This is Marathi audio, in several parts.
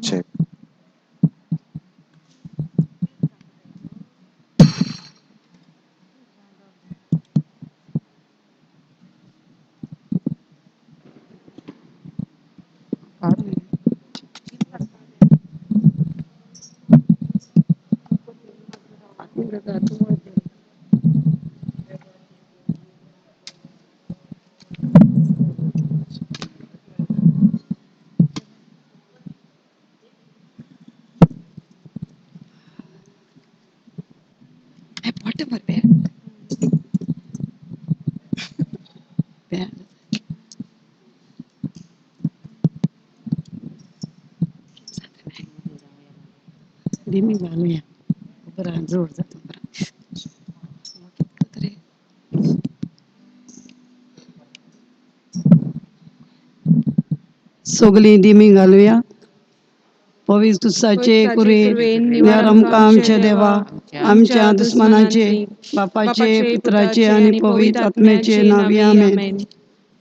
Check. Whatever. Dimi घालूया बरं जोड जातो तरी सगळी दिमी घालूया. पवित्रसाचे कुरे निरमका आमचे देवा, आमच्या दुश्मनाचे, बापाचे, पुत्राचे आणि पवित्र आत्म्याचे नावे आमेन.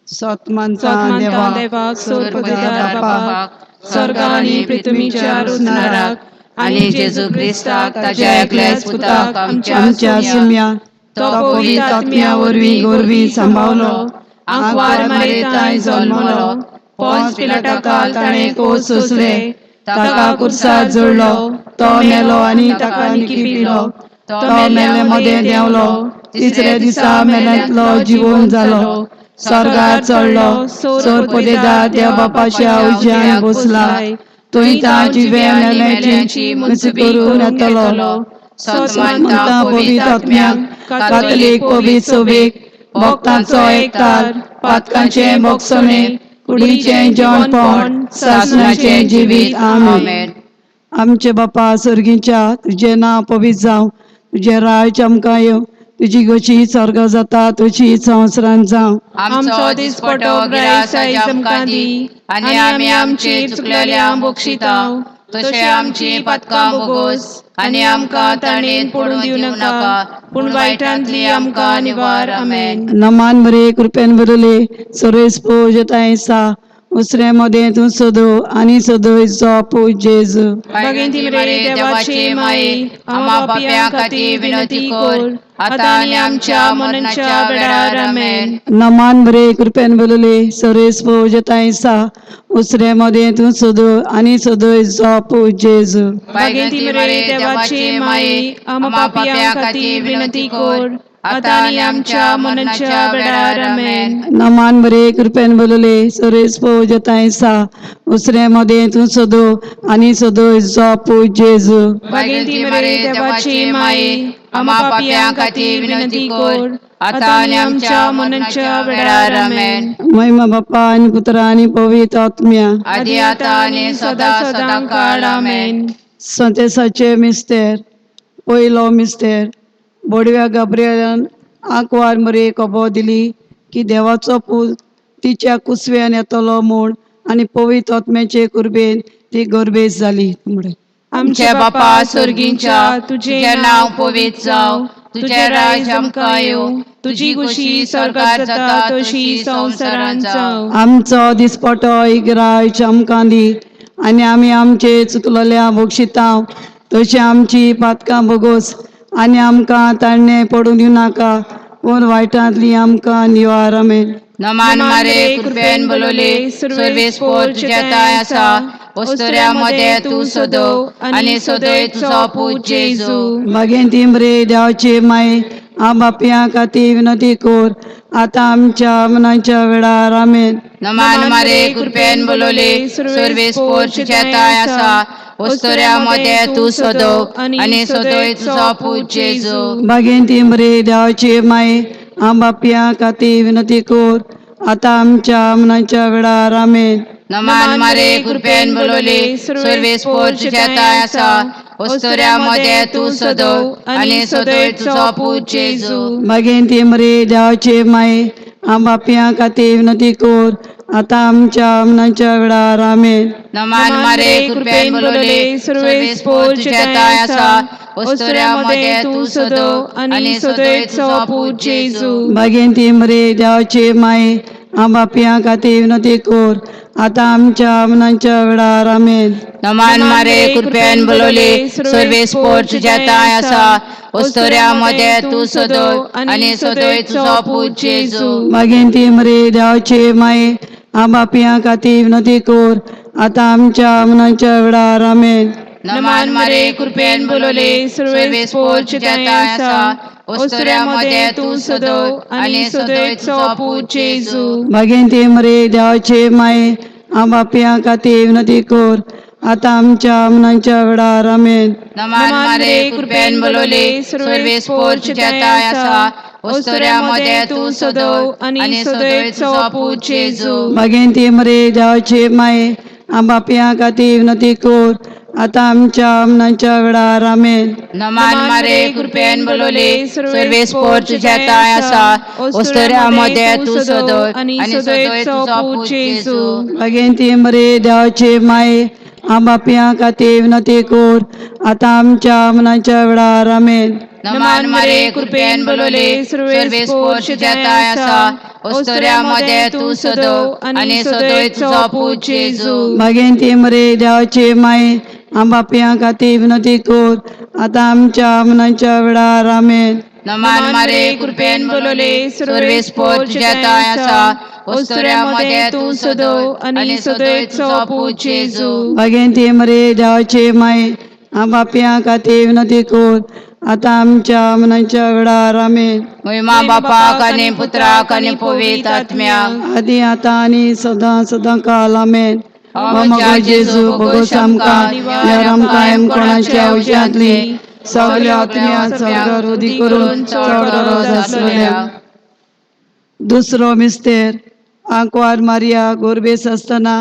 सत्मानचा देवा, सोरपदार बापा, स्वर्ग आणि पृथ्वीच्या रुजणाराक आणि जेजू ख्रिस्ताक ताच्या एकल्याच पुताक आमच्या सुम्या तो पवित्र आत्म्यावरवी गोरवी सांभावलो, आंकवार मरेताय जन्मलो, पोंच पिलाटाकाल ताणे कोस सोसले, ताका कुर्सात जोडलो, तो मेलो आणि ताका निकिपिलो, तो मेले मध्ये देवलो, तिसरे दिसा मेल्यांतलो जिवून जालो, स्वर्गात चढलो, सोर पदेदार देव बापाच्या उज्यान बसलाय, थंय ताची वेळ मेल्यांची मुक्त करून येतलो. सत्मानता पवित्र आत्म्याक, कातोलीक पवित्र सभेक, भक्तांचो एकतार, पातकांचे भोगसणे, कुडीचे जेवणपण, सासणाचे जिवीत. आमेन. आमचे बापा सर्गीच्या, तुझे नाव पवित्र जावं, तुझे राज आमकां येवं, तुझी कशी स्वर्ग जाता तशी संवसारांत जावं. आमचो दिसपटो गिरास आमकां दी, आनी आमी आमचे चुकलेल्यांक बक्षितांव, तशें आमची पातकां बोगोस, आनी आमकां ताणेन पडूं दिवं नाका, पूण वायटांतली आमकां निवार. आमेन. नमान बरे कृपेन बरले, सरेस पोजताय सा, उसरे मध्ये तू सदो आणि सदोयचो पूज जेजू. भगिनी मरे देवाचे माये, आम्हा पाप्यां खातीर विनंती कर, आतां आनी आमच्या मरणाच्या वेळार. आमेन. नमान बरे कृपेन बरले, सरेस पोजताय सा, उसरे मध्ये तू सदो आणि सदोयचो पूज जेजू. भगिनी मरे देवाचे माये, आम्हा पाप्यां खातीर विनंती कर, आतां आनी आमच्या मरणाच्या वेळार. आमेन. नमान बरे कृपेन बरले, सरेस पोजताय सा, उसरे मध्ये तू सदो आणि सदोयचो पूज जेजू. भगिनी मरे देवाचे माये, आम्हा पाप्यां खातीर विनंती कर, आतां आनी आमच्या मरणाच्या वेळार. आमेन. महिमा बाप्पा आणि पुत्रा आणि पवित्र आत्म्या, आदी आतां आनी सदां काळ. आमेन. संदेशाचे मिस्तेर. पयलो मिस्तेर. बोडव्या गाब्रिएलान आंकवार मरे खबर दिली की देवाचो पूत तिच्या कुसव्यान येतलो म्हूण, आणि पवित्र आत्म्याचे कुरबेन ती गर्भेस जाली. आमचे बापा स्वर्गीच्या, तुझे नाव पवित्र जावं, तुझे राज आमकां येवं, तुझी खुशी स्वर्गात जाता तशी संवसारांत जावं. आमचो दिसपटो इगराय आमकां दी, आणि आमी आमचे चुकलेल्या बक्षितांव, तशी आमची पातकां बोगोस, आनी आमकां ताळणे पडूं दिवं नाका पूण वायटांतली आमकां निवार आमेन. नमान मारे कृपेन बोलोले सर्वे स्पोर तुझ्या ताय आसा वस्तुऱ्यामध्ये तू सोदो आणि सोदोय तुझो पूत जेजू. मागेन ती बरे देवाचे माये बापया खातीर विनंती कोर आतां आमच्या मनाच्या वेळार आमेन. नमान मारे कृपेन बोलोले सर्वे स्पोर तुझ्या ताय आसा वस्तुऱ्यामध्ये तू सोदो आणि सोदोय तुझो पूत जेजू. मागेन ती बरे देवाचे माये बापया खातीर विनंती कोर आतां आमच्या मनाच्या वेळार आमेन. नमान मारे कृपेन बोलोले सर्वे स्पोर तुझ्या ताय आसा वस्तुऱ्यामध्ये तू सोदो आणि सोदोय तुझो पूत जेजू. मागेन ती बरे देवाचे माये बापया खातीर विनंती कोर आतां आमच्या मनाच्या वेळार आमेन. नमान मारे कृपेन बोलोले सर्वे स्पोर तुझ्या ताय आसा वस्तुऱ्यामध्ये तू सोदो आणि सोदोय तुझो पूत जेजू. मागेन ती बरे देवाचे माये बापया खातीर विनंती कोर आतां आमच्या मनाच्या वेळार आमेन. नमान मारे कृपेन बोलोले सर्वे स्पोर तुझ्या ताय आसा वस्तुऱ्यामध्ये तू सोदो आणि सोदोय तुझो पूत जेजू. मागेन ती बरे देवाचे माये बापया खातीर विनंती कोर आतां आमच्या मनाच्या वेळार आमेन. नमान मारे कृपेन बोलोले सर्वे स्पोर तुझ्या ताय आसा वस्तुऱ्यामध्ये तू सोदो आणि सोदोय तुझो पूत जेजू. मागेन ती बरे देवाचे माये बापया खातीर विनंती कोर आतां आमच्या मनाच्या वेळार आमेन. नमान मारे कृपेन बोलोले सर्वे स्पोर तुझ्या ताय आसा वस्तुऱ्यामध्ये तू सोदो आणि सोदोय तुझो पूत जेजू. मागेन ती बरे देवाचे माये बापया खातीर विनंती कोर आतां आमच्या मनाच्या वेळार आमेन. नमान मारे कृपेन बोलोले सर्वे स्पोर तुझ्या ताय आसा वस्तुऱ्यामध्ये तू सोदो आणि सोदोय तुझो पूत जेजू. मागेन ती बरे देवाचे माये बापया खातीर विनंती कोर आतां आमच्या मनाच्या वेळार आमेन. नमान मारे कृपेन बोलोले सर्वे स्पोर तुझ्या ताय आसा वस्तुऱ्यामध्ये तू सोदो आणि सोदोय तुझो पूत जेजू. मागेन ती बरे देवाचे माये बापया खातीर विनंती कोर आतां आमच्या मनाच्या वेळार आमेन. नमान मारे कृपेन बोलोले सर्वे स्पोर तुझ्या ताय आसा वस्तुऱ्यामध्ये तू सोदो आणि सोदोय तुझो पूत जेजू. मागेन ती बरे देवाचे माये बापया खातीर विनंती कोर आतां आमच्या मनाच्या वेळार आमेन. महिमा बापाक आनी पुत्राक आनी पवित्र आत्म्याक आदी आतां आनी सदां सदां काल आमेन. आमच्या जेजू भोगोस आमकां निवार कायम कोणाच्या औषधांतली सगल्या आत्म्या चवकार उदी करून चड रोज आसलेल्या. दुसरो मिस्तेर आंकवार मारिया गोरबेस आसतना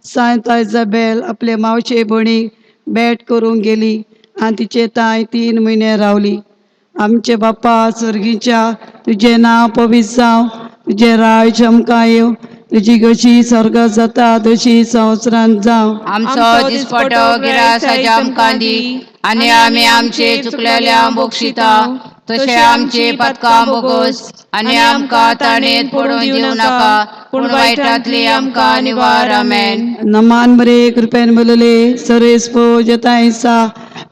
सायंत इजाबेल आपले मावशे भयणीक भेट करूंक गेली आनी तिचे ताय 3 म्हयने रावली. आमचे बाप्पा सर्गीच्या तुझे नांव पवित्र जावं, तुझे राज आमकां येवं, तुजी कशी स्वर्गांत जाता तशी संवसारांत जावं. आमचो दिसपटो गिरास आज आमकां दी आनी आमी आमचे चुकलेल्यांक बक्षितांव तशें आमची पथकां बोगोस आनी आमकां ताणेत पडूं दिवं नाका पूण वायटांतली आमकां निवार. आमेन. नमान बरे कृपेन बोलले सरेस पो जतायसा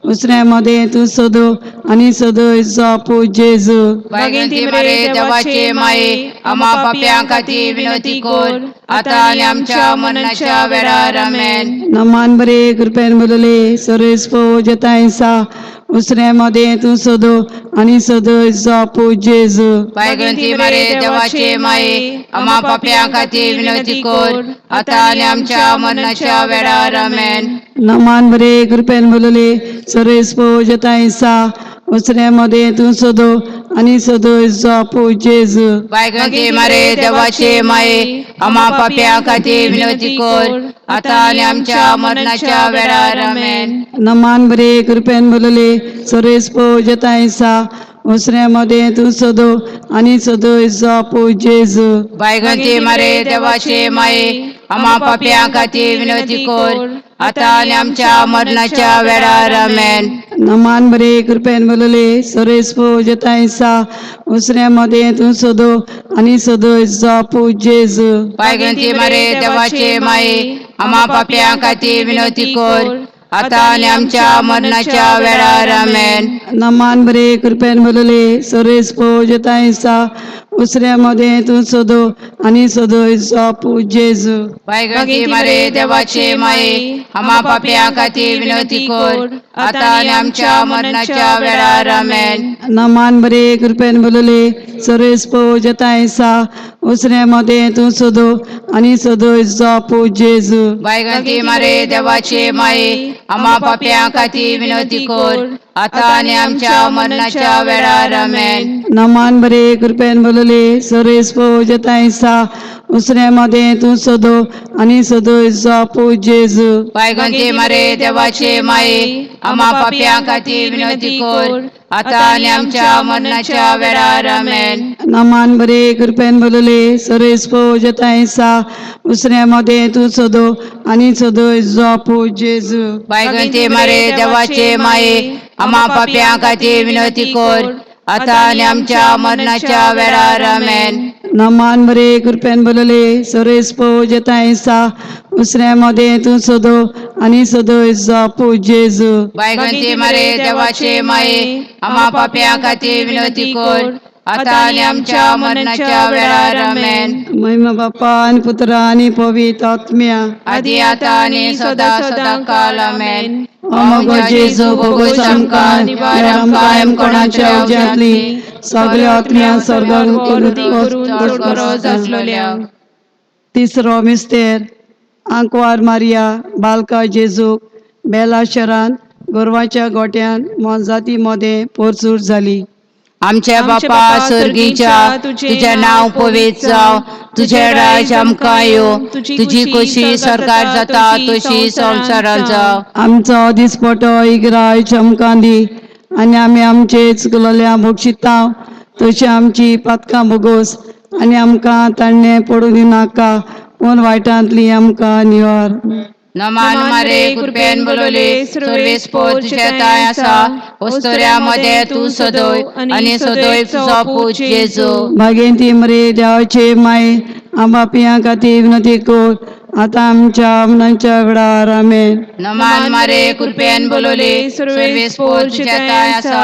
उसऱ्यामध्ये तू सोदो आणि सोदोयचो पूत जेजू. भगिनी बरे देवाचे माये आम्हा पाप्यां खातीर विनंती कर आतां आनी आमच्या मरणाच्या वेळार. आमेन. नमान बरे कृपेन बोलले सरेस पो जतायसा उसऱ्यामध्ये तू सोदो आणि सोदोयचो पूत जेजू. भगिनी बरे देवाचे माये आम्हा पाप्यां खातीर विनंती कर आतां आनी आमच्या मरणाच्या वेळार. आमेन. नमान बरे कृपेन बोलले सरेस पो जतायसा उसऱ्यामध्ये तू सोदो आणि सोदोयचो पूत जेजू. भगिनी बरे देवाचे माये आम्हा पाप्यां खातीर विनंती कर आतां आनी आमच्या मरणाच्या वेळार. आमेन. नमान बरे कृपेन बोलले सरेस पो जतायसा उसऱ्यामध्ये तू सोदो आणि सोदोयचो पूत जेजू. भगिनी बरे देवाचे माये आम्हा पाप्यां खातीर विनंती कर आतां आनी आमच्या मरणाच्या वेळार. आमेन. नमान बरे कृपेन बोलले सरेस पो जतायसा उसऱ्यामध्ये तू सोदो आणि सोदोयचो पूत जेजू. भगिनी बरे देवाचे माये आम्हा पाप्यां खातीर विनंती कर आता आणि आमच्या मरणाच्या वेळार आमेन. नमान बरे कृपेन बोलले सर्वेस पोजतायसा उसऱ्यामध्ये तू सदो आणि सदोयचा पूज जेजू. वायगंती मारे देवाचे माये, आम्हा पाप्या खातीर विनंती कर, आता आणि आमच्या मरणाच्या वेळार आमेन. नमान बरे कृपेन बोलले सर्वेस पोजतायसा उसऱ्यामध्ये तू सदो आणि सदोयचा पूज जेजू. वायगंती मारे देवाचे माये, आम्हा पाप्या खातीर विनंती कर, आता आणि आमच्या मरणाच्या वेळार आमेन. नमान बरे कृपेन बोलले सर्वेस पोजतायसा उसऱ्यामध्ये तू सदो आणि सदोयचा पूज जेजू. वायगंती मारे देवाचे माये, आम्हा पाप्या खातीर विनंती कर, आता आणि आमच्या मरणाच्या वेळार आमेन. नमान बरे कृपेन बोलले सर्वेस पोजतायसा उसऱ्यामध्ये तू सदो आणि सदोयचा पूज जेजू. वायगंती मारे देवाचे माये, आम्हा पाप्या खातीर विनंती कर, आता आणि आमच्या मरणाच्या वेळार आमेन. नमान बरे कृपेन बोलले सर्वेस पोजतायसा उसऱ्यामध्ये तू सदो आणि सदोयचा पूज जेजू. वायगंती मारे देवाचे माये, आम्हा पाप्या खातीर विनंती कर, आता आणि आमच्या मरणाच्या वेळार आमेन. महिमा बाप्पा आणि पुत्र आणि पवित्र आत्म्या आधी आता आणि सदा सदा काल आमेन. अमोघ जेजू भोगोस आमकां निवार आमकां एम कोणाच्या उज्यांतली सगळ्या आत्म्या सर्गान तिसरो मिस्तेर आंकवार मारिया बालका जेजू बेला शरान गोरवाच्या गोट्यान मोजाती मध्ये पोरसूर झाली. आमच्या बापा स्वर्गीच्या तुझे नाव पवित्र जाव, तुझे राज आमकां येवं, तुझी कशी सरकार जाता तशी संवसारान जाव. आमचो दिसपटो इगराय चमकां दी आनी आमी आमचे चुकलेल्या भोगशिता तशी आमची पातकां भोगोस आनी आमकां ताणें पडूं दिनाका पूण वायटांतली आमकां निवार. नमान मारे कृपेन बोलले सर्वेस पोर तुझे ताय आसा, वस्तुऱ्यामध्ये तू सदोय आणि सदोय तुझो पूज जेजू. भागेंती मरे देवाचे माय आंबा पियां खातीर विनंती कर आता आमच्या मनाच्या वेळार आमेन. नमान मारे कृपेन बोलले सर्वेस पोर तुझे ताय आसा,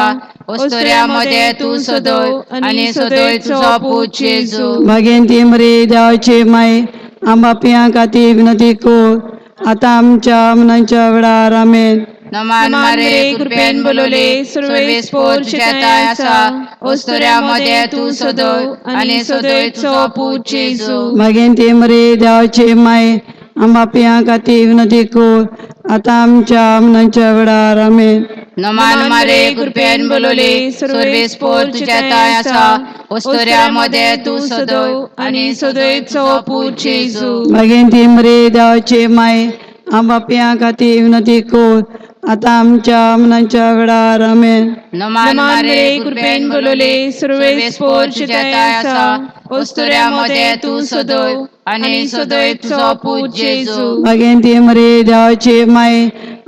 वस्तुऱ्यामध्ये तू सदोय आणि सदोय तुझो पूज जेजू. भागेंती मरे देवाचे माय आंबा पियां खातीर विनंती कर आता आमच्या मनाच्या वेळार आमेन. नमान मारे कृपेन बोलले सर्वेस पोर तुझे ताय आसा, वस्तुऱ्यामध्ये तू सदोय आणि सदोय तुझो पूज जेजू. भागेंती मरे देवाचे माय आंबा पियां खातीर विनंती कर आता आमच्या मनाच्या वेळार आमेन. नमान मारे कृपेन बोलले सर्वेस पोर तुझे ताय आसा, वस्तुऱ्यामध्ये तू सदोय आणि सदोय तुझो पूज जेजू. भागेंती मरे देवाचे माय आंबा पियां खातीर विनंती कर आता आमच्या मनाच्या वेळार आमेन. नमान मारे कृपेन बोलले सर्वेस पोर तुझे ताय आसा, वस्तुऱ्यामध्ये तू सदोय आणि सदोय तुझो पूज जेजू. भागेंती मरे देवाचे माय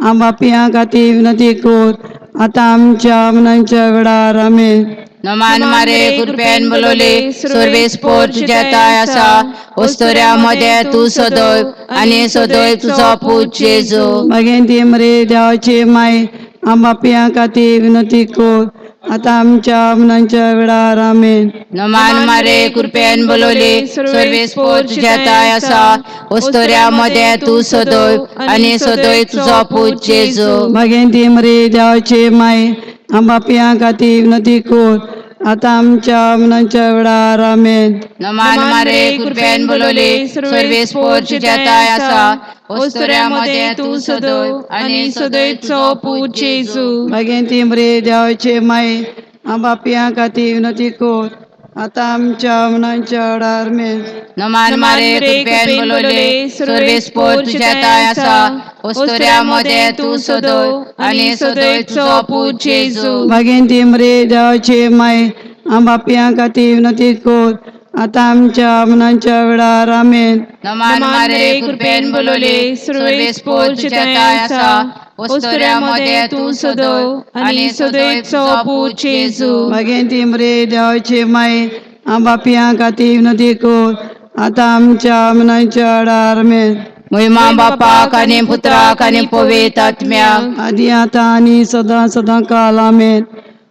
आंबा पियां खातीर विनंती कर आता आमच्या मनाच्या वेळार आमेन. नमान मारे कृपेन बोलले सर्वेस पोर तुझे ताय आसा, वस्तुऱ्यामध्ये तू सदोय आणि सदोय तुझो पूज जेजू. भागेंती मरे देवाचे माय आंबा पियां खातीर विनंती कर आता आमच्या मनाच्या वेळार आमेन. नमान मारे कृपेन बोलले सर्वेस पोर तुझे ताय आसा, वस्तुऱ्यामध्ये तू सदोय आणि सदोय तुझो पूज जेजू. भागेंती मरे देवाचे माय आंबा पियां खातीर विनंती कर आता आमच्या मनाच्या वेळार आमेन. नमान मारे कृपेन बोलले सर्वेस पोर तुझे ताय आसा, वस्तुऱ्यामध्ये तू सदोय आणि सदोय तुझो पूज जेजू. भागेंती मरे देवाचे माय आंबा पियां खातीर विनंती कर आता आमच्या मनाच्या वेळार आमेन. नमान मारे कृपेन बोलले सर्वेस पोर तुझे ताय आसा, वस्तुऱ्यामध्ये तू सदोय आणि सदोय तुझो पूज जेजू. भागेंती मरे देवाचे माय आंबा पियां खातीर विनंती कर आता आमच्या मनाच्या वेळार आमेन. नमान मारे कृपेन बोलले सर्वेस पोर तुझे ताय आसा, वस्तुऱ्यामध्ये तू सदोय आणि सदोय तुझो पूज जेजू. भागेंती मरे देवाचे माय आंबा पियां खातीर विनंती कर आता आमच्या मनाच्या वेळार आमेन. महिमा बापाक आनी पुत्राक आनी पवित्र आत्म्याक आदी आता आणि सदा सदा काल आमेन.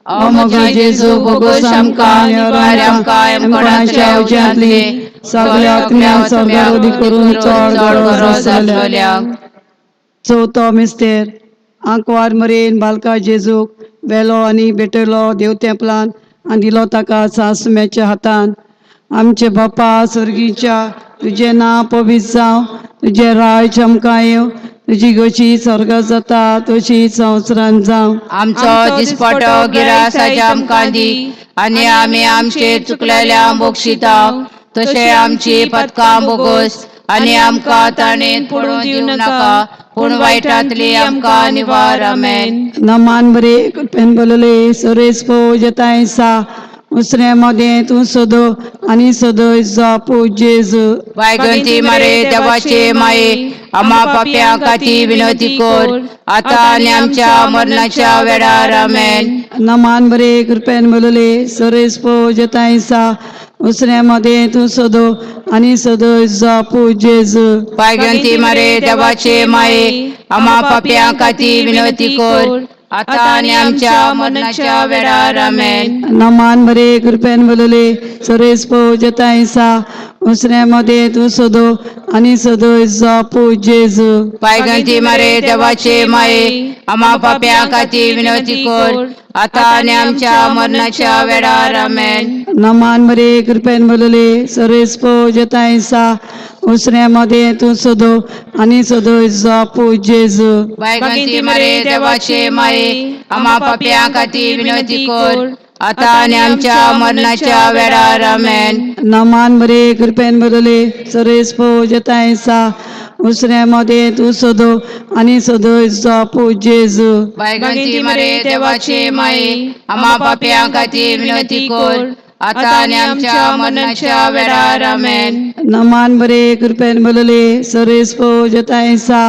ओ मगो जेजू भोगोस आमकां आमकां एमपणाच्या उज्यांतली सगळ्या आत्म्यांक सर्गारोधी करून चड गरज आसलेल्या. चवथो मिस्तेर आंकवार मरेन बालका जेजूक वेलो आनी भेटयलो देव तेंपलान आनी दिलो ताका सासम्याच्या हातान. आमचे बापा सर्गीच्या तुझे नांव पवित्र जावं, तुझे राज आमकां येवं, तुजी कशी स्वर्गात जाता तशी संवसारांत जावं. आमचो दिसपटो गिरास आज आमकां दी आनी आमी आमचेर चुकलेल्यांक बक्षिताव तशें आमची पथकां बोगोस आनी आमकां ताणेन पडून दिवं नाका पूण वायटांतली आमकां निवार. आमेन. नमान बरे कृपेन बोलले सरेस पो जताय सा उसरे मध्ये तू सोदो आनी सदय जापो जेजू. वायगंती मारे देवाचे माये आम्हा पाप्यां खातीर विनंती कर आतां आनी आमच्या मरणाच्या वेळार. आमेन. नमान बरे कृपेन बोलले सरेस पो जताय सा उसरे मध्ये तू सोदो आनी सदय जापो जेजू. वायगंती मारे देवाचे माये आम्हा पाप्यां खातीर विनंती कर आतां आनी आमच्या मरणाच्या वेळार. आमेन. नमान बरे कृपेन बोलले सरेस पो जताय सा उसरे मध्ये तू सोदो आनी सदय जापो जेजू. वायगंती मारे देवाचे माये आम्हा पाप्यां खातीर विनंती कर आतां आनी आमच्या मरणाच्या वेळार. आमेन. नमान बरे कृपेन बोलले सरेस पो जताय सा उसरे मध्ये तू सोदो आनी सदय जापो जेजू. वायगंती मारे देवाचे माये आम्हा पाप्यां खातीर विनंती कर आतां आनी आमच्या मरणाच्या वेळार. आमेन. नमान बरे कृपेन बोलले सरेस पो जताय सा उसरे मध्ये तू सोदो आनी सदय जापो जेजू. वायगंती मारे देवाचे माये आम्हा पाप्यां खातीर विनंती कर आतां आनी आमच्या मरणाच्या वेळार. आमेन. नमान बरे कृपेन बोलले सरेस पो जताय सा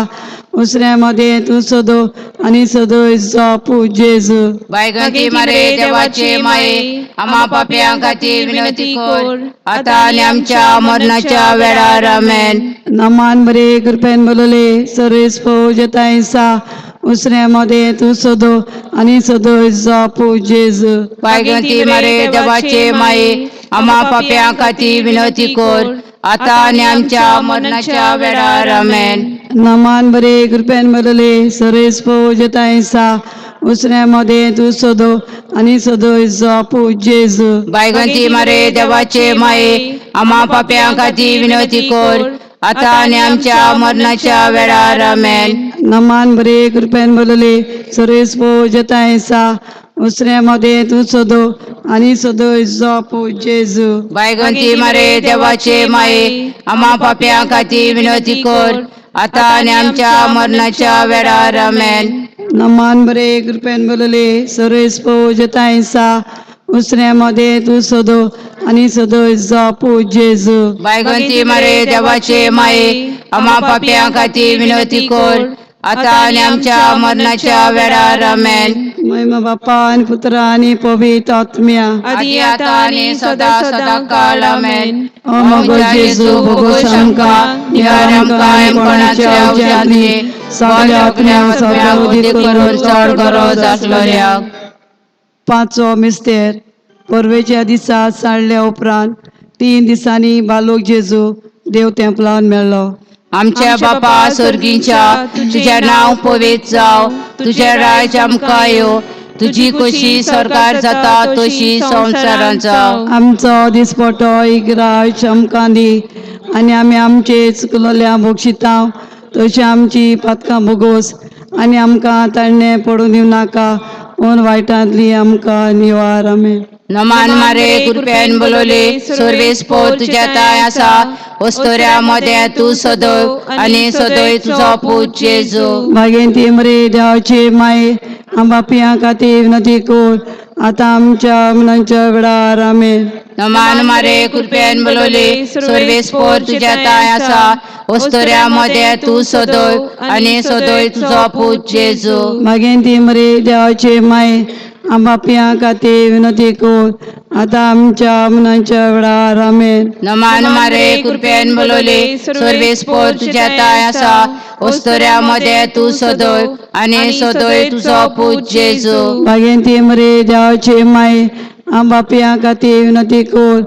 उसरे मध्ये तू सोदो आनी सदय जापो जेजू. वायगंती मारे देवाचे माये आम्हा पाप्यां खातीर विनंती कर आतां आनी आमच्या मरणाच्या वेळार. आमेन. नमान बरे कृपेन बोलले सरेस पो जताय सा उसरे मध्ये तू सोदो आनी सदय जापो जेजू. वायगंती मारे देवाचे माये आम्हा पाप्यां खातीर विनंती कर आतां आनी आमच्या मरणाच्या वेळार. आमेन. नमान बरे कृपेन बोलले सरेस पो जताय सा उसरे मध्ये तू सोदो आनी सदय जापो जेजू. वायगंती मारे देवाचे माये आम्हा पाप्यां खातीर विनंती कर आतां आनी आमच्या मरणाच्या वेळार. आमेन. नमान बरे कृपेन बोलले सरेस पो जताय सा उसरे मध्ये तू सोदो आनी सदय जापो जेजू. वायगंती मारे देवाचे माये आम्हा पाप्यां खातीर विनंती कर आतां आनी आमच्या मरणाच्या वेळार. आमेन. नमान बरे कृपेन बोलले सरेस पो जताय सा उसरे मध्ये तू सोदो आनी सदय जापो जेजू. वायगंती मारे देवाचे माये आम्हा पाप्यां खातीर विनंती कर आतां आनी आमच्या मरणाच्या वेळार. आमेन. महिमा बापा आनी पुत्रा आनी पवित्र आत्म्या आदी आतां आनी सदा सदा काल. आमेन. ओ मगो जेजू भोगोस आमकां निवार आमकां एमपणाच्या उज्यांतली सगळ्या आत्म्यांक सर्गारोधी करून चड गरज आसलेल्या. पांचवो मिस्तेर परवेच्या दिसा साळल्या उपरांत 3 दिसांनी बालक जेजू देव तेंपलान मेळ्ळो. आमच्या बापा सर्गीच्या तुझे नांव पवित्र जावं, तुझे राज आमकां येवं, तुजी कशी स्वर्गार जाता तशी संवसारांत जावं. आमचो दिसपटो इग्राज आमकां दी आनी आमी आमचे चुकलेल्यांक बक्षिताव तशी आमची पथकां बोगोस आनी आमकां ताणें पडून दिवं नाका पूण वायटांतली आमकां निवार. आमेन. नमान मारे कृपेन बोलले सर्वेस पोर तुज्या ताय आसा वस्तोऱ्या मध्ये तू सदय आनी सदय तुजो पूत जेजू. भागेंती मरे देवाचे माये बापयां खातीर विनंती कर आतां आमच्या मरणाच्या वेळार. आमेन. नमान मारे कृपेन बोलले सर्वेस पोर तुज्या ताय आसा वस्तोऱ्या मध्ये तू सदय आनी सदय तुजो पूत जेजू. भागेंती मरे देवाचे माये आम्हा पिया खाती विनंती कर आता आमच्या मनाच्या वेळार आमेन. नमान मारे कृपेन बोलवले सर्वेस पोर तुझ्या ताय आसा ओस्तोऱ्यामध्ये तू सदोय आणि सदोय तुझो पूज जेजू. भाग्यवंती मरे देवाची माय आम्हा पिया खाती विनंती कर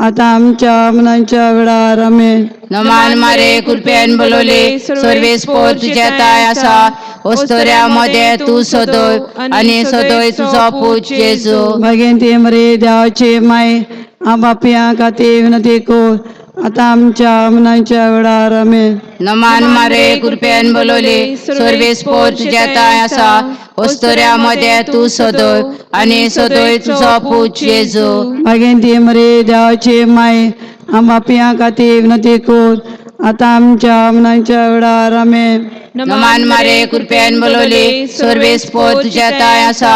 आता आमच्या मनाच्या वेळार आमेन. नमान मारे कृपेन बोलवले सर्वेस पोर तुझ्या ताय आसा ओस्तोऱ्यामध्ये तू सदोय आणि सदोय तुझो पूज जेजू. भाग्यवंती मरे देवाची माय आम्हा पिया खाती विनंती कर आता आमच्या मनाच्या वेळार आमेन. नमान मारे कृपेन बोलवले सर्वेस पोर तुझ्या ताय आसा ओस्तोऱ्यामध्ये तू सदोय आणि सदोय तुझो पूज जेजू. भाग्यवंती मरे देवाची माय आम्हा पिया खाती विनंती कर आता आमच्या मनाच्या वेळार आमेन. नमान मारे कृपेन बोलवले सर्वेस पोर तुझ्या ताय आसा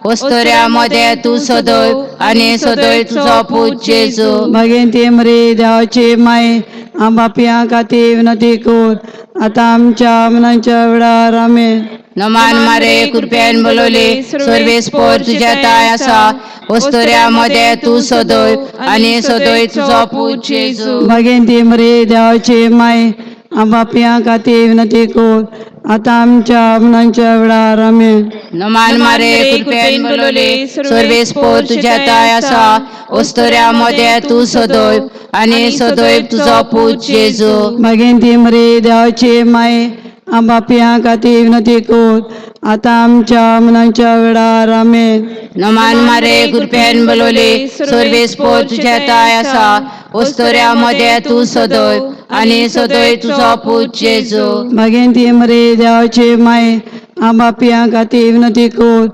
ओस्तोऱ्यामध्ये तू सदोय आणि सदोय तुझो पूज जेजू. भाग्यवंती मरे देवाची माय आम्हा पिया खाती विनंती कर आता आमच्या मनाच्या वेळार आमेन. नमान मारे कृपेन बोलवले सर्वेस पोर तुझ्या ताय आसा ओस्तोऱ्यामध्ये तू सदोय आणि सदोय तुझो पूज जेजू. भाग्यवंती मरे देवाची माय आम्हा पिया खाती विनंती कर आता आमच्या मनाच्या वेळार आमेन. नमान मारे कृपेन बोलवले सर्वेस पोर तुझ्या ताय आसा ओस्तोऱ्यामध्ये तू सदोय आणि सदोय तुझो पूज जेजू. भाग्यवंती मरे देवाची माय आम्हा पिया खाती विनंती कर आता आमच्या मनाच्या वेळार आमेन. नमान मारे कृपेन बोलवले सर्वेस पोर तुझ्या ताय आसा ओस्तोऱ्यामध्ये तू सदोय आणि सदोय तुझो पूज जेजू. भाग्यवंती मरे देवाची माय आम्हा पिया खाती विनंती कर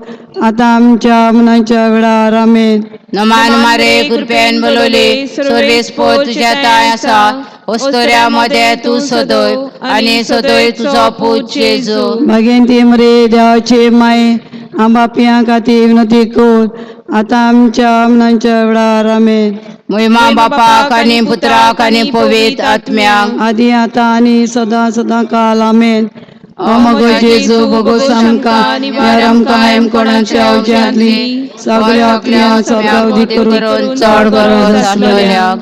आता आमच्या मनाच्या वेळार आमेन. नमान मारे कृपेन बोलवले सर्वेस पोर तुझ्या ताय आसा ओस्तोऱ्यामध्ये तू सदोय आणि सदोय तुझो पूज जेजू. भाग्यवंती मरे देवाची माय आम्हा पिया खाती विनंती कर आता आमच्या मनाच्या वेळार आमेन. महिमा बापाक आणि पुत्राक आणि पवित्र आत्म्याक आदी आता आणि सदा सदा काल आमेन. मग जेजू भगोस आमकां यार आमकां हेम कोणाच्या अवजातली सगळ्या क्रिया सदावधी करून चड गरज आसलेल्या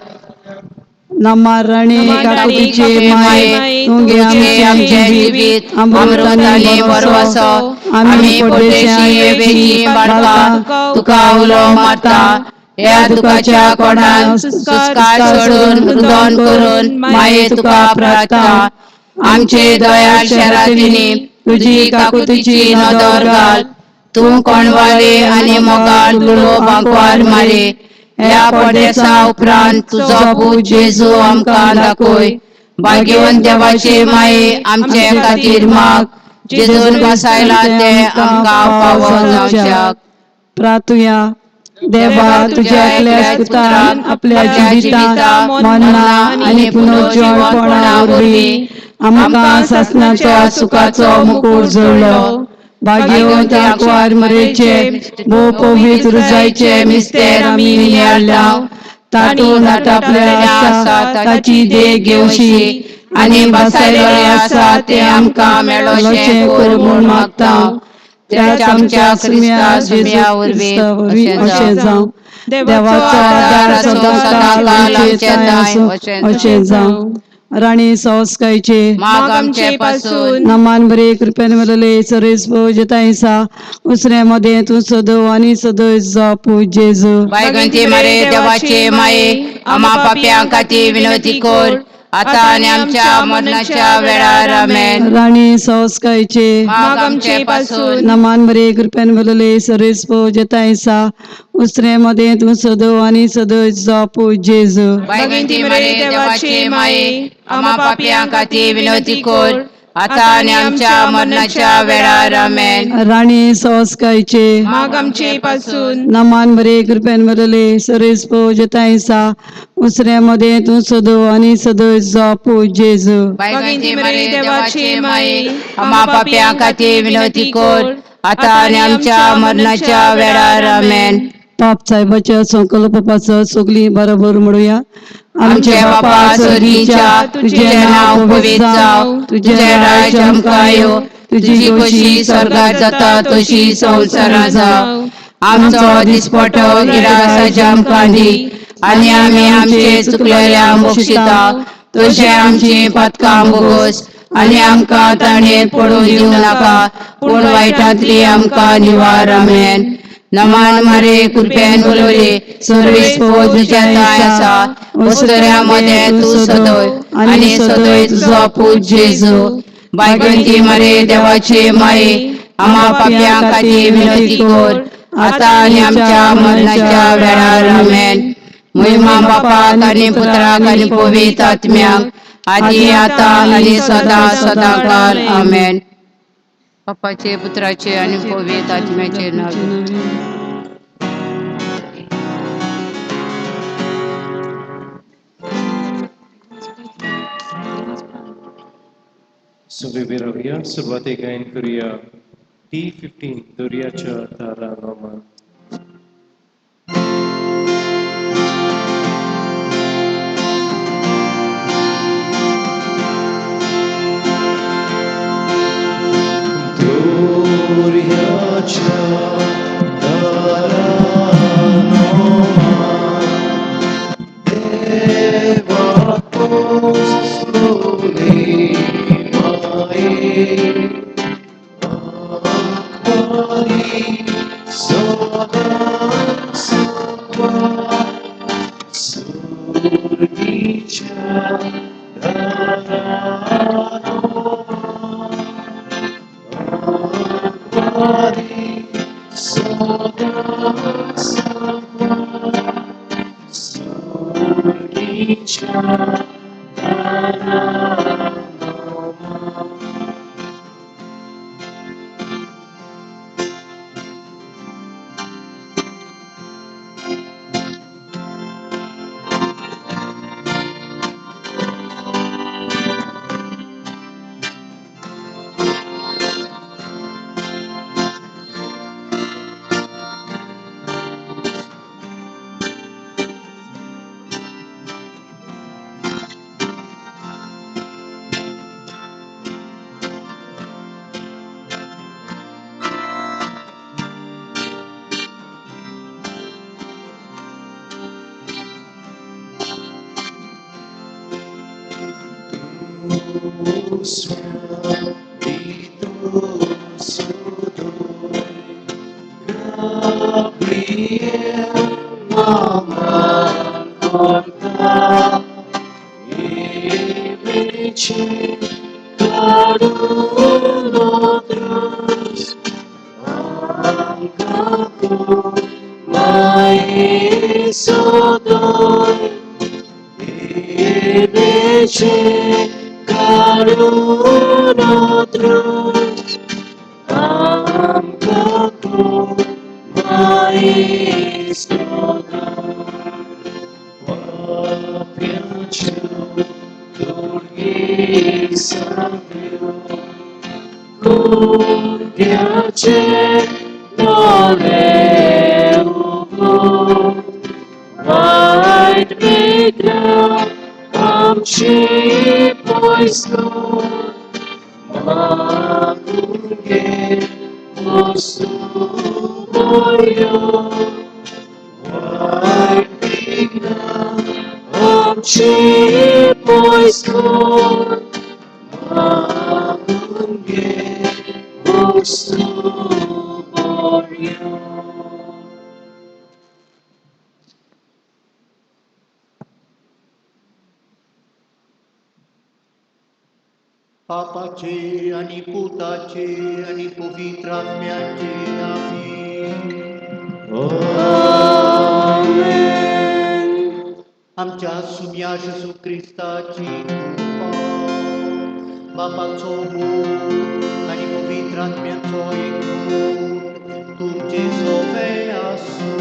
नमारणी काकुतीची माय तुंगे आमचे जिवीत अमृतानी बरवसो आम्ही परदेशी येवेची बाळका तुका उलो मारता. या दुखाच्या कोणान सुस्कार सोडून मृदन करून माये तुका प्रार्थना. आमचे दयाळ शरातिनी तुझी काकुतीची नदर घाल. तू कोणवाले आणि मोगाळ तुलो बांकवार मारे. या परदेसा उपरांत तुझो पूज जेजू आमकां दाखोय. भाग्यवंत देवाचे माये आमचे खातीर माग जेजून बसायला ते आमकां फावो जावच्याक. प्रार्थुया. देवा तुझ्या एकल्याच पुत्रान आपल्या जिविता मन्ना आणि पुनर्जीवनपणा वरवीं आमकां सासणाचो सुखाचो मुकुट जोडलो. भाग्यवंत आंकवार मरेचे भोव पवित्र रुजायचे मिस्तेर आमी नियाळ्ळा. तातूंत आटापलेले आसा ताची देख घेवशी आनी बसायले आसा ते आमकां मेळोशें कर म्हूण मागता. त्याच आमच्या क्रिस्ता जेजू वरवीं अशें जावं. देवाचो आदार सदां काल आमचेर आसूं अशें जावं. राणी संस्कायचे माग आमचे पासून नमान बरे कृपेन मेलले सरेस जतायसा उसरे मध्ये तू सदो आणि सदो जा पूज जेजू. भाग्यवंती मारे देवाचे माये आम्हा पाप्यां खातीर विनंती कर आता आणि आमच्या मरणाच्या वेळार आमेन. राणी संस्कायचे माग आमचे पासून नमान बरे कृपेन मेलले सरेस जतायसा उसरे मध्ये तू सदो आणि सदो जा पूज जेजू. भाग्यवंती मारे देवाचे माये आम्हा पाप्यां खातीर विनंती कर आता आणि आमच्या मरणाच्या वेळार आमेन. राणी संस्कायचे माग आमचे पासून नमान बरे कृपेन मेलले सरेस जतायसा उसरे मध्ये तू सदो आणि सदो जा पूज जेजू. भाग्यवंती मारे देवाचे माये आम्हा पाप्यां खातीर विनंती कर आता आणि आमच्या मरणाच्या वेळार आमेन. पाप साहेबाच्या संकल्पाचं सगळी बरोबर म्हणूया. आमचे बापा स्वर्गीच्या तुझे नाव पवित्र जाव. तुझे राज्य आमकां येवं. तुझी कशी स्वर्गात जाता तशी संवसारांत जाव. आमचो दिसपटो गिरासाच्या आमकां दी आनी आमी आमचे चुकलेल्यांक बक्षिता तशें आमची पथकां बोगोस आनी आमकां ताणें पडून दिवं नाका पूण वायटांतली आमकां निवार आमेन. नमान मारे कृपेन बोलवले सर्वेस्पो तुज्या ताय आसा वस्तुऱ्या मध्ये तूं सदय आनी सदय तुजो पूत जेजू. भाग्यवंती मारे देवाचे माये आम्हा पाप्यां खातीर विनंती कर आतां आनी आमच्या मरणाच्या वेळार आमेन. महिमा बापाक आनी पुत्राक आनी पवित्र आत्म्याक आदी आतां आनी सदां सदां काल आमेन. बापाचे पुत्राचे आनी पवित्र आत्म्याचे नांव. सगळे रावया सुरवातेक गायन करुया T15 दर्याच्या धारा नामान. दर्याच्या धारा नामान देवा पोचलोले बापाचे आणि पुताचे आणि पवित्र आत्म्याचे नावे आमच्या सुम्या येशू ख्रिस्ताची कृपा बापाचो मोग आणि पवित्र आत्म्याचो एकमूट तुमचे सोबे आसूं.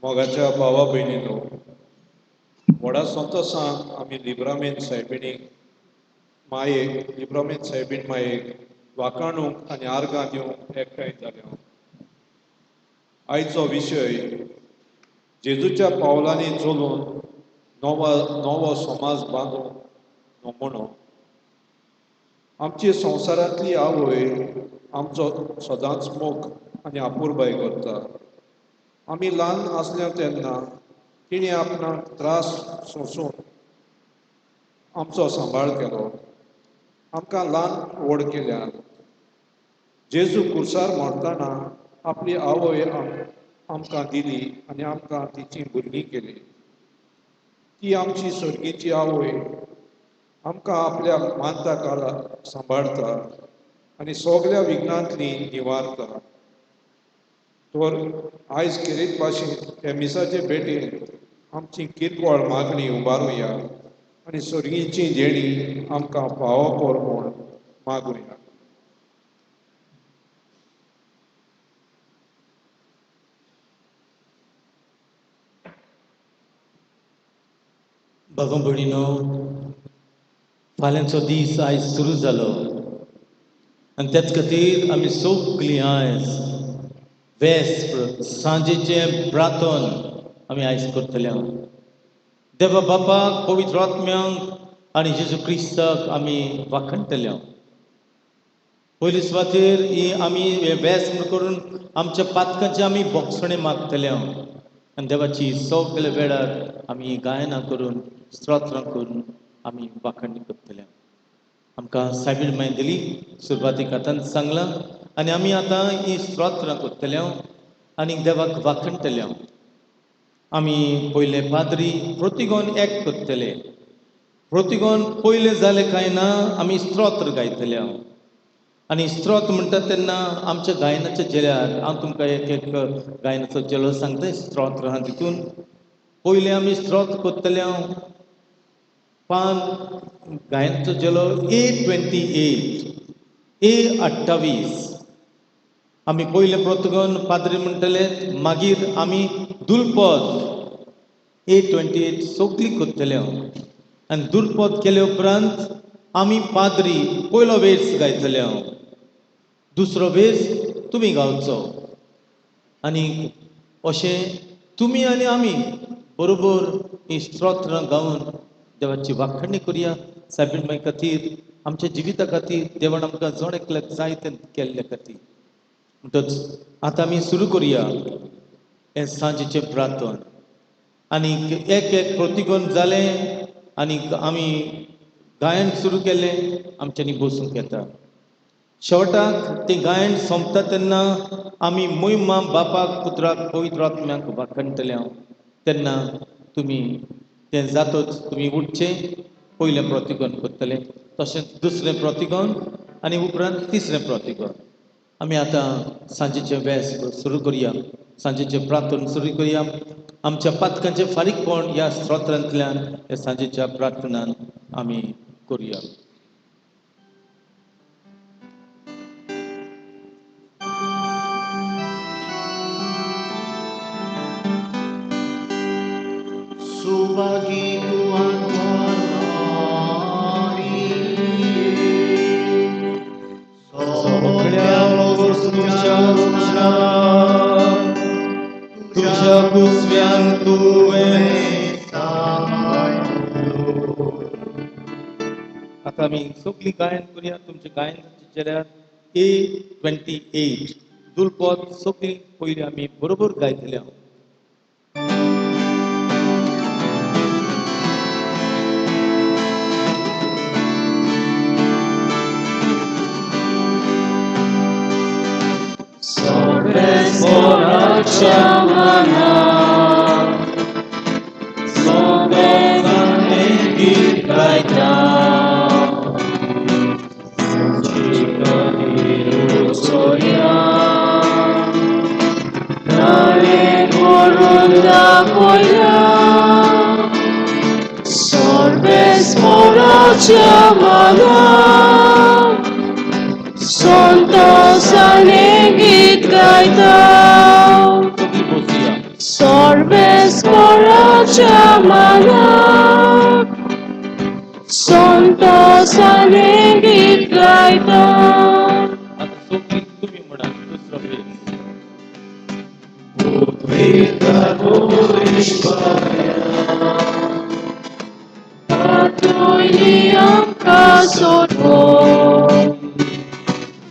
मोगाच्या भावा भयणीनो, व्हडा संतोशान आमी लिब्रामेन सायबिणीक मायेक लिब्रामेन सायबीण मायेक वाखाणूंक आनी आर्गां दिवंक एकठांय जाल्या. आयचो विशय जेजूच्या पावलांनी चलून नवो समाज बांदूंक म्हणून आमची संवसारांतली आवय आमचो सदांच मोग आनी आपुरबाय करता. आमी ल्हान आसले तेन्ना तिणें आपणाक त्रास सोंसून आमचो सांबाळ केलो, आमकां ल्हान व्हड केल्यान. जेजू कुर्सार मरतना आपली आवय आमकां दिली आनी आमकां तिची भुरगीं केली. ती आमची सर्गेची आवय आमकां आपल्या मानता काळा सांबाळता आनी सगळ्या विघ्नांतली निवारता. तर आयज खेरीत भाशेन ह्या मिसाचे भेटेन आमची किरकोळ मागणी उबारुया आनी सर्गीची देणी आमकां फावो कर म्हूण मागुया. भाऊ भयणीनो, फाल्यांचो दीस आयज सुरू जालो आनी त्याच खातीर आमी सगळीं आयज वेस्प सांजेचें प्रार्थन आमी आयज करतले. देवा बापाक, पवित्र आत्म्यांक आनी जेजू क्रिस्ताक आमी वाखणटले. पयली सुवातेर ही आमी वेस्प करून आमच्या पातकांचे आमी भोगसणे मागतले आनी देवाची सगळे वेळार आमी गायनां करून स्तोत्रां करून आमी वाखणी करतले. आमकां सायबीण माय दिली, सुरवातीक आतांच सांगलां आनी आमी आतां ही स्तोत्रां करतले आनी देवाक वाखणटले. आमी पयले पाद्री प्रतिगोन एक करतले. प्रतिगोन पयले जाले काय ना आमी स्तोत्र गायतले आनी स्तोत्र म्हणटा तेन्ना आमच्या गायनाच्या जेल्यार हांव तुमकां एक गायनाचो जेलो सांगता. स्तोत्र आहा तितून पयले आमी स्तोत्र करतले. गायनाचो जेलो A28 A28 आमी पयले प्रतिगोन पाद्री म्हणटले, मागीर आमी दुलपद A28 सगळी करतले आनी दुलपद केले उपरांत आमी पाद्री पयलो वेस गायतले. दुसरो वेस तुमी गावचो आनी अशें तुमी आनी आमी बरोबर ही स्तोत्रां गावन देवाची वाखणी करुया. सायबीण माय खातीर, आमच्या जिविता खातीर देवान आमकां जण एकल्याक जायते केल्ले खातीर. म्हणटच आतां आमी सुरू करुया हें सांजेचें प्रार्थन. आनी एक प्रतिगोन जालें आनी आमी गायन सुरू केलें, आमच्यांनी बसूंक येता. शेवटाक तें गायन सोंपता तेन्ना आमी मोहिमा बापाक, पुत्राक, पवित्र आत्म्याक वाखणटले. तेन्ना तुमी तें जातच तुमी उठचें, पयलें प्रतिगोन करतले, तशेंच दुसरें प्रतिगोन आनी उपरांत तिसरें प्रतिगोन. आमी आतां सांजेचें वेस सुरू करुया, सांजेचें प्रार्थन सुरू करुया. आमच्या पातकांचें फारीकपण ह्या स्तोत्रांतल्यान ह्या सांजेच्या प्रार्थनान आमी करुया. सुभागी तू सगळ्या वस्तूंच्या तुझ्या कुसव्यान तुवें आतां आमी सगळीं गायन करुया. तुमचे गायनाचे चेड्यार A28 दुलपद सगळीं पयली आमी बरोबर गायतले. Sporacia mana, sogezane gitaita, Sanchika ilusoria, Nare gorunda poya, Sorbe sporacia mana, Santos anegit gaitau, Sorbes coracia mana, Santos anegit gaitau. तुम्ही म्हणा दुसरा वेस. Udvita Patuloy ang kasudbo,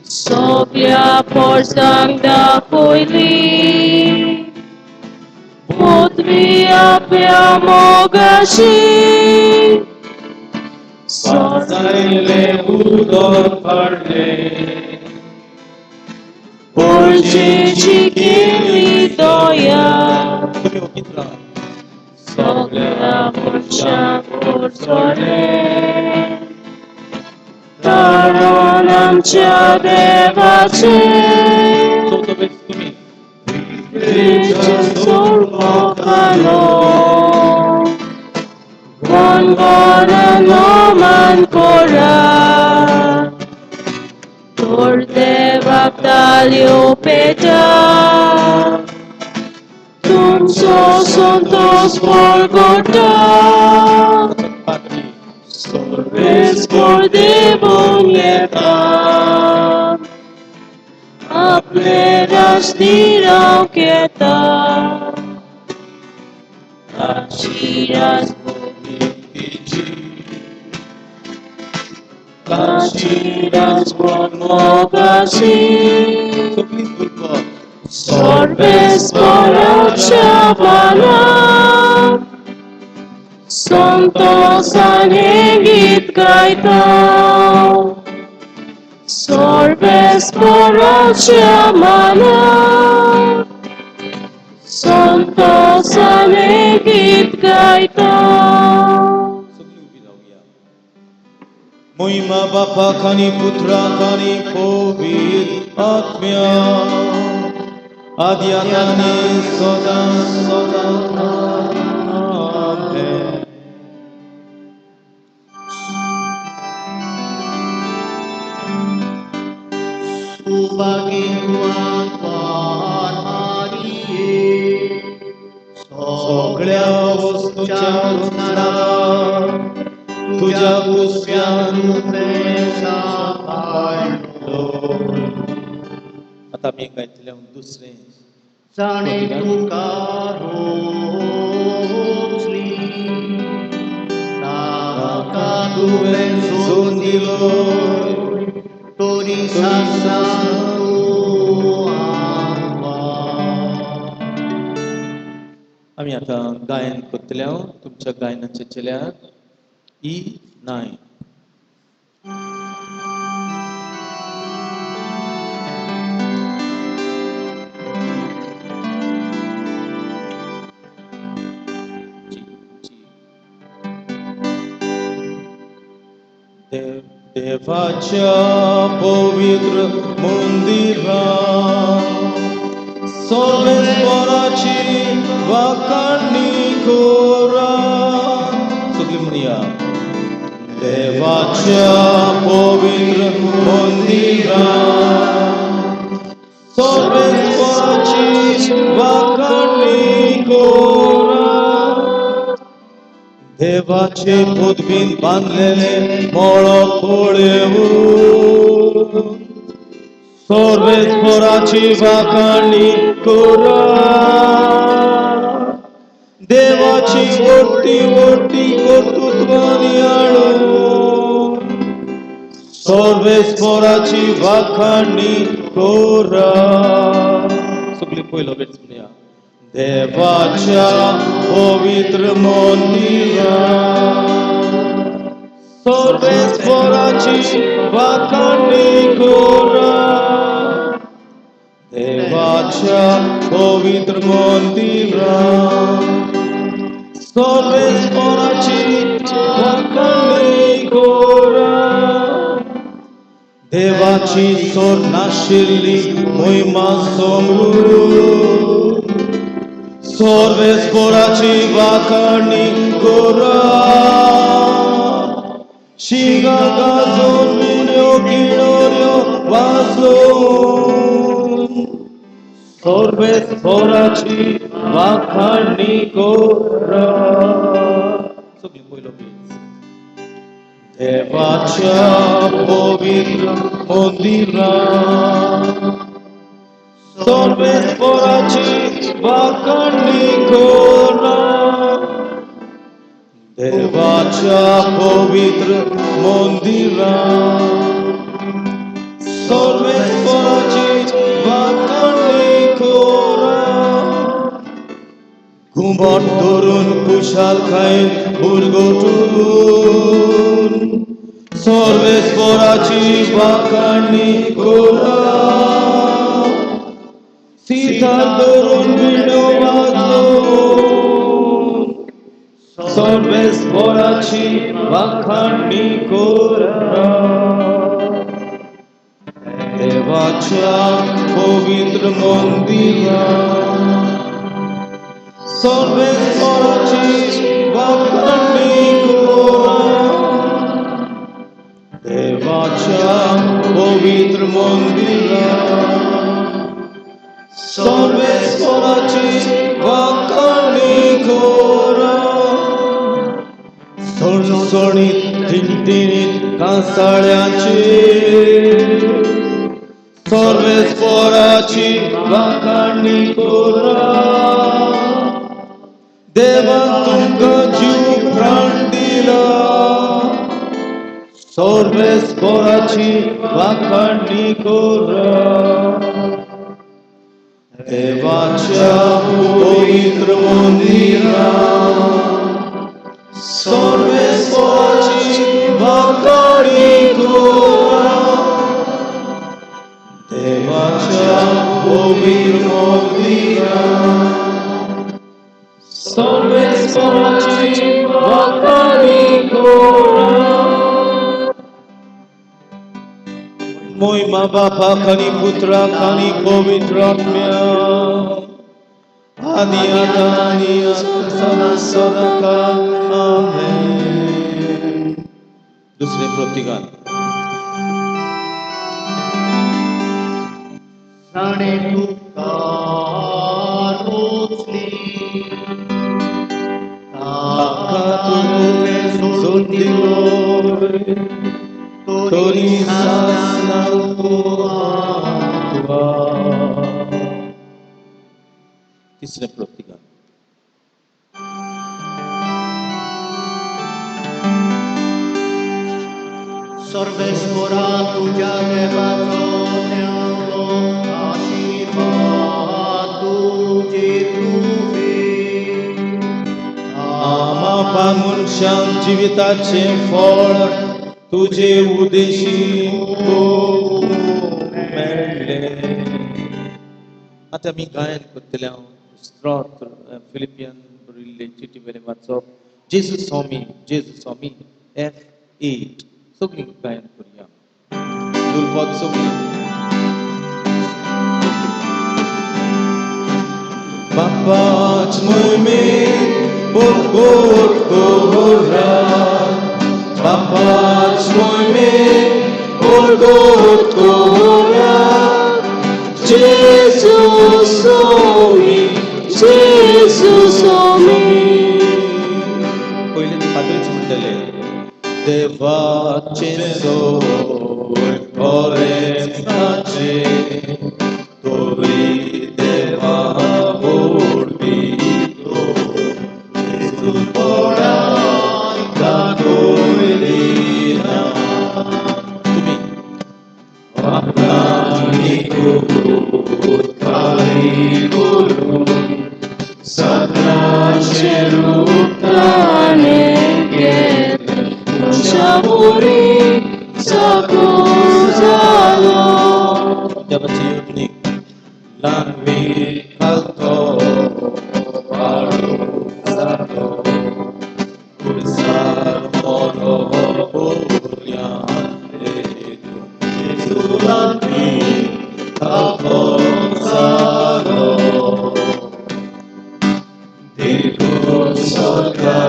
Sopya porsang dakoyli, Putri apya mogashi, Saile udor parle, Porci chikili doya, Sopya porsang porsole, Taranam cha devache, Toto ves tumi. Richard Sormokano, Gonvara Noman Kora, Torde Baptalio Peta, Tumso Santos Porgota, Patri. Sorbes por Devonieta, Apleras dirão quieta, Caxiras Caxiras Bonogasi, Sorbes por Chavala, Santos anegit gaitão, Sorbes por Chamala, Santos anegit gaitão. Moima Bapa Kani Putra Kani Povit Atmya Adyatani Soda Soda Amen. Subagi Tuhan Hari Soglia Vostucha Usnara Tuja Puspyan आता मी गायतल्या दुसरे Sane tukarotsli Nakatuwen sundiloy Tori sasaruanwa. आम्ही आता गायन करतल्या तुमच्या गायनाच्या चेल्यात E9 देवाच्या पवित्र मंदिरात सर्वेश्वराची वाखाणणी करा. सगळी म्हणूया देवाच्या पवित्र मंदिरात सर्वेश्वराची वाखाणणी करा. देवाचे पदवीन बांधलेले मळक पळेवून सर्वेश्वराची वाखाणणी करा. देवाची ओटी ओटी कर्तृत्वानी आळून सर्वेश्वराची वाखाणणी करा. सगळी पहिलं बेट म्हणूया देवाच्या पवित्र मंदिरात सर्वेश्वराची वाखाणणी करा. देवाच्या पवित्र मंदिरात सर्वेश्वराची वाखाणणी करा. देवाची सोर नाशिल्ली महिमा समृद्ध सर्वेश्वराची वाखाणणी करा. शिंगा गाजोन मिन्यो किणोऱ्यो वाजोन सर्वेश्वराची वाखाणणी करा. सगळी पहिलं देवाच्या पवित्र मंदिरात सर्वेश्वराची वाखाणणी करा. देवाच्या पवित्र मंदिरात सर्वेश्वराची वाखाणणी करा. घुमट धरून कुशाल खाईन उरगटून सर्वेश्वराची वाखाणणी करा. सितार धरून विणो वाजवून सर्वेश्वराची वाखाणणी करा. देवाच्या पवित्र मंदिरात सर्वेश्वराची वाखाणणी करा. देवाच्या पवित्र मंदिरात सर्वेश्वराची वाखाणणी करा. सणसणीत ठिणठिणीत कासाळ्याचे सर्वेश्वराची वाखाणणी करा. देवान तुमकां जीव प्राण दिला. सर्वेश्वराची वाखाणणी करा. देवाच्या पवित्र मंदिरात सर्वेश्वराची वाखाणणी करा. देवाच्या पवित्र मंदिरात सर्वेश्वराची वाखाणणी करा. महिमा बापाक आनी पुत्राक आनी पवित्र आत्म्याक आदी आतां आनी सदा सदांकाल आमेन. दुसरे प्रतिगान. ताणे तुका रोचली ताका तुवें सोडून दिलो तोरी सासनाल तुवा. तिसरे प्रतिगान. सर्वेश्वरा तुझ्या देवाचो न्यालो आशीर्वाद तुझे तुवे. आमा पांगून श्याम जिविताचे फळ तुझे उदेशी मेळ्ळे. आता मी गायन करतले हांव स्तोत्र फिलिपियन बरयल्ले चिटी वेले वाचप. जेजू स्वामी F8 सगळीं गायन करूया. दुलपद सगळीं. बापाच मोहिमेत बोलगोट कोरा. बापाच मोहिमेत बोलगोट कोरा. जेजू स्वामी पहिले फादरच म्हणटले देवाचे सोय बरेचनाचे तोरी देवा ओडपी तो जेजू पडाय कादोयलीना. तुम्ही वाखाणणी करून खाली करून सत्राचे रूप ताणे घेतले. शाबुरी साको जालो देवाची युनिक लांबी घालतो वाळू जातो. पुरसार मोरो बोलयान जेजू लांबी घालतो जालो. देखून सगळ्या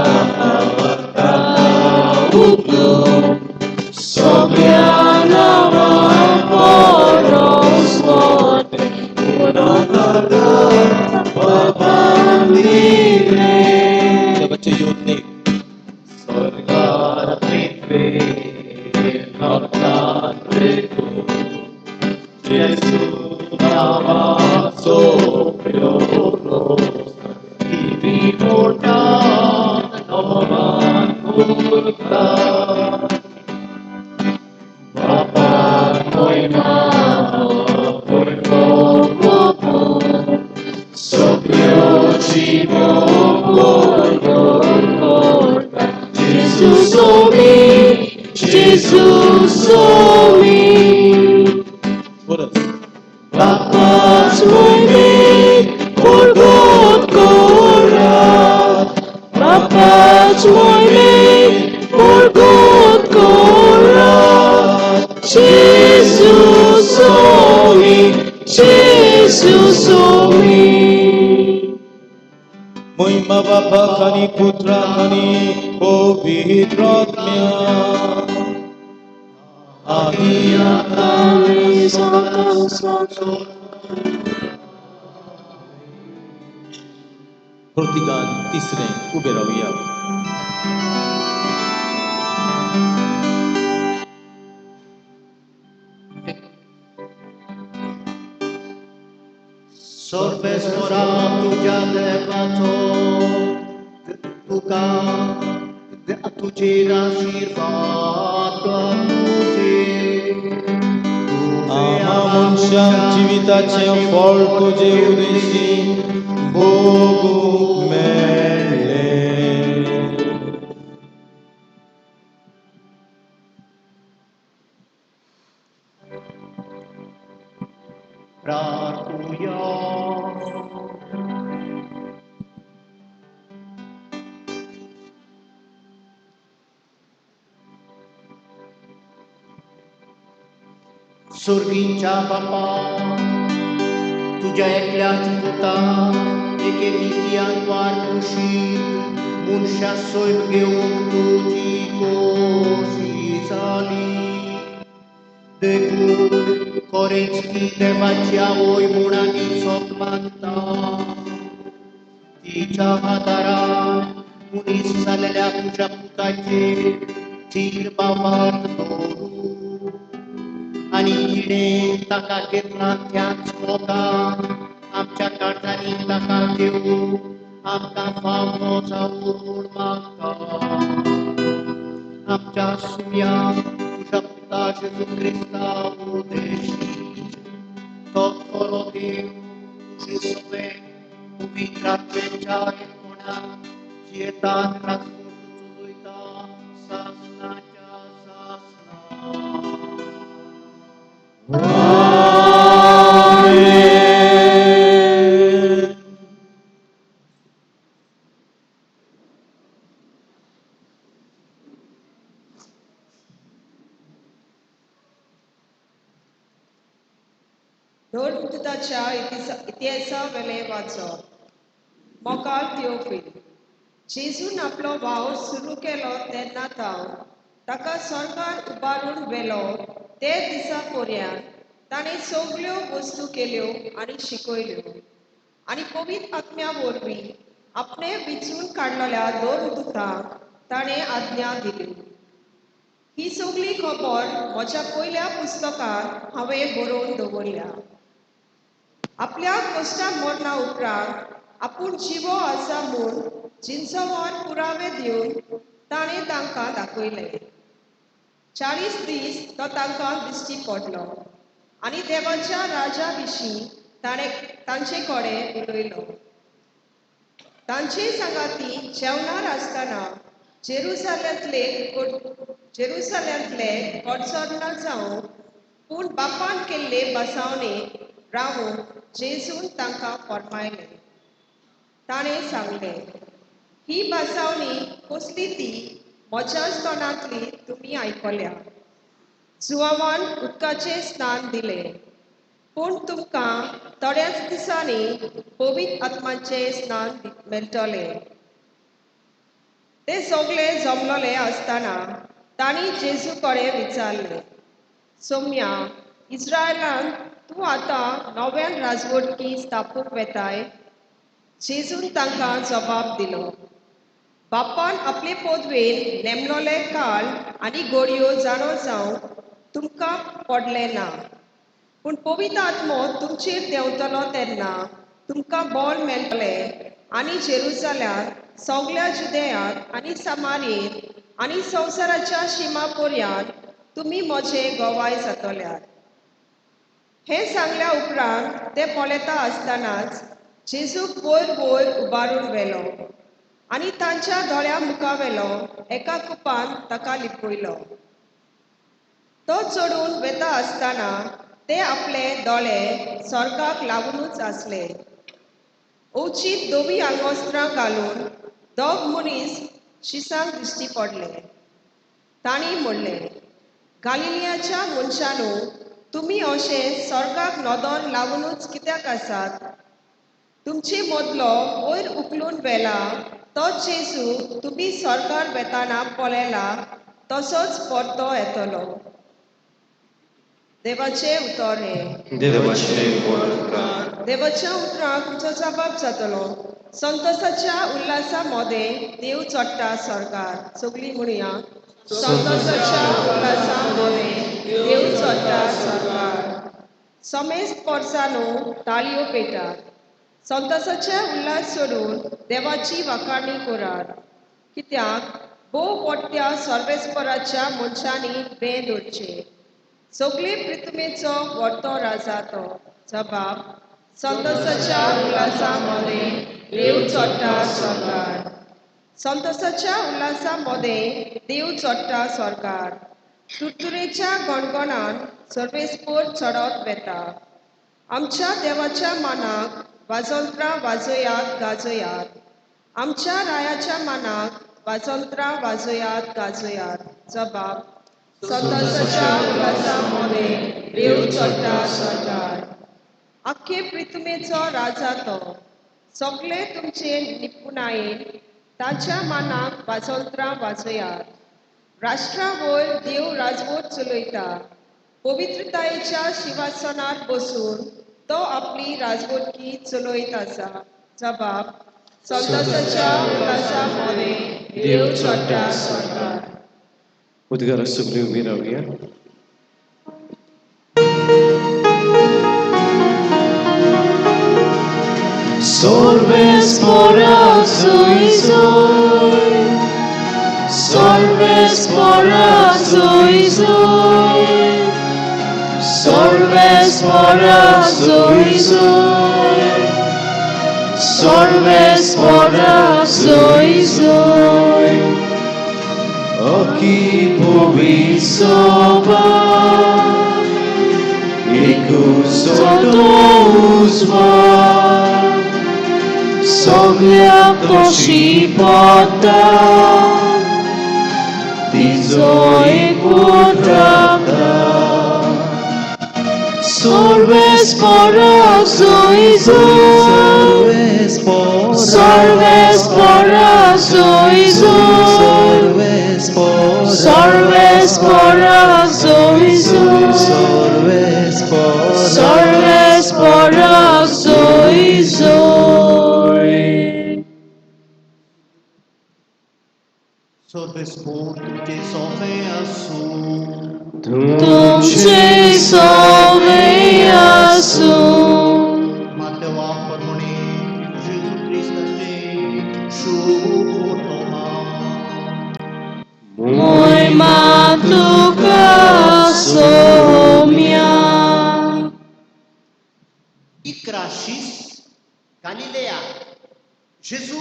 सगळ्या नावां Jesus omi, Jesus omi. Chorus. Bapa's moimit, purgot korat. Bapa's moimit, purgot korat. Jesus omi, Jesus omi. महिमा बापा खानी पुत्रा खानी पवित्र आत्म्या आदि Kami satu satu. प्रतिगान तिसरे उभे राहूया. Sorbes ora tuja devato, tuka, tuji आशीर्वाद आम्हा मनशांक जिविताचे फळ तुझे उदेशी भोगूंक मेळ्ळे. प्रार्थूया. सुर्गींच्या बापा, तुझ्या एकल्याच पुता एके नित्यान वारकुशीत मनशा सोय घेऊन तुझी कोशी जाली. देखून कोरेची देवाच्या ओय मुणांनी सोप मागता. तिच्या आदारान मुनीस जालेल्या तुझ्या पुताचे धीर बाबात दवरू आणि किडे ताका घेतला त्याच लोकांक आमच्या काठांनी ताका देऊ आमकां फावो जावून मागता. आमच्या सुम्याक तुझ्या पुता जेजू क्रिस्ता उदेशी तो खरो देव तुझे सगळे पवित्र आत्म्याच्या एकूणान जियेतात राखून चलयता सासणाच्या सासणा. धर्मदूताच्या इतिहासा वेले वाचप. मोगाल थियोफील, जेजून आपलो वावर सुरू केलो तेन्ना ताका स्वर्गान उबारून व्हेलो ते दिसा पर्यंत ताणें सगल्यो वस्तू केल्यो आनी शिकयल्यो आनी पवित्र आत्म्या वरवीं आपणे विचून काडलेल्या धर्मदूतांक ताणें आज्ञा दिली. ही सगळी खबर म्हज्या पयल्या पुस्तकांत हांवें बरोवन दवरल्या. आपल्या कश्टा मरणा उपरांत आपूण जिवो आसा म्हूण जिन्सांवार पुरावे दिवन ताणें तांकां दाखयले. 40 दीस तो तांकां दिश्टी पडलो आनी देवाच्या राजा विशीं ताणें तांचे कडेन उलयलो. तांचे सांगाती जेवणार आसतना जेरुसालेमांतले कडसरना जावं पूण बापान केल्ले बसावणे रावून जेजून तांकां फरमायलें. ताणें सांगलें, ही बसावणी कसली ती म्हज्याच तोंडांतली तुमी आयकल्या. जुवावान उदकाचें स्नान दिलें, पूण तुमकां थोड्याच दिसांनी पवित्र आत्म्याचें स्नान मेळटलें. ते सगळे जमलोले आसतना तांणी जेजू कडेन विचारलें, सौम्या, इस्रायलांत तूं आतां नव्यान राजवटकी स्थापूंक वेताय? जेजून तांकां जबाब दिलो, बापान आपले पदवेन नेमलोले काळ आनी घडयो जाणो जावंक तुमकां पडलें ना. पूण पवित्र आत्मो तुमचेर देंवतलो तेन्ना तुमकां बळ मेळटलें आनी जेरुसलेमांत सगळ्या जुदेयांत आनी सामारीयेंत आनी संवसाराच्या शिमा पर्यंत तुमी म्हजे गोवाय जातल्यात. हे सांगल्या उपरांत ते पळयता आसतनाच जेजूक वयर वयर उबारून व्हेलो आनी तांच्या दोळ्या मुखावेलो एका कुपान ताका लिपयलो. तो चडून वेता आसतना ते आपले दोळे स्वर्गाक लागूनच आसले. ओचीत दोवी आंगोस्त्रां घालून दोग मनीस शिसांक दिश्टी पडले. तांणी म्हणलें, गालिलियाच्या मनशांनो, तुमी अशे स्वर्गाक नदर लागूनच कित्याक आसात? तुमचे मदलो वयर उखलून व्हेला तोच जेजू तुमी स्वर्गार वेताना पळयला तसोच परतो येतलो. देवाचे उतर हे. देवाचे वरदान. देवाच्या उतराक तुमचो जबाब जातलो. संतोषाच्या उल्हासा मध्ये देव चडटा स्वर्गार. सगळीं म्हणुया. संतोषाच्या उल्हासा मध्ये देव चडटा स्वर्गार. समेस्त पोरसांनो ताळयो पेटात. संतोषाचे उल्हास सोडून देवाची वाखाणणी करात. कित्याक भोव मोठ्या सर्वेस्पराच्या मनशांनी बेंद उरचे. सगळे पृथ्वीचो व्हडतो राजा तो. जबाब. संतोषाच्या उल्हासामध्ये देव चडटा स्वर्गार. संतोषाच्या उल्हासामध्ये देव चडटा स्वर्गार. तुरतुरेच्या गणगणान सर्वेस्पर चडत वेता. आमच्या देवाच्या मानाक वाजंत्रां वाजयात गाजयात. आमच्या रायाच्या मानाक वाजंत्रां वाजयात गाजयात. जबाब. संतोषाच्या उल्हासामध्ये देव चडटा स्वर्गार. आख्खे पृथ्वीचो राजा तो. सगळे तुमचे निपुणायेन ताच्या मानाक वाजंत्रां वाजयात. राष्ट्रां वयर देव राजवट चलयता. पवित्रतायेच्या सिंहासनार बसून तो आपली राजवटकी चलयत आसा. जबाब. संतोषाच्या उल्हासामध्ये देव चडटा स्वर्गार. उद्गार सगळी उभी राहूया. Sorvespora zoizoi, sorvespora zoizoi, sorvespora zoizoi, sorvespora zoizoi. Aqui povisoba, ikustotos Soglia poshipata, dizoi quadrata, sorvespora zoizoi, sorvespora zoizoi, sorvespora zoizoi, sorvespora zoizoi. Sorvespor tutte sove assum. Tuce sove assum. Mateo Apamone, Gesù Cristo te, Shukurtoma. Moi matuka somia. Ikrashis, Galilea. Gesù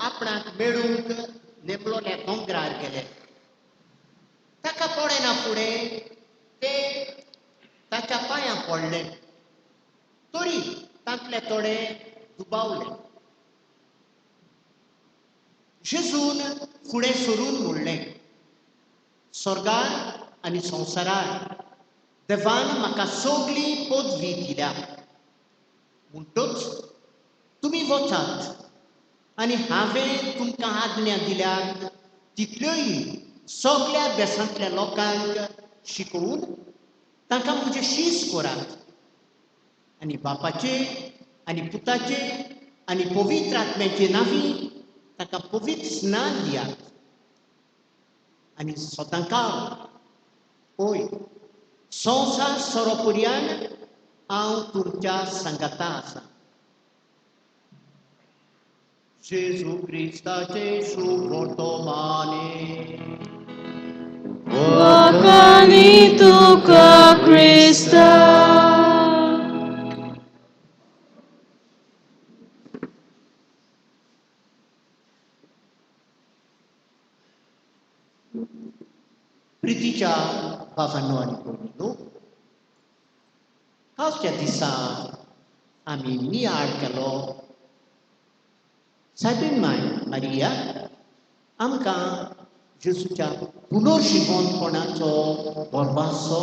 आपणाक मेळूंक नेमलोले दोंगरार गेले. ताका पळयना फुडें ते ताच्या पांयां पडले. तरी तांतले तोडे दुबावले. जेजून फुडें सरून म्हणलें, स्वर्गार आनी संवसारार देवान म्हाका सगळी पदवी दिल्या. म्हणटच तुमी वचात आनी हांवें तुमकां आज्ञा दिल्यात तितल्योय सगळ्या देशांतल्या लोकांक शिकोवन तांकां म्हजें शीस करात. आनी बापाचे आनी पुताचे आनी पवित्र आत्म्याचे नांवी ताका पवित्र स्नान दियात. आनी सदांकाळ पळय संवसार सोरोपर्यंत हांव तुमच्या सांगाता आसा. Gesù Cristo, Gesù portomane. आनी तुका क्रिस्ता प्रितीच्या बाबांनो आनी भयणींनो, कालच्या दिसा आमी नियाळ केलो सायबीण माय मारिया आमकां जेजूच्या पुनर्जिवनपणाचो बोरबासो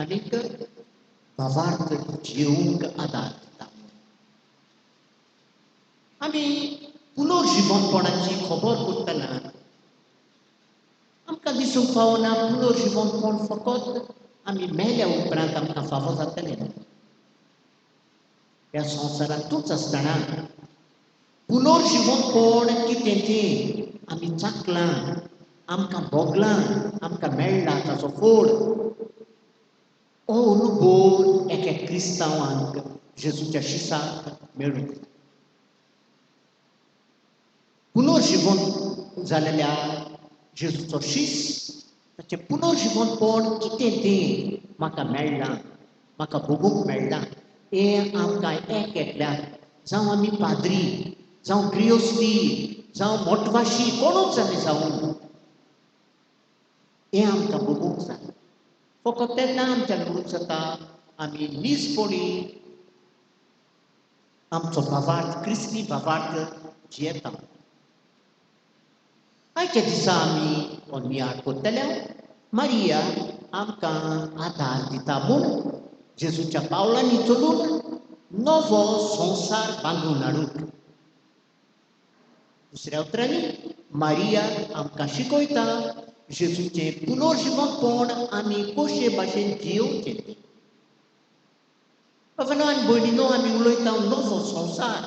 आनीक भावार्थ जिवंक आदार दिता. आमी पुनर्जिवनपणाची खबर करतना आमकां दिसूंक पावना पुनर्जिवनपण फकत आमी मेल्या उपरांत आमकां फावो जातलें. ह्या संवसारांतूच आसतना पुनर्जिवनपण कितें तें आमी चाखलां, आमकां भोगलां, आमकां मेळ्ळा ताचो फोड. हो अनुभव एका क्रिस्तांवांक जेजूच्या शिसाक मेळूंक जाय. पुनर्जिवन जालेल्या जेजूचो शीस, ताचें पुनर्जिवनपण कितें तें म्हाका मेळ्ळां, म्हाका भोगूंक मेळ्ळां, हें आमकां एक एकल्याक, जावं आमी पाद्री, जावं ग्रियोस्ती, जावं मोटवाशी, कोणूच आमी जावं, हें आमकां भोगूंक जाय. फकत तेन्ना आमच्यान म्हणूंक जाता आमी निजपणी आमचो भावार्थ, क्रिस्ती भावार्थ जियेता. आयच्या दिसा आमी हो नियाळ करतले. मारिया आमकां आदार दिता म्हूण जेजूच्या पावलांनी चलून नवो संवसार बांदून हाडूंक. दुसऱ्या उतरांनी मारिया आमकां शिकयता जेजूचें पुनर्जिवनपण आमी कशे भाशेन जियोवचें तें. बाबांनो आनी भयणींनो, आमी उलयता नवो संवसार.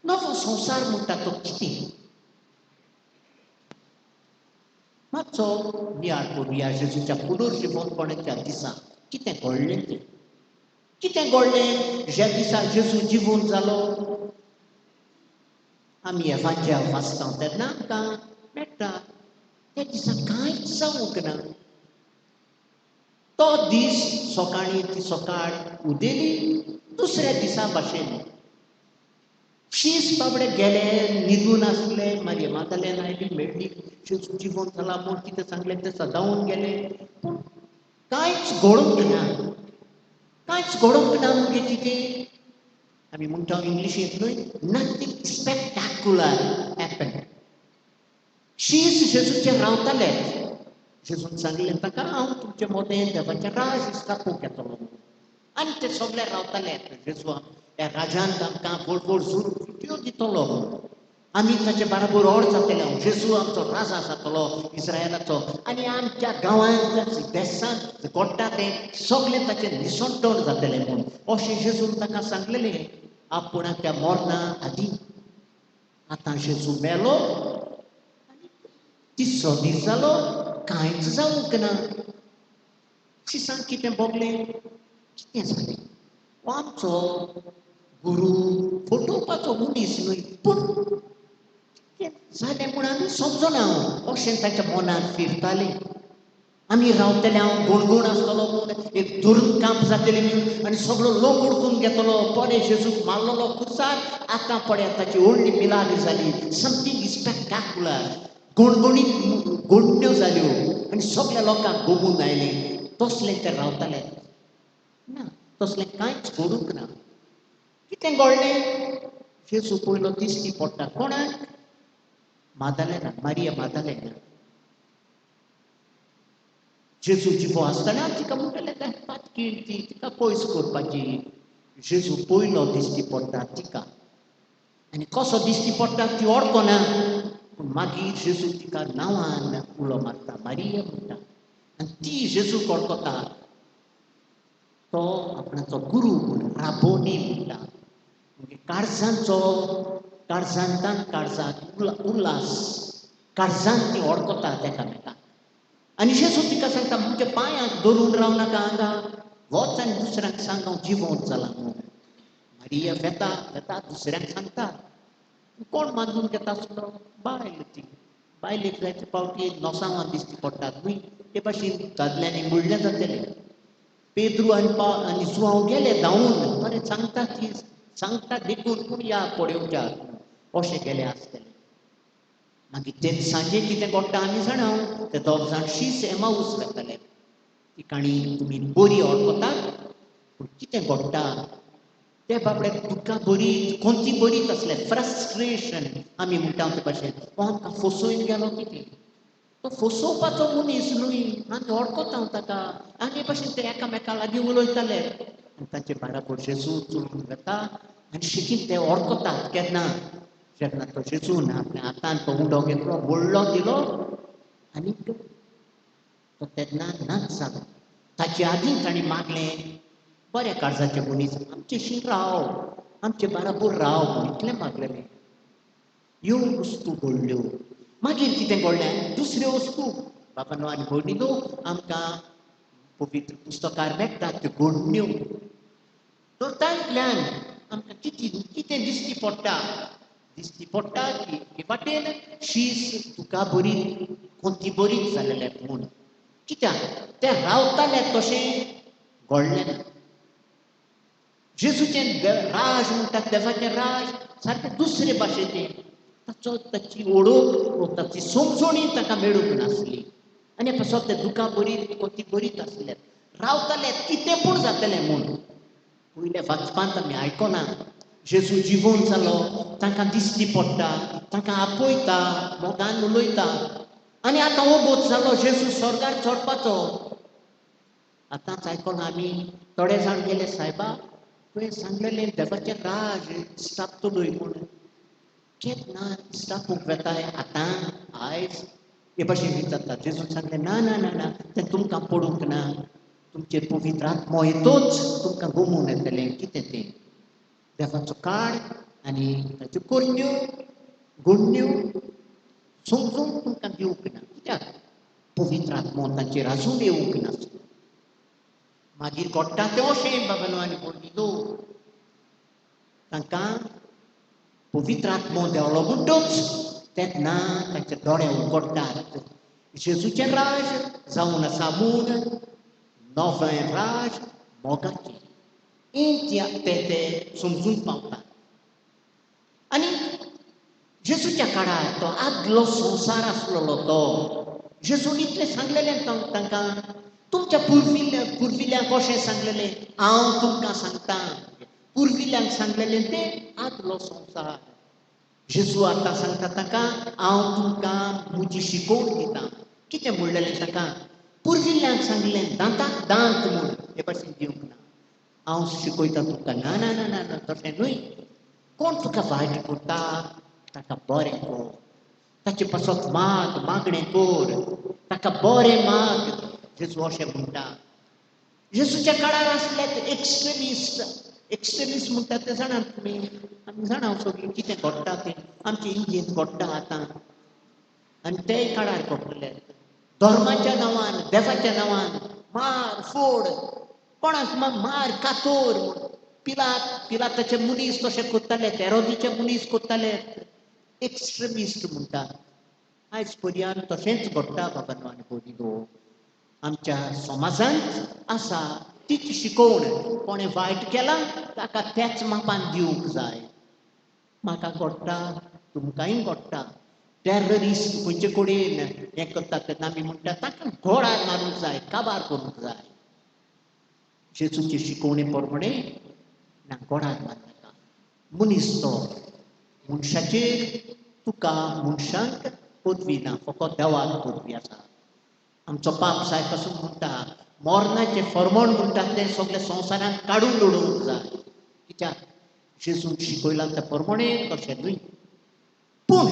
नवो संवसार म्हणटा तो कितें? मातसो नियाळ करुया जेजूच्या पुनर्जिवनपणाच्या दिसा कितें घडलें तें. कितें घडलें ज्या दिसा जेजू जिवंत जालो? आमी एवांजेल वाचता तेन्ना आमकां मेळटा त्या दिसा कांयच जावंक ना. तो दीस सकाळीं ती सकाळ उदेली दुसऱ्या दिसा भाशेन. शीस बाबडे गेले, न्हिदून आसले, मारिया मागदलेन आयली, मेळ्ळी, जेजू जिवंत जाला म्हूण कितें सांगलें तें सदांवून गेले. पूण कांयच घडोवंक ना. कांयच घडोवंक ना म्हणजे कितें? आमी म्हणटा इंग्लिशींत न्हय, नथींग स्पेक्टाक्युलर हॅपन. शीस जेजूचेर रावतालेच. जेजून सांगलें ताका, हांव तुमचे मोदें देवाचें राज स्थापूंक येतलो. आनी ते सगळे रावताले. जेजू त्या राजांत आमकां व्हड व्हड सुरयो दितलो. आमी ताचे बाराबर व्हड जातले. जेजू आमचो राजा जातलो इस्रायलाचो. आनी आमच्या गांवांत देसांत घडटा तें सगळें ताचें निसंतोण जातलें म्हूण अशें जेजून ताका सांगलेलें आपुणाच्या मरणा आदीं. आतां जेजू मेलो आनी तिसरो दीस जालो, कांयच जावंक ना. शिसांत कितें भोगलें? कितें जालें? हो आमचो गुरू फटोवपाचो मनीस न्हय, पूण कितें जालें म्हूण आमी समजना अशें ताच्या मनांत फिरतालें. आमी रावतले, हांव गोणगोण आसतलो म्हूण, एक दुर्ग काम जातलें म्हूण, आनी सगळो लोक उडकून घेतलो. पळय जेजूक मारलेलो खुर्सार, आतां पळयात ताची व्हडली मिलाद जाली. समथींग स्पेक्टाक्युलर. गोणगोणीत गोडण्यो जाल्यो आनी सगळ्या लोकांक भोगून आयलें. तसलें ते रावताले ना. तसलें कांयच घडूंक ना. कितें घडलें? जेजू पयलो दिश्टी पडटा कोणाक? मागदलेनाक, मारिया मागदलेनाक. जेजू जिवो आसतना तिका म्हणटलें तें पातकीण ती, तिका पयस करपाची. जेजू पयलो दिश्टी पडटा तिका. आनी कसो दिश्टी पडटा ती वळखना. पूण मागीर जेजू तिका नांवान उलो मारता, मारिया म्हणटा. आनी ती जेजूक वळखता. तो आपणाचो गुरू म्हूण, राबोनी म्हणटा. म्हणजे काळजांतान काळजांत उल्हास. काळजांत ती वळखता तेका मेका. आनी जेजू तिका सांगता, म्हणजे पांयांक धरून रावनाका हांगा, वच आनी दुसऱ्यांक सांग हांव जिवंत जाला म्हूण. मारिया वेता दुसऱ्यांक सांगता. कोण बांदून घेता आसलो? बायल ती. बायलेक जायते पावटी नोसांवां दिश्टी पडटात न्ही ते भाशेन दादल्यांनी म्हणलें जातलें पेद्रू आनी जुआंव गेले धांवून बरें सांगता देखून पूण या पळोवच्या अशें गेले आसतले मागीर ते सांजे कितें घडटा आमी जाणां ते दोग जाण शीस एमाऊस वेताले ती काणी तुमी बरी ओळखतात पूण कितें घडटा ते बाबडे तुका बरी खंयची बरीत असले फ्रस्ट्रेशन आमी म्हणटा ते भाशेन हो आमकां फसोवन गेलो कितें तो फसोवपाचो मनीस न्हय आमी ओळखता ताका आनी भाशेन ते एकामेका लागीं उलयताले आनी ताचे बाराबर जेजू चलून वता आनी शिकीन ते ओळखतात केन्ना जेन्ना तो जेजून आपल्या हातान तो उंडो घेतलो बोडलो दिलो आनी तो तेन्ना नाच जालो ताचे आदीं ताणें मागलें बरें काळजाचे मनीस आमचेशी राव आमचे बाराबर राव म्हूण इतलें मागलेलें ह्यो वस्तू घडल्यो मागीर कितें घडलें दुसऱ्यो वस्तू बाबानो आनी भयणीनो आमकां पवित्र पुस्तकार मेळटात त्यो घडण्यो तर तांतल्यान आमकां कितें दिश्टी पडटा की वाटेन शीस तुका बरी कोणती बरीच जालेले म्हूण कित्याक ते रावताले तशें घडलें ना जेजूचें राज म्हणटात देवाचें राज सारकें दुसरे भाशेचें ताची ओळख ताची समजणी ताका मेळूंक नासली आनी पासत ते दुकां बरीत कोती बरीत आसले रावताले कितें पूण जातलें म्हूण पयले वाचपांत आमी आयकना जेजू जिवून जालो तांकां दिश्टी पडटा तांकां आपयता मोगान उलयता आनी आतां हो बोध जालो जेजू स्वर्गार चडपाचो आतांच आयकना आमी थोडे जाण गेले सायबा तुवें सांगलेलें देवाचें राज स्थापतलोय म्हूण केन्ना स्थापूंक वेताय आतां आयज हे भाशेन विचारता जेजून सांगलें ना ना ना ना तें तुमकां पडूंक ना तुमचेर पवित्र आत्मो येतोच तुमकां गमून येतलें कितें तें देवाचो काळ आनी ताच्यो करण्यो घडण्यो समजून तुमकां दिवंक ना कित्याक पवित्र आत्मो तांचेर आजून येवंक नासलो मागीर घडटा तें अशें बाबानो आनी भयणीनो तांकां पवित्र आत्मो देवलो म्हणटूच तेन्ना तांचे दोळे उगडटात जेजूचें राज जावन आसा म्हूण नवें राज मोगाचें ते समजून पावतात आनी जेजूच्या काळार तो आदलो संवसार आसलेलो तो जेजून इतलें सांगलेलें तांकां तुमच्या पुर्विल्यांक अशें सांगलेलें हांव तुमकां सांगतां पुर्विल्यांक सांगलेलें तें आदलो संवसार जेजू आतां सांगता ताका हांव तुमकां म्हजी शिकोवण दितां कितें म्हणलेलें ताका पुर्विल्यांक सांगलें दांताक दांत म्हूण हे भाशेन दिवंक ना हांव शिकयतां तुमकां ना ना ना ना तशें न्हय कोण तुका वायट करता ताका बरें कर ताचे पासत मागणें कर ताका बरें माग जेजू अशें म्हणटा जेजूच्या काळार आसले एक्स्ट्रिमिस्ट म्हणटा ते जाणात तुमी आमी जाणा सगळीं कितें घडटा तें आमचे इंडियेंत घडटा आतां आनी ते काळार घडटले धर्माच्या नांवान देवाच्या नांवान मार फोड कोणाक मार कातोर पिलाताचे मनीस तशें करताले हेरोदीचे मनीस करताले एक्स्ट्रिमिस्ट म्हणटा आयज पर्यंत तशेंच घडटा बाबानो आनी भयणीनो आमच्या समाजांत आसा तीच शिकोवण कोणें वायट केलां ताका त्याच मापान दिवंक जाय म्हाका घडटा तुमकांय घडटा टेररिस्ट खंयचे कडेन हें करतात तेन्ना आमी म्हणटा ताका घोडार मारूंक जाय काबार करूंक जाय जेजूचे शिकोवणे प्रमाणे ना घोडार मारनाका मनीस तो मनशाचेर तुका मनशांक पदवी ना फकत देवाक पदवी आसा आमचो पाप साय पासून म्हणटा मरणाचें फर्मण म्हणटा तें सगळें संवसारांत काडून उडोवंक जाय कित्याक जेजून शिकयलां त्या प्रमाणे तशें न्हय पूण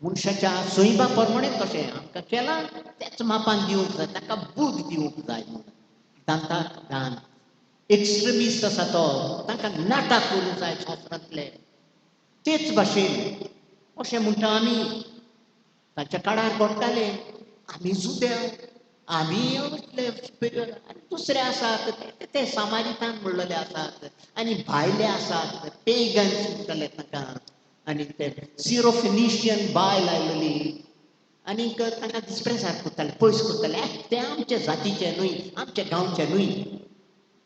मनशाच्या सैबा प्रमाणे तशें आमकां केलां तेच मापान दिवंक जाय ताका बूद दिवंक जाय म्हणून दांताक दांत एक्स्ट्रिमिस्ट आसा तो तांकां नाटाक करूंक जाय संवसारांतले तेच भाशेन अशें म्हणटा आमी ताच्या काळार घडटालें आमी जुदेव आमी आनी दुसरे आसात ते सामारितान म्हणलेले आसात आनी भायले आसात पेगन्स म्हणटले ताका आनी ते सिरोफिनिशियन बायल आयलेली आनीक तांकां डिस्प्रेसार करताले पयस करताले ते आमचे जातीचे न्हय आमचे गांवचे न्हय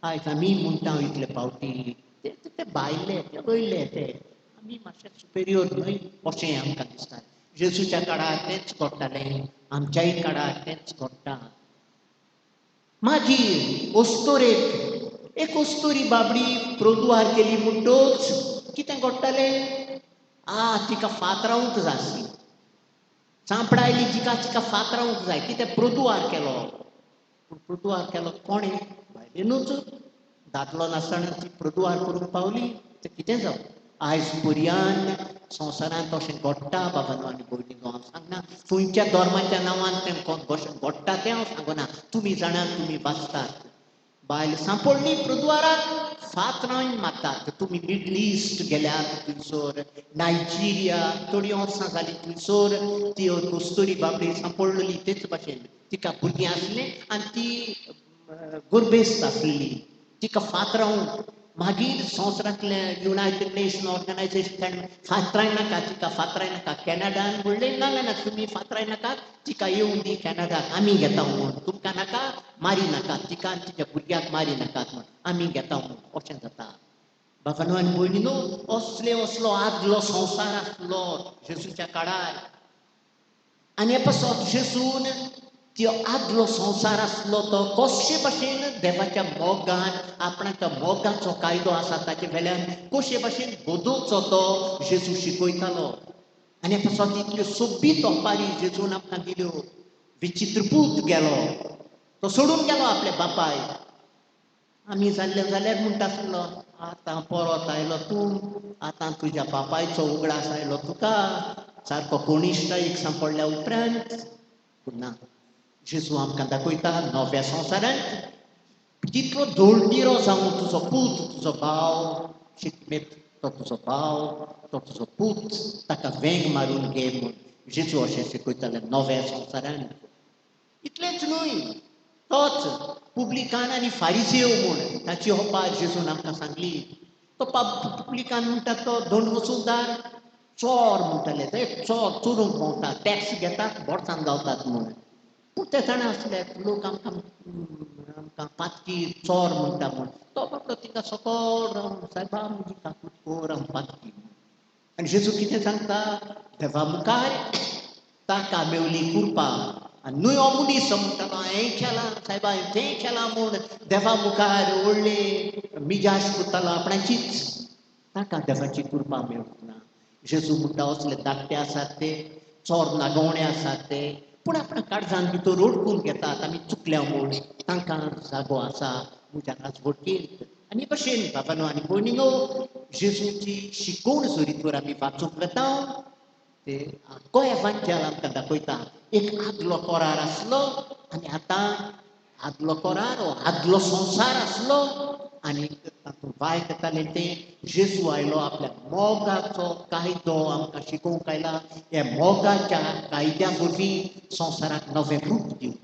आयज आमी म्हणटा इतले फावटी ते भायले ते वयले ते आमी मातशे सुपेरियर न्हय अशें आमकां दिसता जेजूच्या काळार तेंच घडटालें आमच्याय काळार तेंच घडटा मागीर अस्तोरेक एक अस्तोरी बाबडी प्रदुवार केली म्हणटच कितें घडटालें तिका फातरावंक जाय आसली सांपडायली तिका फातरावंक जाय कितें प्रदुवार केलो पूण प्रदुवार केलो कोणें बायलेनूच दादलो नासतना ती प्रदुवार करूंक पावली तें कितें जावं आयज पर्यंत संवसारांत अशें घडटा बाबांनो आनी भयणीनो हांव सांगना खंयच्या धर्माच्या नांवान तें कशें घडटा तें हांव सांगना तुमी जाणात तुमी वाचतात बायल सांपडली प्रदुवाराक फातरावन मारतात तुमी मिडल इस्ट गेल्यात थंयसर नायजेरिया थोडीं वर्सां जालीं थंयसर ती कस्तुरी बाबडी सांपडलेली तेच भाशेन तिका भुरगीं आसलीं आनी ती गर्भेस्त आसली तिका फातरावंक मागीर संवसारांतले युनायटेड नेशन ऑर्गनायझेशन फातराय नाका तिका फातराय नाका कॅनडान म्हणलें ना ना तुमी फातराय नाका तिका येवं दी कॅनडाक आमी घेता म्हूण तुमकां नाका मारी नाका तिका आनी तिच्या भुरग्याक मारी नाकात म्हूण आमी घेता म्हूण अशें जाता बाबांनो आनी भयणीनो असलो आदलो संवसार आसलो जेजूच्या काळार आनी हे पासत जेजून त्यो आदलो संवसार आसलो तो कशे भाशेन देवाच्या मोगान आपणाच्या मोगाचो कायदो आसा ताचे वेल्यान कशे भाशेन बदोवचो तो जेजू शिकयतालो आनी हे पासत इतल्यो सोबीत ओंपारी जेजून आमकां दिल्यो विचित्रपूत गेलो तो सोडून गेलो आपल्या बापाय आमी जाल्ले जाल्यार म्हणटा आसलो आतां परत आयलो तूं आतां तुज्या बापायचो उगडास आयलो तुका सारको कोणिश्टायेक सांपडल्या उपरांत पूण ना जेजू आमकां दाखयता नव्या संवसारांत कितलो धोळनिरो जावं तुजो पूत तुजो भाव शिकमेत तो तुजो भाव तो तुजो पूत ताका वेंग मारून घे म्हूण जेजू अशें शिकयताले नव्या संवसारांत इतलेंच न्हय तोच पुब्लिकान आनी फारिसेव म्हूण ताची होपार जेजून आमकां सांगली तो पुब्लिकान म्हणटा तो धन वसूलदार चोर म्हणटाले ते चोर चोरूंक भोंवता टॅक्स घेतात बोडसान गावतात म्हूण पूण ते जाणा आसले लोक आमकां पातकी चोर म्हणटा म्हूण तो बाबडो तिका सकयल रावन सायबा म्हजी काकूट कोर हांव पातकी आनी जेजू कितें सांगता देवा मुखार ताका मेवली कुरपा आनी न्हय हो मनीस म्हणटालो हें केलां सायबा हांवें तें केलां म्हूण देवा मुखार व्हडले मिजाज करतालो आपणाचीच ताका देवाची कुरपा मेळूंक ना जेजू म्हणटा असले धाकटे आसात ते चोर नागवणे आसात ते पूण आपणा काळजान भितर ओडकून घेतात आमी चुकल्या म्हूण तांकां जागो आसा म्हज्या राजवटींत आनी भशेन बाबांनो आनी भयणीनो जेजूची शिकोवण जरीतर आमी वाचूंक वेता ते तो एवांजल आमकां दाखयता एक आदलो कोरार आसलो आनी आतां आदलो कोरार हो आदलो संवसार आसलो आनी तातूंत वायट जातालें तें जेजू आयलो आपल्या मोगाचो कायदो आमकां शिकोवंक आयला हे मोगाच्या कायद्या वरवीं संवसाराक नवें रूप दिवंक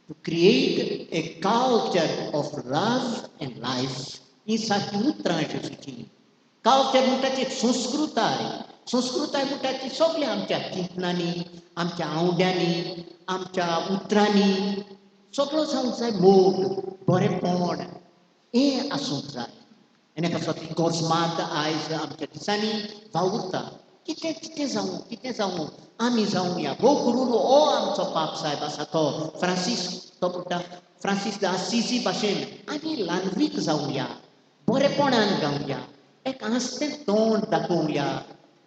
to create a culture of love and life ही सारकी उतरां जेजूची कल्चर म्हणटा ती संस्कृताय म्हणटा ती सगळ्या आमच्या चिंतनांनी आमच्या आवड्यांनी आमच्या उतरांनी सगळो जावंक जाय मोग बरेंपण हें आसूंक जाय आनी पासत इगोर्जमात आयज आमच्या दिसांनी वावुरता कितें जावं आमी जावं या भोव करून हो आमचो पाप साहेब आसा तो फ्रांसीस तो म्हणटा फ्रांसीस द असिसी भाशेन आमी ल्हानवीक जावया बरेपणान गावया एक आस्तें तोंड दाखोवया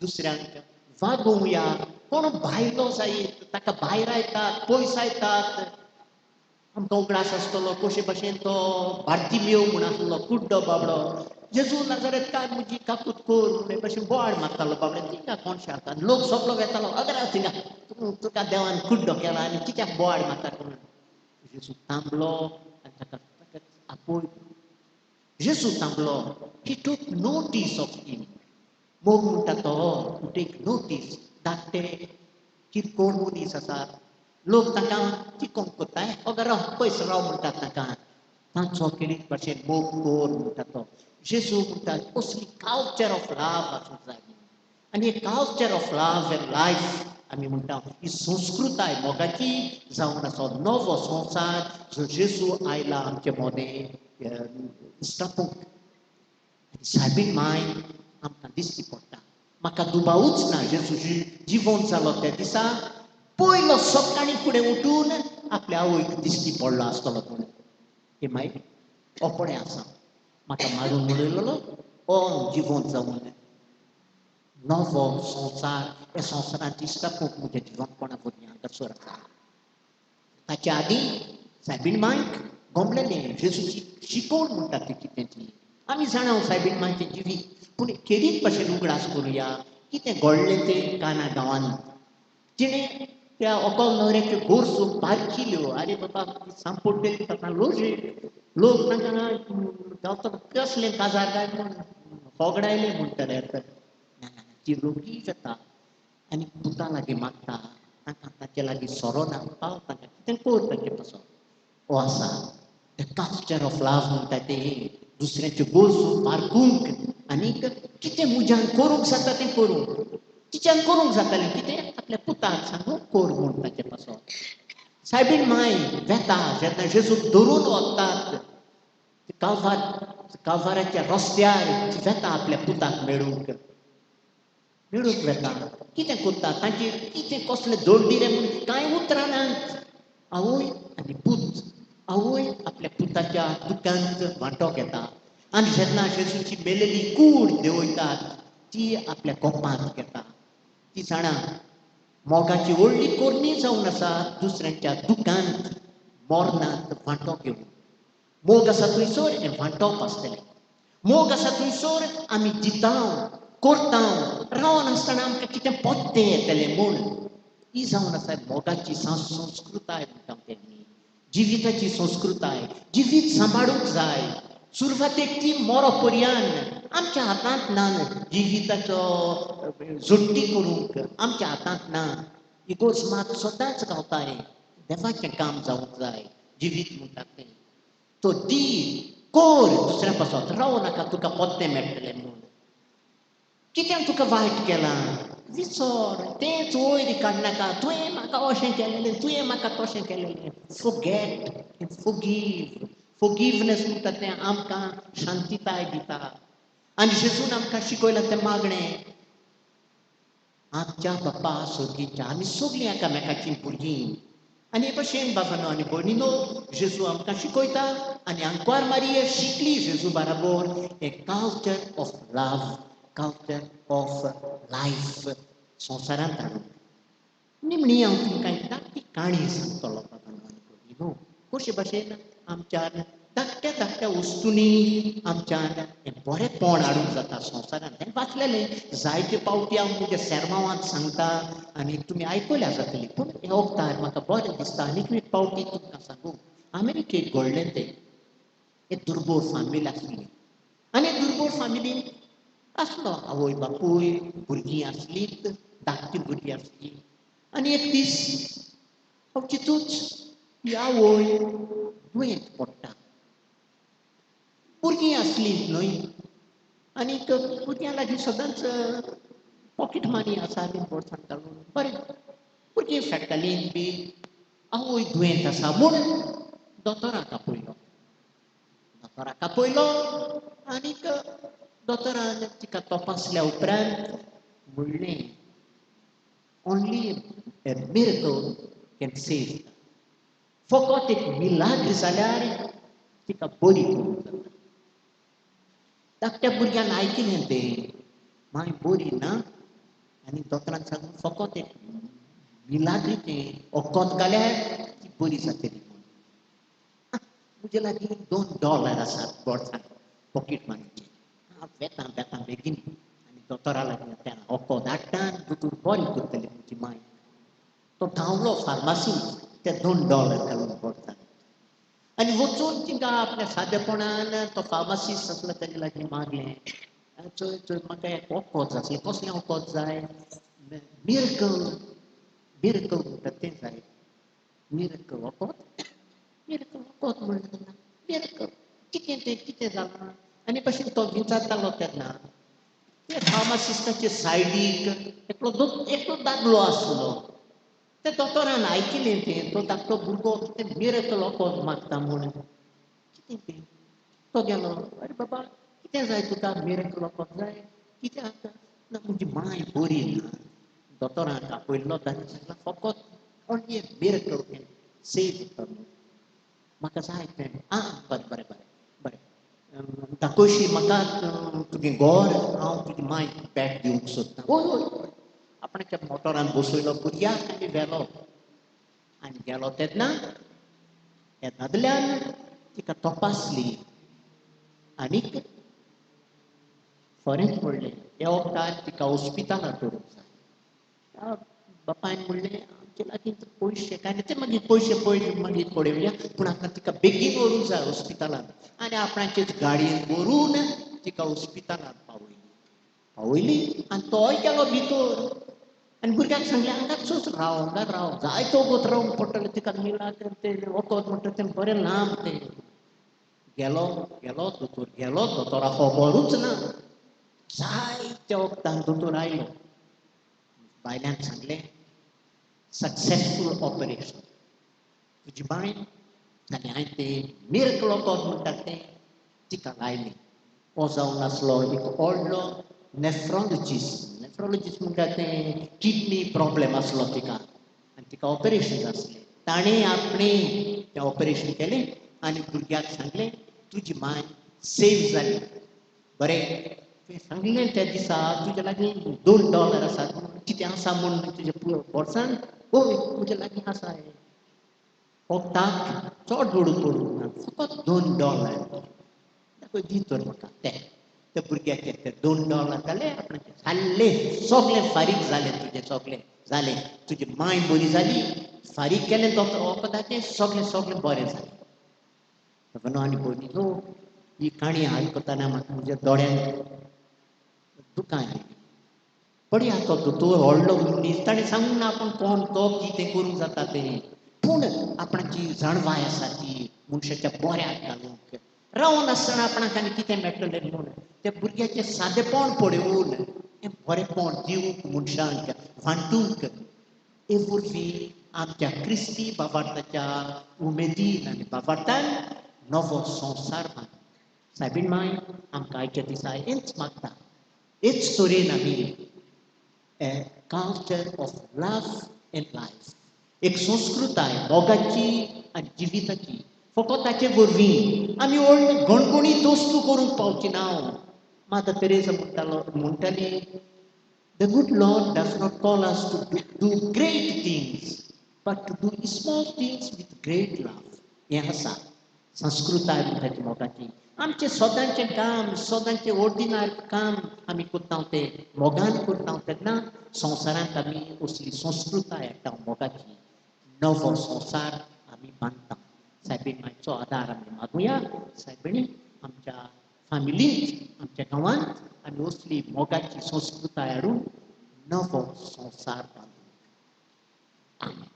दुसऱ्यांक वागोवया कोण भायलो जायत ताका भायर आयतात पयस आयतात आमकां उगडास आसतलो कशे भाशेन तो भारतीमेव म्हूण आसलो कुड्डो बाबडो जेजू नाजारेतकार म्हजी काकूट कोर म्हणे भशेन बोवाळ मारतालो बाबडे तिंगा कोण शारता लोक सगळो वेतालो अगरा थिंगा तुका देवान कुड्डो केला आनी कित्याक बोवाळ मारता म्हणून जेजू थांबलो आनी ताका आपय जेजू थांबलो ही टूक नोटीस ऑफ हिम मोग म्हणटा तो टू टेक नोटीस धाकटे किरकोळ मनीस आसा लोक ताका चिकोंक कोत्ता अगो राव पयस राव म्हणटात ताका तांचो कितें भाशेन मोग कोर म्हणटा तो जेजू म्हणटा असली कल्चर ऑफ लव आसूंक जाय आनी हे culture of love and life आमी म्हणटा ही संस्कृताय मोगाची जावन असो नवो संवसार जो जेजू आयला आमचे मोदें इश्टापूक सायबीण माय आमकां दिश्टी पडटा म्हाका दुबावूच ना जेजू जिवंत जालो त्या दिसा पयलो सकाळी फुडें उठून आपल्या आवयक दिश्टी पडलो आसतलो पूण हे मागीर ओपणे आसा म्हाका मारून उडयलेलो जिवंत जावन नवो संवसार ह्या संवसारांत इश्टापूक म्हज्या जिवंतपणा भुरग्यांक कसर आसा ताच्या आदीं सायबीण मांयक गमलेलें जेजूची शिकवण म्हणटा ती कितें ती आमी जाणा सायबीण मांयचें जिवीत पूण खेरीत भशेन उगडास करुया कितें घडलें तें काना गांवांत तिणें त्या अकोल न्हवऱ्याच्यो गोरसो पारखिल्यो आरे बाबा सांपडटली ताका लोक नाका कसलें काजार काय म्हूण होगडायले म्हणटले ती रोगी जाता आनी पुता लागीं मागता ताका ताचे लागीं सोरो ना पाव ताका कितें कोर ताचे पासून हो आसा द कल्चर ऑफ लव म्हणटा तें दुसऱ्याच्यो गोरसो पारखूंक आनीक कितें मुज्यान करूंक जाता तें करूंक तिच्यान करूंक जातालें कितें आपल्या पुताक सांगून कोर म्हूण ताचे पासून सायबीण माय वेता जेन्ना जेजूक धरून वतात काल्वाराच्या रस्त्यार ती वेता आपल्या पुताक मेळूंक वेता कितें कोत्ता तांचेर कितें कसलें दोड्डिरे म्हूण कांय उतरां नात आवय आनी पूत आवय आपल्या पुताच्या दुकांत वांटो घेता आनी जेन्ना जेजूची मेलेली कूड देंवयतात ती आपल्या कोपांत घेता ती जाणा मोगाची व्हडली कोरणी जावन आसा दुसऱ्यांच्या दुकांत मोरणांत वांटो घेवन मोग आसा थंयसर हें वांटप आसतलें मोग आसा थंयसर आमी दितां करतां रावन आसतना आमकां कितें पत्तें येतलें म्हूण ही जावन आसा मोगाची संस्कृताय म्हणटा तेमी जिविताची संस्कृताय जिवीत सांबाळूंक जाय सुरवातेक ती मोरो पर्यंत आमच्या हातांत ना जिविताचो जोडटी करूंक आमच्या हातांत ना इगोर्ज मात सदांच गावताय देवाचें काम जावंक जाय जिवीत म्हणटा तें तो दी कोर दुसऱ्या पासून रावो नाका तुका पत्तें मेळटलें म्हूण कित्याक तुका वायट केलां विसर तेंच वयर काडनाका तुवें म्हाका अशें केलेलें तुवें म्हाका तशें केलेलें फॉरगेट एंड फॉरगिव फॉरगिवनेस म्हणटा तें आमकां शांतीताय दिता आनी जेजून आमकां शिकयलां तें मागणें आमच्या बापा सोर्गीच्या आमी सगळीं एकामेकाचीं भुरगीं आनी हे भशेन बाबांनो आनी भयणीनो जेजू आमकां शिकयता आनी आंकवार मारिये शिकली जेजू बाराबोर हे culture of love culture of life संवसारांत हाडून निमणी हांव तुमकां एक धाकटी काणी सांगतलो बाबांनो आनी भयणीनो कशे भशेन आमच्यान धाकट्या धाकट्या वस्तूंनी आमच्यान हें बरेंपण हाडूंक जाता संवसारांत हें वाचलेलें जायते फावटी हांव म्हज्या सेर्मांवांत सांगता आनी तुमी आयकल्या जातलीं पूण हे वक्तार म्हाका बरें दिसता आनीक एक फावटी तुमकां सांगू अमेरिकेक घडलें तें एक दुर्बोळ फामील आसली आनी दुर्बोळ फामिलीन आसलो आवय बापूय भुरगीं आसलींच धाकटीं भुरगीं आसलीं आनी एक दीस हांव चिंतूच ही आवय दुयेंत पडटा भुरगीं आसलीं न्हय आनीक भुरग्यां लागीं सदांच पॉकेट मनी आसा आनी बोर्सांत घालून बरें भुरगीं फेकतालीं बी आवय दुयेंत आसा म्हूण दोतोराक आपयलो आनीक दोतोरान तिका तपासल्या उपरांत म्हणलें only A miracle can save फकत एक मिलाग्र जाल्यार तिका बरी करूंक जाता धाकट्या भुरग्यान आयकिलें तें माय बरी ना आनी दोतोरान सांगून फकत एक मिलाग्र तें वखद घाल्यार ती बरी जातली म्हजे लागीं $2 आसात बोर्सांत पॉकेट मनीचे हांव बेतां बेगीन आनी दोतोरा लागीं तें वखद हाडटा आनी दोतोर बरी करतली म्हजी माय तो धांवलो फार्मासींत ते $2 घालून बोर्सांत आनी वचून तिका आपल्या सादेपणान तो फार्मासिस्ट आसलो ताजे लागीं मागलें चोय चोय म्हाका एक वखद जाय कसलें वखद जाय मिरेकल म्हणटा तें जाय मिरेकल वखद म्हणटा मिरेकल कितें तें कितें जालां आनी भशेन तो विचारतालो तेन्ना ते फार्मासिस्टाचे सायडीक आपलो एकलो दादलो आसलो. ते दोतोरान आयकिलें तें तो धाकटो भुरगो तें मिरेकल वखद मागता म्हूण. कितें तें? तो गेलो, अरे बाबा कितें जाय तुका मिरेकल वखद जाय? कितें जाता? ना म्हजी मांय बरी ना. दोतोरान आपयल्लो ताणें सांगलें फकत only A miracle can save her. म्हाका जाय तें. आं बरें बरें बरें बरें. दाखोयशी म्हाका तुगे घर हांव तुजी मांय भेट दिवंक सोदतां. हय हय हय. आपणाच्या मोटरान बसयलो भुरग्याक आनी व्हेलो. आनी गेलो तेन्ना ह्या दादल्यान तिका तपासली आनीक फरेंच म्हणलें हे वखदार तिका हॉस्पिटलांत व्हरूंक जाय. बापायन म्हणलें आमचे लागीं पयशे कांय ना. ते मागीर पयशे पयलीं मागीर पळोवया पूण आतां तिका बेगीन व्हरूंक जाय हॉस्पिटलांत. आनी आपणाचेच गाडयेन व्हरून तिका हॉस्पिटलांत पावयली आनी तोय गेलो भितर. आनी भुरग्याक सांगलें हांगाच राव हांगा राव. जाय तो वगत रावंक पडटलें तिका मिलाक तें वखद म्हणटा तें बरें लांब तें. गेलो गेलो दोतोर गेलो दोतोराक खबरूच ना. जायत्या वखदान दोतोर आयलो. बायल्यान सांगलें सक्सेसफूल ऑपरेशन. तुजी बाय आनी हांवें तें मिरेकल वखद म्हणटा तें तिका लायलें. हो जावन आसलो एक व्हडलो नेफ्रोलॉजिस्ट. नेफ्रोलॉजिस्ट म्हणटा तें किडनी प्रॉब्लेम आसलो तिका आनी तिका ऑपरेशन जाय आसलें. ताणें आपणें तें ऑपरेशन केलें आनी भुरग्याक सांगलें तुजी मांय सेव जाली. बरें तुवें सांगलें त्या दिसा तुजे लागीं $2 आसात. कितें आसा म्हूण तुज्या बोल्सान? हय म्हजे लागीं आसा. वखदाक चड व्हडू पडूंक ना फकत $2. पळय दी तर म्हाका ते भुरग्याचे ते $2 जाले आपणाचे जाल्लें सगळें फारीक जालें तुजें सगळें जालें. तुजी मांय बरी जाली. फारीक केलें वखदाचें सगळें सगळें बरें जालें. भनो आनी भयणीचो ही काणी आयकतना म्हाका म्हज्या दोळ्यांत दुकां आयलीं. पळया तो दोतोर व्हडलो मनीस ताणें सांगूंक ना आपूण कोण तो कितें करूंक जाता तें. पूण आपणाची जाणवाय आसा ती मनशाच्या बऱ्याक घालूंक रावून आसतना आपणाक आनी कितें मेळटलें म्हूण त्या भुरग्याचें सादेपण पळोवन हें बरेंपण दिवंक मनशांक वांटूंक हे वरवीं आमच्या क्रिस्ती बाबार्ताच्या उमेदीन आनी बाबार्तान नवो संवसार बांदूंक. सायबीण मांय आमकां आयच्या दिसा हेंच मागता. हेच तरेन आमी ए culture of love and life एक संस्कृताय मोगाची आनी जिविताची फकत ताचे वरवीं आमी व्हडली गणगणीत वस्तू करूंक पावची ना. मादर तेरेसा म्हणटाली The good Lord does not call us to do great things, but to do small things with great love. हें आसा संस्कृताय म्हणटाची मोगाची. आमचें सदांचें काम सदांचें ऑर्डिनरी काम आमी करता तें मोगान करता तेन्ना संवसारांत आमी असली संस्कृताय हाडटा मोगाची. नवो संवसार आमी बांदता. सायबीण मांयचो आदार आमी मागुया. सायबिणी आमच्या फॅमिलींत आमच्या गांवांत आमी असली मोगाची संस्कृताय हाडून नवो संवसार बांदूंक. आमेन.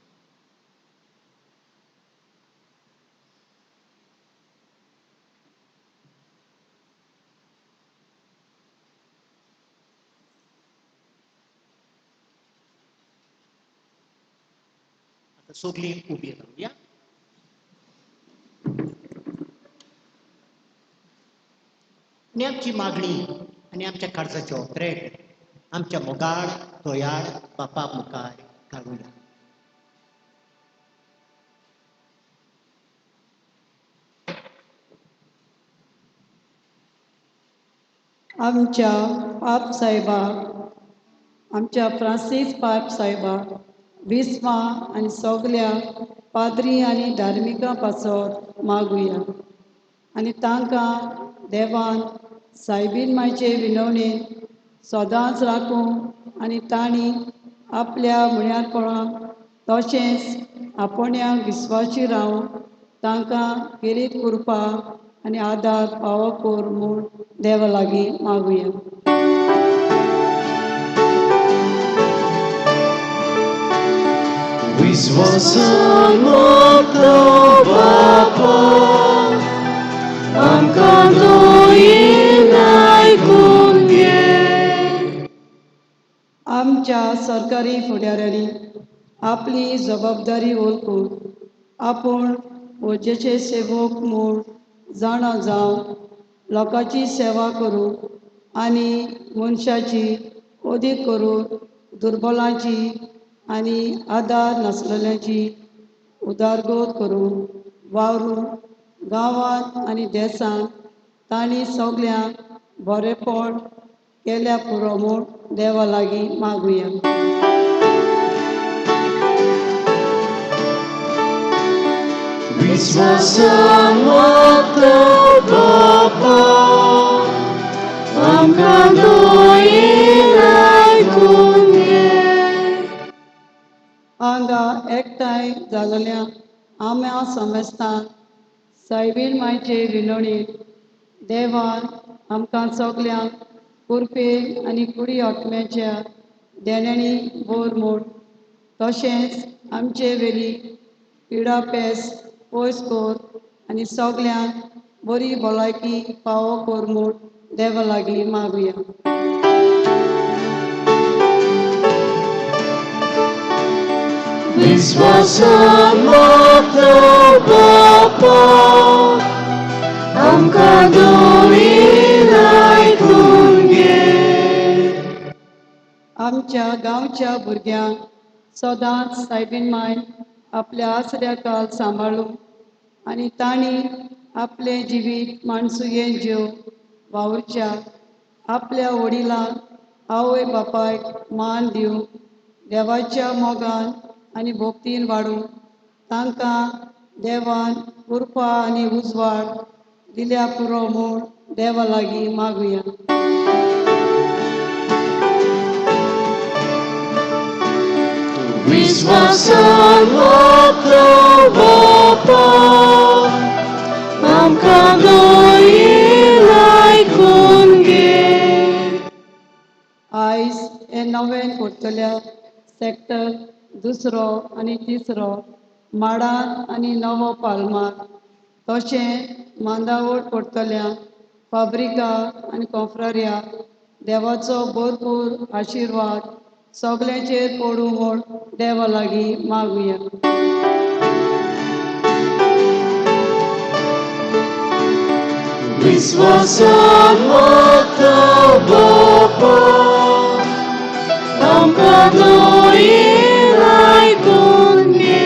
आतां सगळीं उबी रावया. आनी आमची मागणी आनी आमच्या काळजाचे ओतरेक आमच्या मोगाळ दोयाळ बापा मुखार काडुया. आमच्या पाप साहेबाक आमच्या फ्रांसीस पाप साहेबाक विस्मा आनी सगल्या पाद्री आनी धार्मिकां पासत मागुया आनी तांकां देवान सायबीण मांयचे विनवणेन सदांच राखूं आनी तांणी आपल्या म्हण्यारपणाक तशेंच आपोण्याक विस्वासी रावन तांकां किरीत करपाक आनी आदार फावो कर म्हूण देवा लागीं मागुया. विस्वासान मागता बापा आमकां दोयेन आयकून घे. आमच्या सरकारी फुडाऱ्यांनी आपली जबाबदारी वळखून आपूण वजेचे सेवक म्हूण जाणा जावन लोकांची सेवा करूं आनी मनशाची ओदी करून दुर्बलांची आनी आदार नासलेल्यांची उदारगत करून वावरून गांवांत आनी देशांत तांणी सगल्यांक बरेंपण केल्या पुरो म्हूण देवा लागीं मागुया. विश्वासान मागता बापा आमकां दोयेन आयकून घे. हांगा एकठांय जाल्ल्या आम्या समेस्तान सायबीण मांयचे विनवणेंत देवान आमकां सगल्यांक कुरपेन आनी कुडी आत्म्याच्या देण्यांनी भर म्हूण तशेंच आमचे वेली पिडा पेस पयस कर आनी सगल्यांक बरी भलायकी फावो कर म्हूण देवा लागीं मागुया. विश्वासान मागता बापा आमकां दोयेन आयकून घे. आमच्या गांवच्या भुरग्यांक सदांच सायबीण मांय आपल्या आसऱ्या काल सांबाळूं आनी तांणी आपले जिवीत माणसुयेन जीव वावुरच्या आपल्या वडिलांक आवय बापायक मान दिवंक देवाच्या मोगान आनी भोक्तीन वाडूंक तांकां देवान कृपा आनी उजवाड दिल्या पुरो म्हूण देवा लागीं मागुया. विश्वासान मागता बापा आमकां दोयेन आयकून घे. आयज हे नवें करतल्या सॅक्टर 2 आनी 3 माडांत आनी नवो पालमार तशें मांदावळ करतल्या फाब्रिका आनी कॉन्फ्रारिया देवाचो भरपूर आशिर्वाद सगल्यांचेर पडूं म्हूण देवा लागीं मागुया. विश्वासान मागता बापा आमकां दोयेन आयकून घे.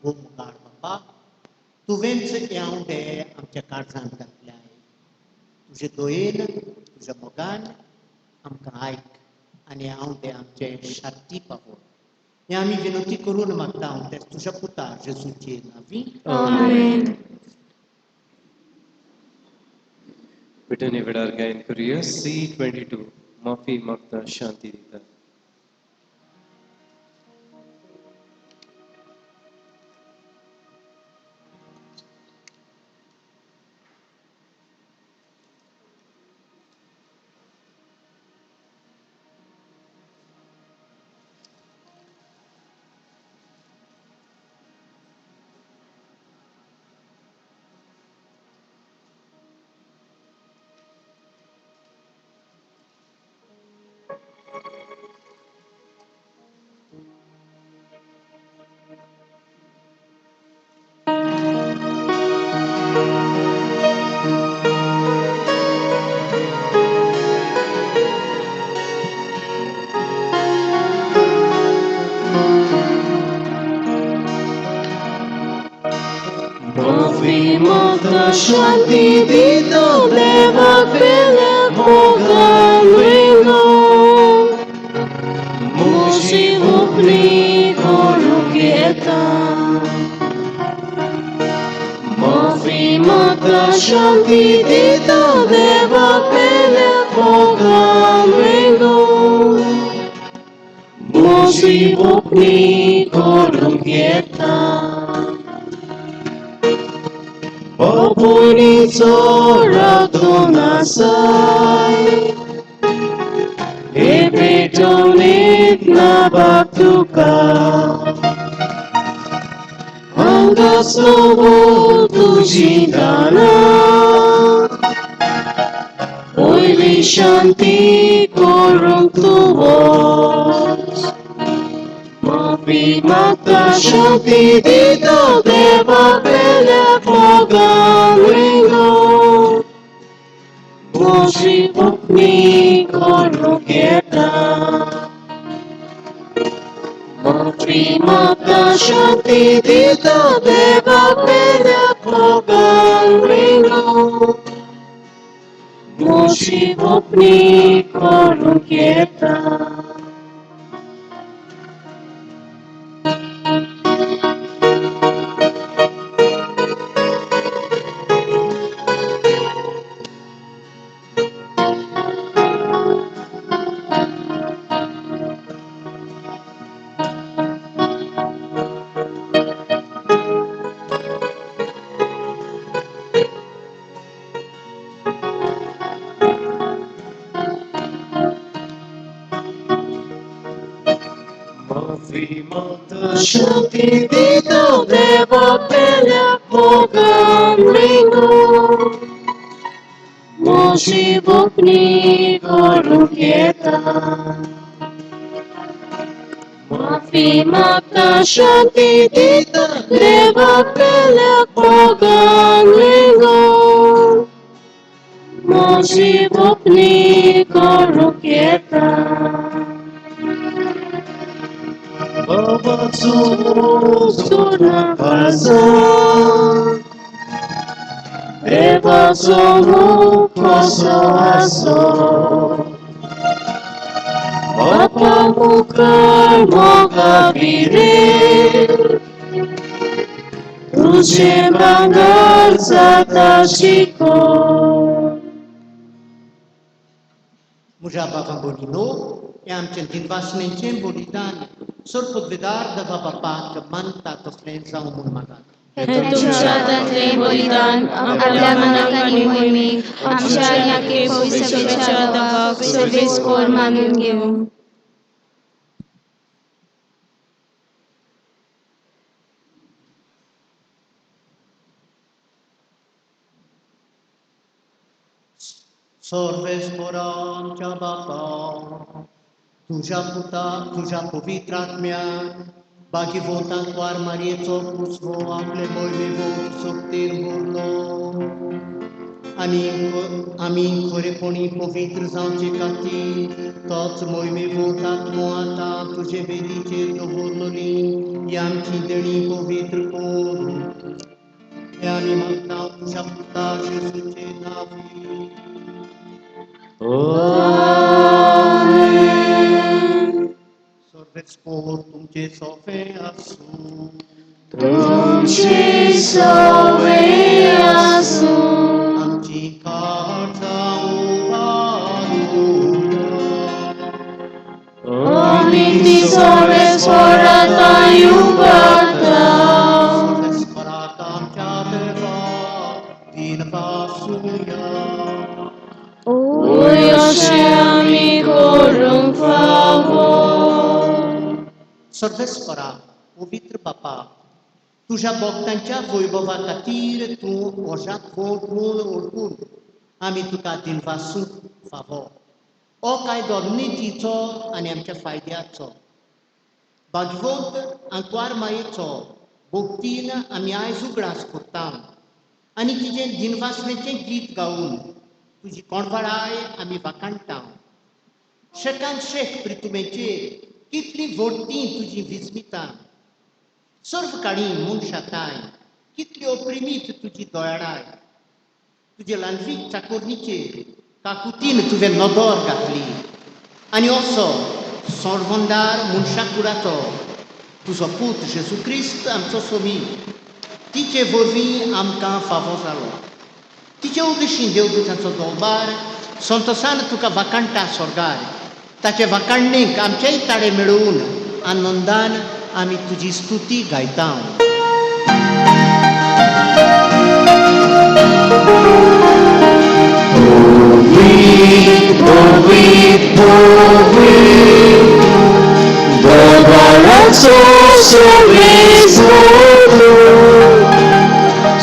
हो मुखार बापा तुवेंच येवं दे आमच्या काळजांत घातल्याय. तुजे दोयेन तुज्या मोगान आमकां आयक आनी हांव ते आमचे शांती पावो. हें आमी विनंती करून मागता हांव ते तुज्या पुता जेजूचे नांवी. आमेन. बिटने वेळार गायन करूया C22 माफी मागता शांती दिता. Mafi magta shanti dito deva pele mogan ringo. Musi upni korugieta. Mafi magta shanti dito deva pele mogan ringo. Musi upni korugieta. Opunico radunasai Epetonit na baktuka Anga slovo tujidana Oili shanti ko korum tuos. Mopi magda shanti dita deva vele pogam ringo. Moshi pukni korum kieta. Mopi magda shanti dita deva vele pogam ringo. Moshi pukni korum kieta. Shanti dita deva pele pogam ringo. Moshi vokni korum kieta. Mafi magda shanti dita deva pele pogam ringo. Moshi vokni korum kieta. Baba suna kaza, Eva somu koso aso. Bapa mukar moga vire, Tuje mangal satashiko. Mujaba Bonino, e amcel din vasnencem bolidan, sorput vedar da vapapa că manta toslenza umul magan. तुमच्या तत्वे बलिदान आपल्या मनाकानी मोहिमेक आमच्या याके भविष्याच्या दबाव सर्वेस कोर मानून घेऊ. Sorves poramच्या बापा तुझ्या पुता तुझ्या पवित्रात्म्या बाकी भोवतांक वार मारयेचो पुसवो आपले मोहिमे भोव सोबतीर भरलो आमी खरेपणी पवित्र जावचे खातीर तोच मोहिमे भोवतांक आता तुजे वेदीचेर दवरलोली ही आमची देणी पवित्र कोर. हे आमी मागता तुझ्या पुता जेजूचे नांवी. Sorveți por तुमचे सोफे आसू. तुमचे सोवे आसू. आमची काळजा उबारूया. आमी ती सोवेस पोराता युगाता. सोवेस पोराता आमच्या देवा दिन पासूया. Uioše ami korum favor. सर्वेस्परा पवित्र बापा तुझ्या भक्तांच्या वैभवा खातीर तूं वर्साक खोट म्हूण ओळखून आमी तुका दिनवासूंक फावो. हो कायदो नितीचो आनी आमच्या फायद्याचो. भागवंत आंकवार मायेचो भक्तीन आमी आयज उगडास करता आनी तिजें दिनवासणेचें गीत गावन तुजी कोणफाळाय आमी वाखाणटा. शेकांत शेक प्रितुमेचेर कितली व्हडटी तुजी विस्मितां. सर्व काळी मनशाताय कितली अप्रिमीत तुजी दोळाडाय. तुजे ल्हानवीक चाकोरणीचेर काकुतीन तुवें नदर घातली आनी असो सोडवंदार मनशाक कुडाचो तुजो पूत जेजू क्रिस्त आमचो सोमी तिचे वरवीं आमकां फावो जालो. तिचे उदेशीं देवदूतांचो दोळबार संतोसान तुका वाखाणटा स्वर्गार. ताचे वाखाणणेक आमचेय ताळे मेळून आनंदान आमी तुजी स्तुती गायता.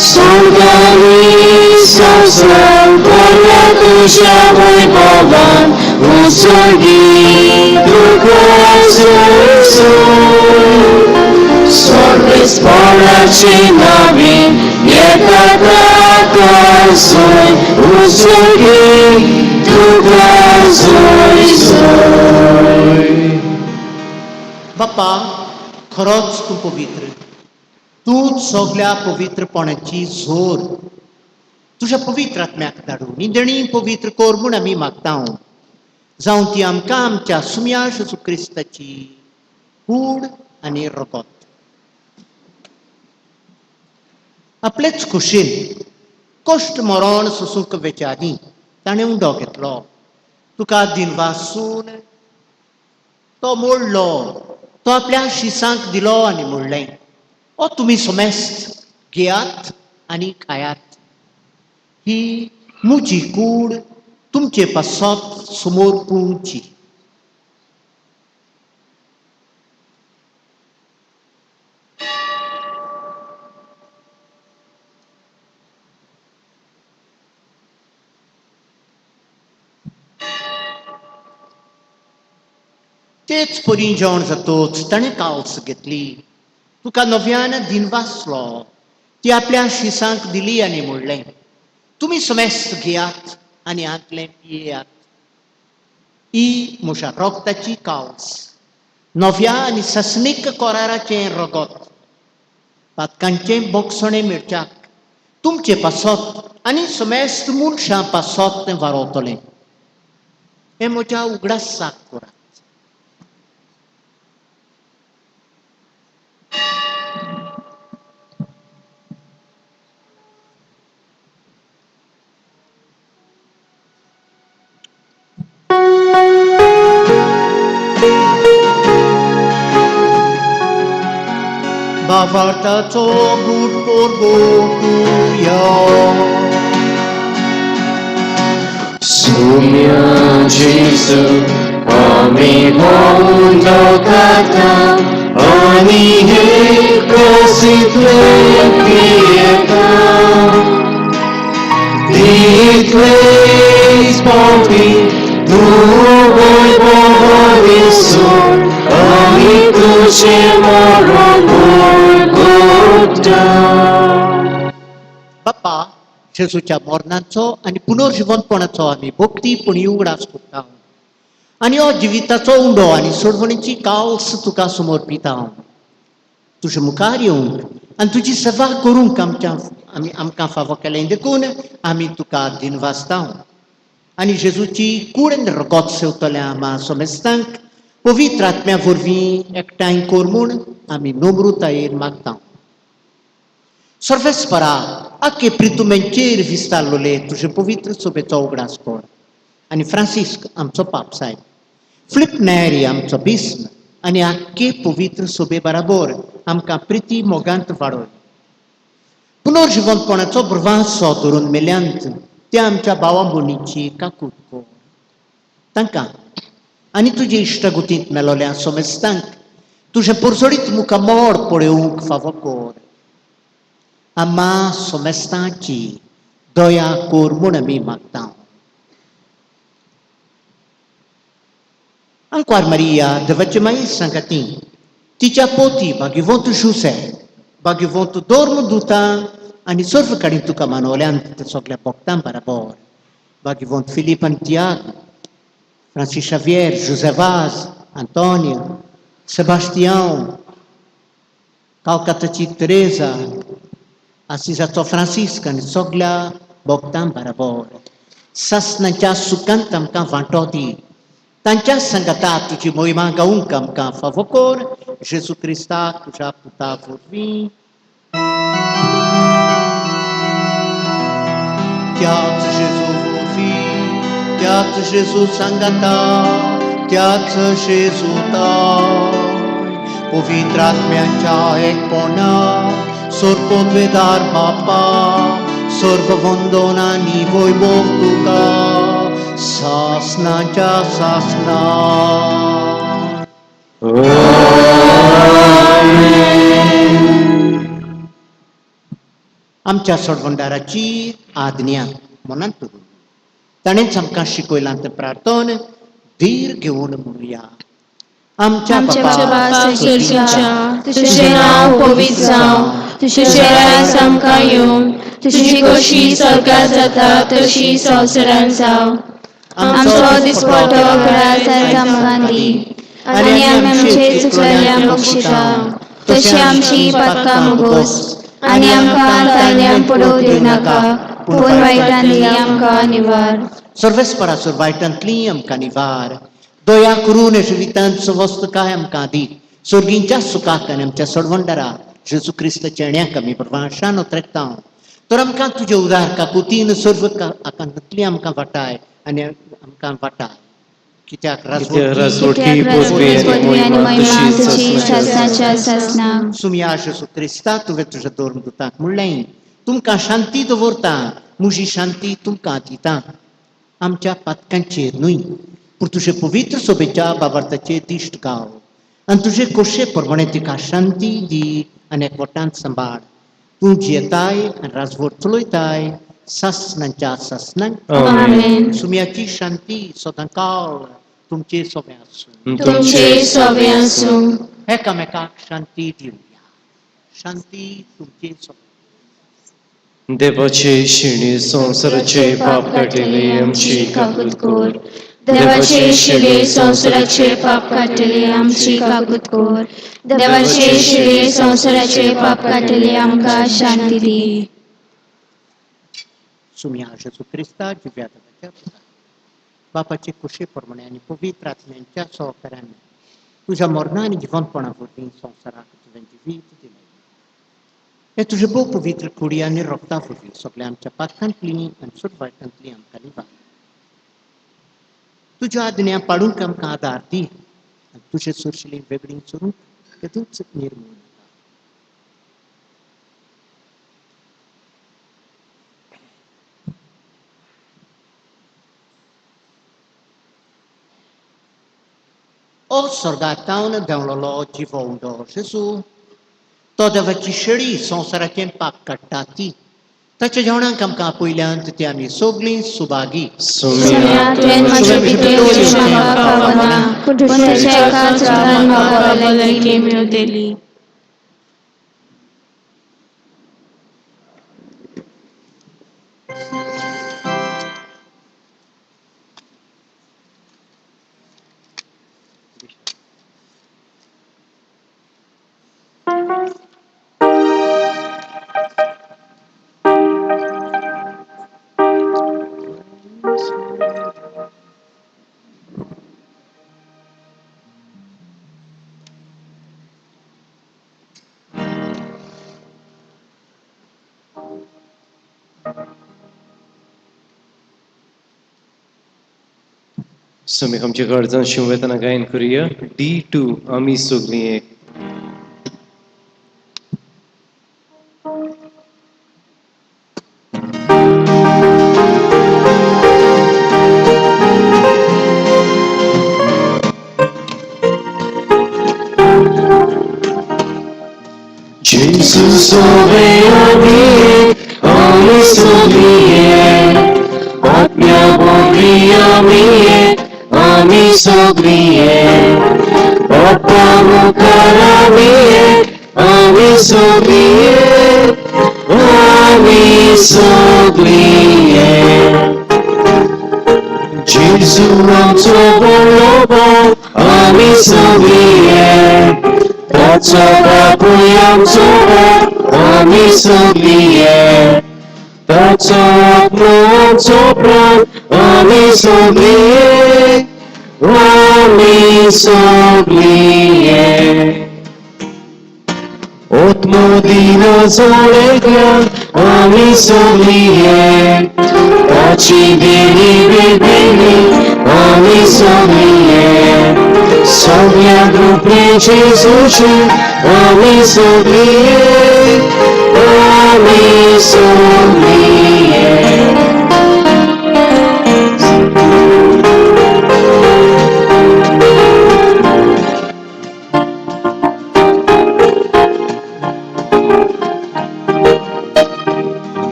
Sangani sa तुझ्या वैभवान उसळी दुःखाचो सर्वेस्पराचे नावे येतात आकाशोय उसळी दुःखाचोय बाप्पा खरोच तूं पवित्र, तूंच सगळ्या पवित्रपणाची जोर तुझ्या पवित्र आत्म्याक धाडून निदणी पवित्र कोर म्हूण आमी मागता जावं ती आमकां आमच्या सुम्या जेजू क्रिस्ताची कूड आनी रगत आपलेच खुशेन कश्ट मरण सोसूंक वेचारी ताणें उंडो घेतलो, तुका दिनवासून तो मोडलो, तो आपल्या शिसांक दिलो आनी म्हणलें ओ तुमी समेस्त घेयात आनी खायात, ही म्हजी कूड तुमचे पासत समोर पुंची. तेच परी जेवण जातोच ताणें कावस घेतली, तुका नव्यान दिनवासलो, ती आपल्या शिसांक दिली आनी म्हणलें तुमी समेस्त घेयात आनी आतलें पियेयात, ही म्हज्या रोगताची कावस, नव्या आनी सस्मीक कोराराचें रगत, पातकांचें बोगसणें मिरच्याक तुमचे पासत आनी समेस्त मनशां पासत तें वारोतलें, हें म्हज्या उगडासाक करात. Bavartaco gut porgotuja. Sumia Jesu, ami hondo kata, ani hekasit lepieta. Ditleis pompi, duvoi bohovisor, ani tuce moron बाप्पा जेजूच्या मरणाचो आनी पुनर्जीवनपणाचो आमी भक्तीपणी उगडास करता आनी हो जिविताचो उंडो आनी सोडवणेची कावस तुका समर्पिता. तुजे मुखार येवंक आनी तुजी सेवा करूंक आमकां फावो केलें देखून आमी तुका दिनवासता आनी जेजूची कूड आनी रगत सेवतल्या आम्हा समेस्तांक पवित्र आत्म्या वरवीं एकठांय कर म्हूण आमी नम्रतायेन मागता. सर्वेस्परा आख्खे प्रितुमेंचेर विस्तारलोले तुजे पवित्र सोबेचो उगडास कर आनी फ्रांसिस्क आमचो पापसाय, फिलिप नेरी आमचो बिस्म आनी आख्खे पवित्र सोबे बराबर आमकां प्रिती मोगांत वाडय. पुनर्जीवनपणाचो प्रवासो धरून मेल्यांत त्या आमच्या भावा भयणीची काकूट कर तांकां आनी तुजे इश्टगुतींत मेलोल्या समेस्तांक तुजे परसडीत मुखामोड पळोवंक फावो कर. आम्हा समेस्तांची दया कर म्हूण आमी मागता. Ancora Maria, devace mai sangati, ticia poti, bagivontu José, bagivontu dormu duta, ani sorfu karintu kamanoleant te soglia poktan barabor, bagivontu Filipe Antiago, Francis Xavier, José Vaz, Antônio, Sebastião, Calcataci Teresa, Assisato Francisca, ni soglia poktan barabor, sasnancha sukantam kan vantoti, तांच्या संगतात तुजी मोहिमा गावूंक आमकां फावो कर. जेजू क्रिस्ताक तुज्या पुता वरवीं त्याच जेजू वरवीं त्याच जेजू संगता त्याच जेजूता पवित्र आत्म्याच्या एकपणा सर्वोद्वेदार बापा सर्व वंदनांनी वैभव तुका सासनाच्या सासना. आमच्या सोडवंडाराची आज्ञा मनांत दवरून ताणेंच आमकां शिकयलां तें प्रार्थन धीर घेवन म्हणुया. आमच्या बापा सुर्जीच्या तुझे नाव पवित्र जावं, तुझे राज आमकां येवं, तुझी कशी स्वर्गात जाता तशी संवसारांत जावं. आमचो दिसपटो आज आमकां दी, आनी आमी आमचे चुकलेल्यांक बक्षिता, तशी आमची पातकां मुगोस, आनी आमकां तायल्यान पडोवंक दिवं नाका, पूण वायटांतली आमकां निवार. सर्वेस्परासुर वायटांतली आमकां निवार. दया करून जिवितांचो वस्त काय आमकां दी. सोर्गींच्या सुखाक आनी आमच्या सडवंडरा जेजू क्रिस्ताच्या येण्याक आमी प्रवाशान उतरता. तर आमकां तुजे उदार काकुतीन सर्व आकांतांतली आमकां वाटाय आनी आमकां वाटाय. कित्याक राजवटी पदवी आनी महिमा तुझी शासनाच्या शासना. सुमया जेजू क्रिस्ता तुवें तुज्या दोरदूतांक म्हणलें, तुमकां शांती दवरता, म्हजी शांती तुमकां दिता. आमच्या पातकांचेर न्हय पूण तुजे पवित्र सोबेच्या बाबार्थाचेर दिश्ट गाव, आनी तुजे कोशे प्रमाणे तिका शांती दी आनी एकवटांत सांबाळ. तूं जियेताय आनी राजवट चलयताय सासणांच्या सासणांक. आमेन. सुमयाची शांती सदांकाळ तुमचे सोबे आसूं. तुमचे सोबे आसूं. एकामेकाक शांती दिवया. शांती तुमचे सोबे. देवाचे शिणे संवसाराचे पाप काटिले आमची काकूत कोर. देवाचे शिळे संवसाराचे पाप काटिले आमची काकूत कोर. देवाचे शिळे संवसाराचे पाप काटिले आमकां शांती दी. सुमया जेजू क्रिस्ता जिव्या देवाच्या पुता, बापाचे कुशे प्रमाणे आनी पवित्र आत्म्यांच्या सहकार्यान तुझ्या मरणा आनी जिवंतपणा वरवीं संवसाराक तुवें जिवीत दिलें. हे तुजे भोव पवित्र कुडी आनी रक्ता वरवीं सगळ्या आमच्या पातकांतली आनी सुरवाटांतली आमकां निवार. तुज्या आज्ञा पाळूंक आमकां आदार दी, आनी तुजे सुरशिली वेगळी चोरूंक केदूच निर्मूळ नाका. ओ स्वर्गांतावन देंवलोलो जिवो उडो जेजू, तो देवाची शेळी संवसाराचें पाप काडटा ती, ताच्या जेवणाक आमकां आपयल्यांत ती आमी सगळीं सुभागी. सुमया तुवें म्हजे पितेची म्हाका पावना, पूण तुज्या एकाच रागान म्हाका भलायकी मेळटली. सो आमी आमच्या गरजां शिववेतना गायन करुया. D2 आमी सगळीं एक. Jesus obey आमी सगळीं एक. आत्म्या बोली आमी सगळीं एक. बाप्पा मुखार आमी सगळीं एक. आमी सगळीं एक. जेजू आमचो व्हडलो भाव आमी सगळीं एक. ताचो बापूय आमचो भाव आमी सगळीं एक. ताचो आत्मा आमचो प्राण आमी सगळीं एक. आमी सगळीं एक. आत्मदिना जोडेग्यान आमी सगळीं एक. ताची देणी वेगवेगळी आमी सगळीं एक. सगळ्या ग्रुपे जेजूचे आमी सगळीं एक. आमी सगळीं एक.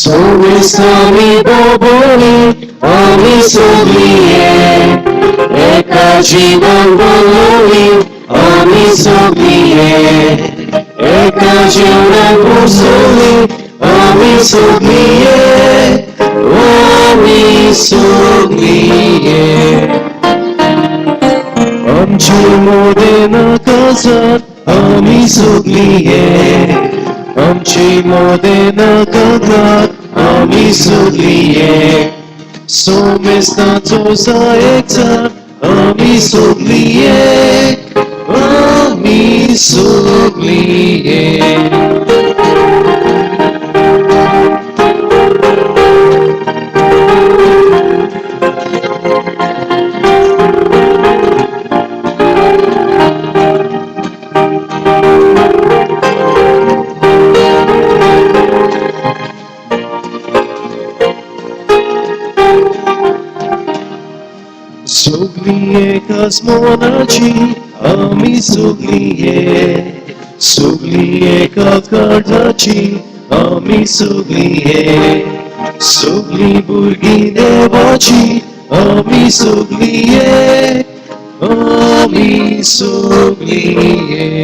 सोमेस्तामी बाबोली आमी सोगलीये एका जीवन बोलोली आमी सोगलीये एका जीवन पोसोली आमी सोगलीये आमी सोगलीये आमची मोदेना काजात आमी सोगलीये आमची मोदेना काजात आमी सोगलीये सोमेस्ताचो जायेचार आमी सोगलीये आमी सोगलीये Sugliye kasmonaci, ami sugliye. Sugliye kakardaci, ami sugliye. Sugli burgi devaci, ami sugliye. Ami sugliye.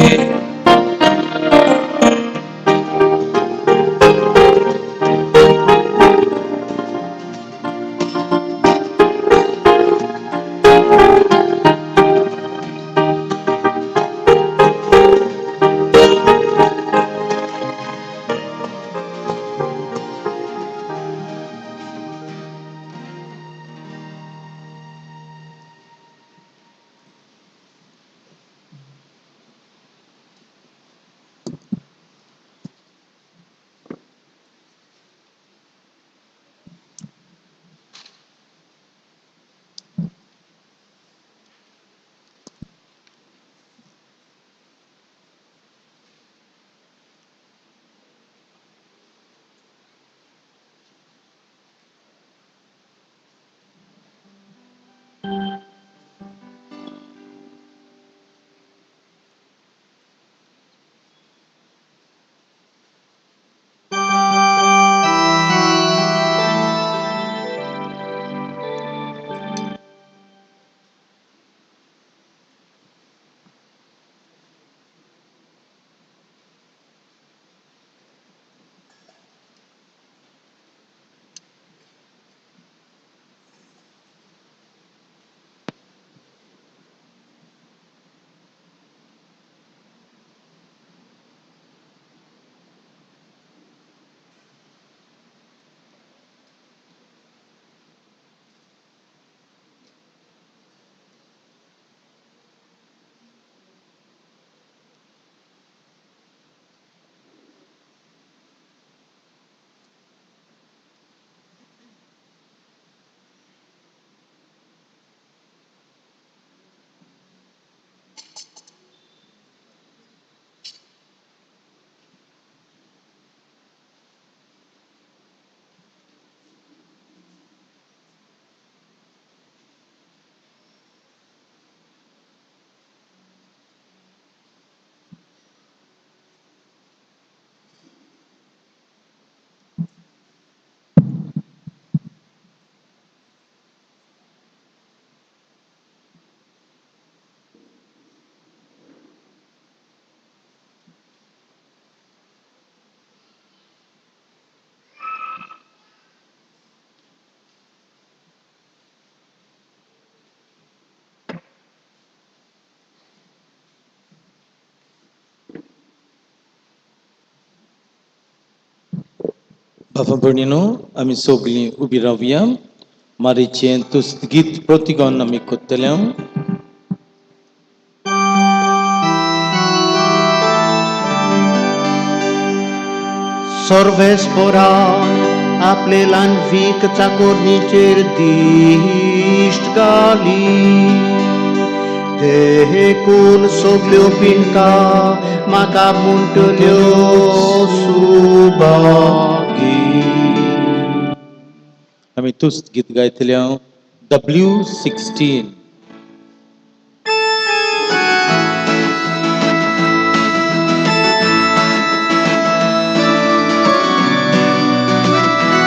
बाबा भणीनो आमी सगळीं उबी रावया मारीचें तुस्तगीत प्रतिगोन आमी कोत्तले सर्वेस्परा आपले ल्हानवीक चाकोरणीचेर दिश्ट घाली देखून सगल्यो पिणका म्हाका म्हणटल्यो सुभागी आमी तुस्तगीत गायतले W16 Thank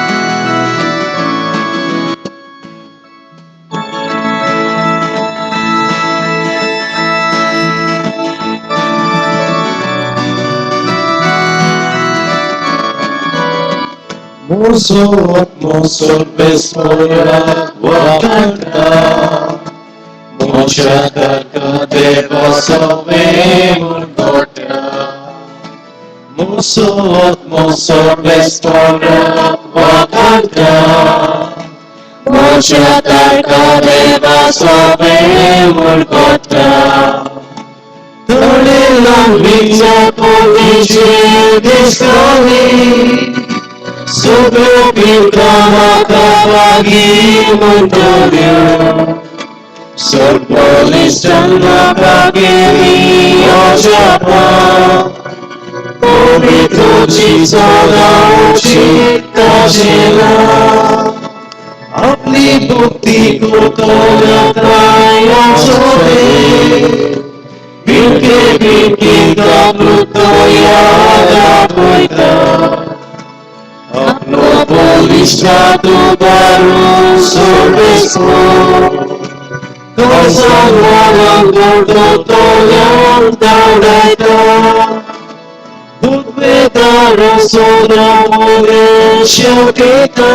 Mozart, Mozart, Vespora, Wakanda. Mochata Kadeva Sove Murgota. Mozart, Mozart, Vespora, Wakanda. Mochata Kadeva Sove Murgota. Dolilam Vita Police Discovery. Sobre Pilkama Kapagi Montorio. Sorpolis Chandra Kagiri Ojapa. Pavitro Chisada Uchita Jena. Apni bhakti ko kalataya sobe. Binke binke ka prutaya poita. Apno polistado baru sorbesmo. Kosang walang gordo yang taudaita. Bukveda rasoda mure syakita.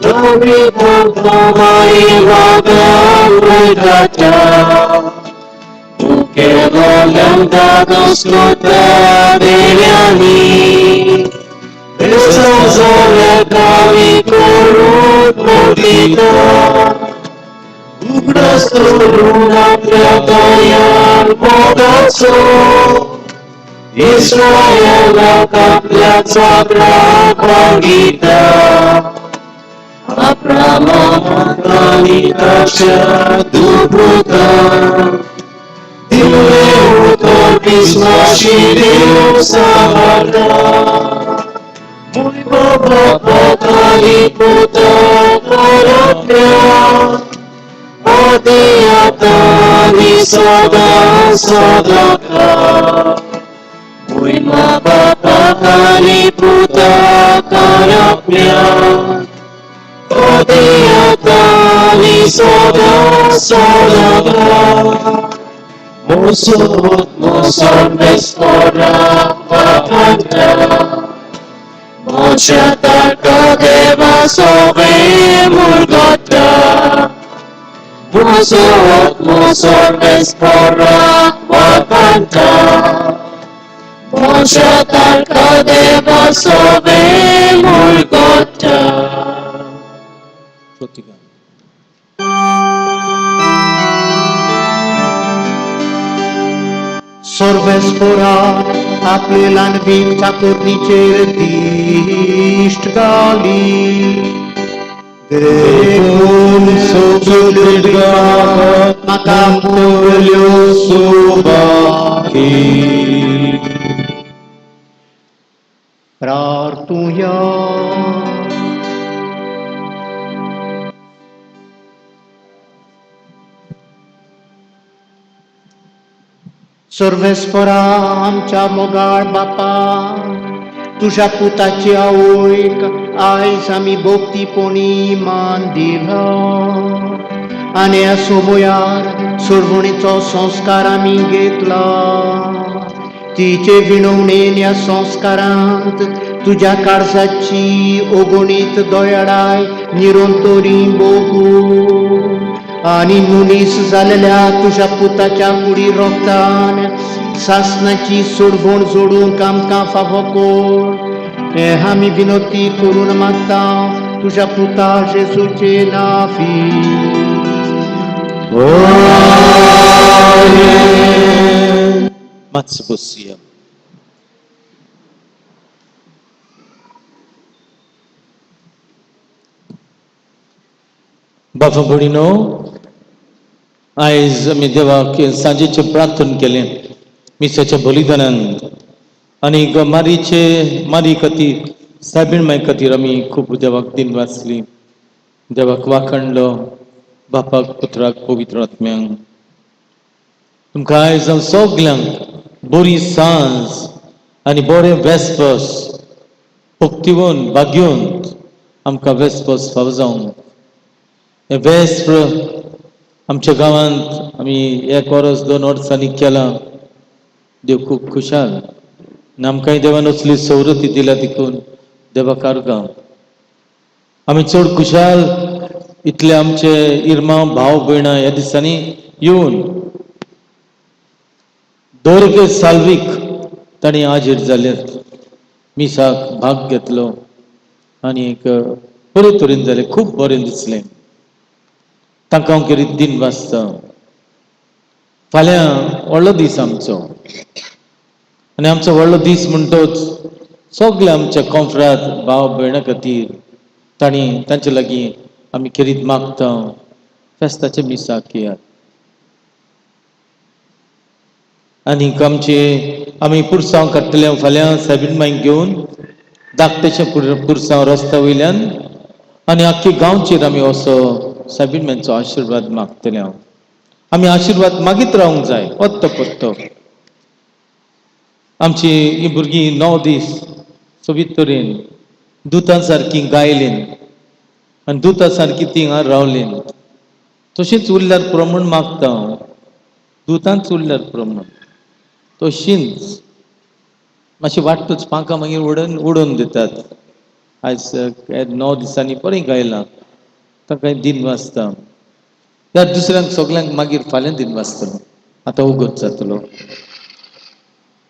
Dari bangkamai wagang redata. Bukelo yang dados kota deliani. Esa zole kami korut mordita. Ugras turuna pratayan podatso. Israel kaplat sabra pangita. Abrama Manita Dubuta. Dile utor pisma shidil samarda. Muy baba patali puta karapya. Adiyatani sada sadaka. Muy baba patali puta karapya. Adiyatani sada sadaka. Mozart, Mozart, Vespora, Wakanda. Mochata Kadeva Sove Murgota. Mozart, Mozart, Vespora, Wakanda. Mochata Kadeva Sove Murgota. Sorvespora आपल्याला वीक ठाकूरनीचेर दिष्ट घाली. देखून सगळ्या म्हाका पळल्यो सुवाती. प्रार्थुया. सर्वेस्परा आमच्या मोगाळ बापा, तुझ्या पुताची आवयक आयज आमी भोक्तीपणी मान दिला. आनी ह्या सोमयार सोडवणेचो संस्कार आमी घेतला. तिचे विणवणेन ह्या संस्कारांत तुझ्या काळजाची ओगोणीत दोयाडाय निरंतरी भोगू. आनी मुनीस जालेल्या तुझ्या पुताच्या कुडी रोगतान सासणाची सोडवण जोडूंक आमकां फावो कर. हें आमी विनोती करून मागता तुझ्या पुता जेजूचे नांवी. मातसो बसुया. बाबा भयणीनो, आयज आमी देवाक सांजेचे प्रार्थना केलें मिसाच्या बलिदानान. आनी मारी खातीर साबीण माय खातीर आमी खूब देवाक दिन वाचली. देवाक वाखणलो, बापाक पुत्राक पवित्र आत्म्यांक. तुमकां आयज हांव सगल्यांक बरी सांज आनी बरें वेस्पर्स भक्तिवन भाग्यवंत आमकां वेस्पर्स फावो जावंक. हे वेस्पर आमच्या गांवांत आमी 1 वर्स 2 वर्सांनी केलां. देव खूब खुशाल. आमकांय देवान असली सवलती दिल्या देखून देवा कारगांव आमी चड खुशाल इतले आमचे इर्मा भाव भयणां ह्या दिसांनी येवन दोरगे साल्वीक तांणी हाजीर जाल्यात मिसाक भाग घेतलो आनी एक बरे तरेन जालें खूब बरें दिसलें तांकां हांव कितें दिन वाजता फाल्यां व्हडलो दीस आमचो आनी आमचो व्हडलो दीस म्हणटोच सगळे आमच्या कॉन्फ्रात भाव भयणां खातीर तांणी तांचे लागीं आमी किरीत मागता फेस्ताच्या मिसाक येयात आनीक आमी पुरसांव काडटले फाल्यां सायबीण मांयक घेवन धाकटेशें पुरसांव रस्त्या वयल्यान आनी आख्खी गांवचेर आमी असो सायबीण मांयचो आशिर्वाद मागतले हांव आमी आशिर्वाद मागीत रावंक जाय पत्तो पत्तो आमची ही भुरगीं 9 दीस सोबीत तरेन दुतां सारकीं गायलीं आनी दुतां सारकीं तीं हांगा रावलीं तशींच उरल्यार प्रमाण मागता हांव दुतांच उरल्यार प्रमाण तशींच मातशें वाटतच पांकां मागीर उडोवन दितात आयज 9 दिसांनी बरें गायलां ताका दिन वाजता त्या दुसऱ्यांक सगळ्यांक मागीर फाल्यां दिन वाजतलो आतां उगत जातलो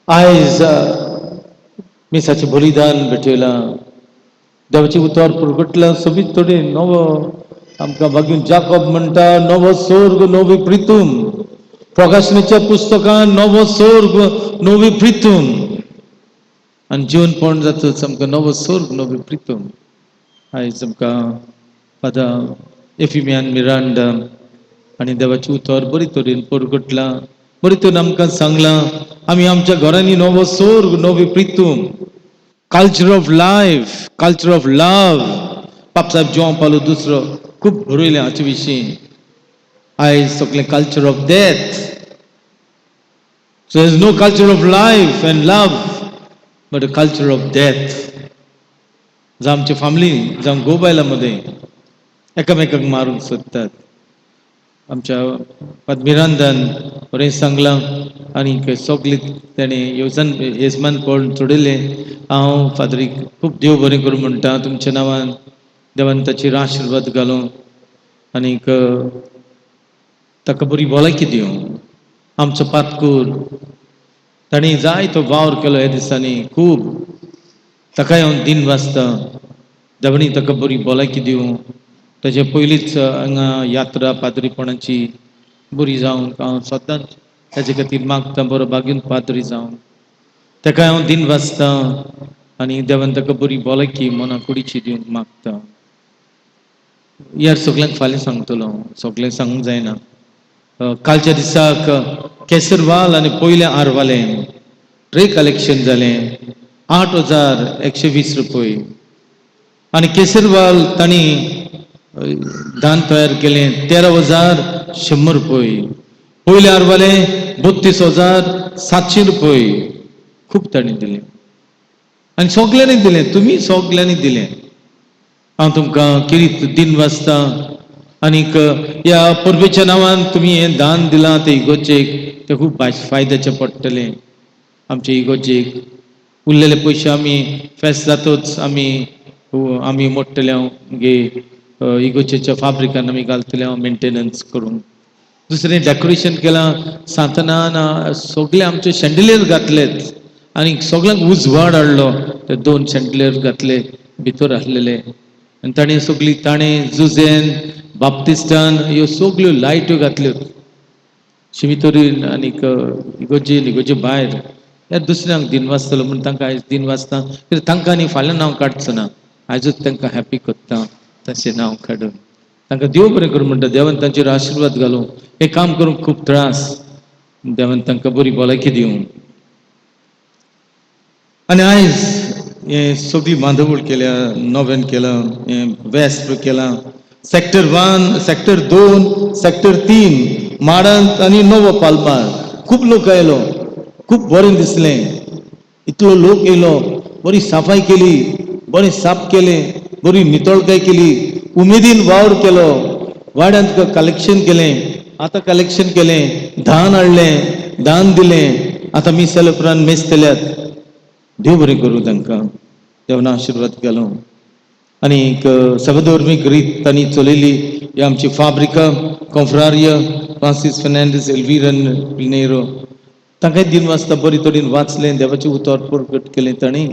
आयज मिसाचें बलिदान भेटयलां देवाची उतर पुरगटला सोबीत थोडे नवो आमकां भाग्यून जाकोब म्हणटा नवो स्वर्ग नवी प्रितूम प्रकाशनाच्या पुस्तकान नवो स्वर्ग नवी प्रितूम आनी जीवन पळोवन जातच आमकां नवो स्वर्ग नवी प्रितूम आयज आमकां फादर एफिमियान मिरांडा आनी देवाची उतर बरी तरेन पुरगटला बरी तरेन आमकां सांगलां आमी आमच्या घरांनी नवो स्वर्ग नवी प्रितूम culture of life culture of love पापसाहेब जॉन पालो दुसरो खूब बरयलें हाचे विशीं आयज सगळें culture of death so there is no culture of life and love but a culture of death जावं आमचे फॅमिली जावं गोबायला मदें एकामेकाक मारूंक सोदतात आमच्या पद्मिरांदान बरें सांगलां आनी सगळे ताणें येजमान पळोवन चोडयलें हांव फादरीक खूब देव बरें करूं म्हणटा तुमच्या नांवान देवान ताचेर आशिर्वाद घालूं आनीक ताका बरी भलायकी दिवं आमचो पातकूर ताणें जायतो वावर केलो ह्या दिसांनी खूब ताकाय हांव दिन वाजता देवानी ताका बरी भलायकी दिवं ताचे पयलींच हांगा यात्रा पाद्रीपणाची बरी जावं हांव सदांच ताचे खातीर मागता बरो बागेन पाद्री जावं ताका हांव दिन वाजता आनी देवान ताका बरी भलायकी मना कुडीची दिवंक मागता ह्या सगळ्यांक फाल्यां सांगतलो सगळें सांगूंक जायना कालच्या दिसाक केसरवाल आनी पयले आरवालें 3 कलेक्शन जालें 8,120 रुपये आनी केसरवाल तांणी दान तयार केलें 13,100 रुपये पयले आरवाले 32,700 रुपये खूब तांणी दिलें आनी सगल्यांनी दिलें तुमी सगल्यांनी दिलें हांव तुमकां किरीत दिन वाजता आनीक ह्या परबेच्या नांवान तुमी हें दान दिलां ते इगोजेक तें खूब फायद्याचें पडटलें आमचे इगोजेक उरलेले पयशे आमी फेस्त जातच आमी मोडटले गे इगोजेच्या फाब्रिकान आमी घालतले मेंटेनन्स करूंक दुसरें डेकोरेशन केलां सांतनान सगळे आमचे शँडलियर घातलेत आनी सगळ्यांक उजवाड हाडलो ते 2 शँडलियर घातले भितर आसलेले आनी ताणें सगळीं ताणें जुजेन बाप्तिस्टान ह्यो सगळ्यो लायट्यो घातल्यो शिमितोरीन आनीक इगोजे भायर ह्या दुसऱ्यांक दिन वाजतलो म्हूण तांकां आयज दिन वाजता कित्याक तांकां आनी फाल्यां नांव काडचो ना आयजूच तांकां हॅप्पी कोत्ता तशें नांव काडून तांकां देव बरें करूं म्हणटा देवान तांचेर आशिर्वाद घालूं हें काम करूंक खूब त्रास देवान तांकां बरी भलायकी दिवं आनी आयज हें सगळी बांदवळ केल्या नोवेन केलां हें वेस्ट केलां सेक्टर 1 सेक्टर 2 सेक्टर 3 माडांत आनी नवो पालमार खूब लोक आयलो खूब बरें दिसलें इतलो लोक येयलो बरी साफाई केली बरें साफ केलें बरी नितळकाय केली उमेदीन वावर केलो वाड्यांत कलेक्शन केलें आतां कलेक्शन केलें धान हाडलें दान दिलें आतां मिसेल उपरांत मेजतल्यात देव बरें करूं तांकां देवान आशिर्वाद केलो आणि सबधर्मीक रीत तांणी चलयली ही आमची फाब्रिका कॉन्फ्रारिया फ्रांसीस फेर्नांडीस एल्विरन पिनेरो तांकांय दिन वाजता बरी तरेन वाचलें देवाचें उतर परगट केलें तांणी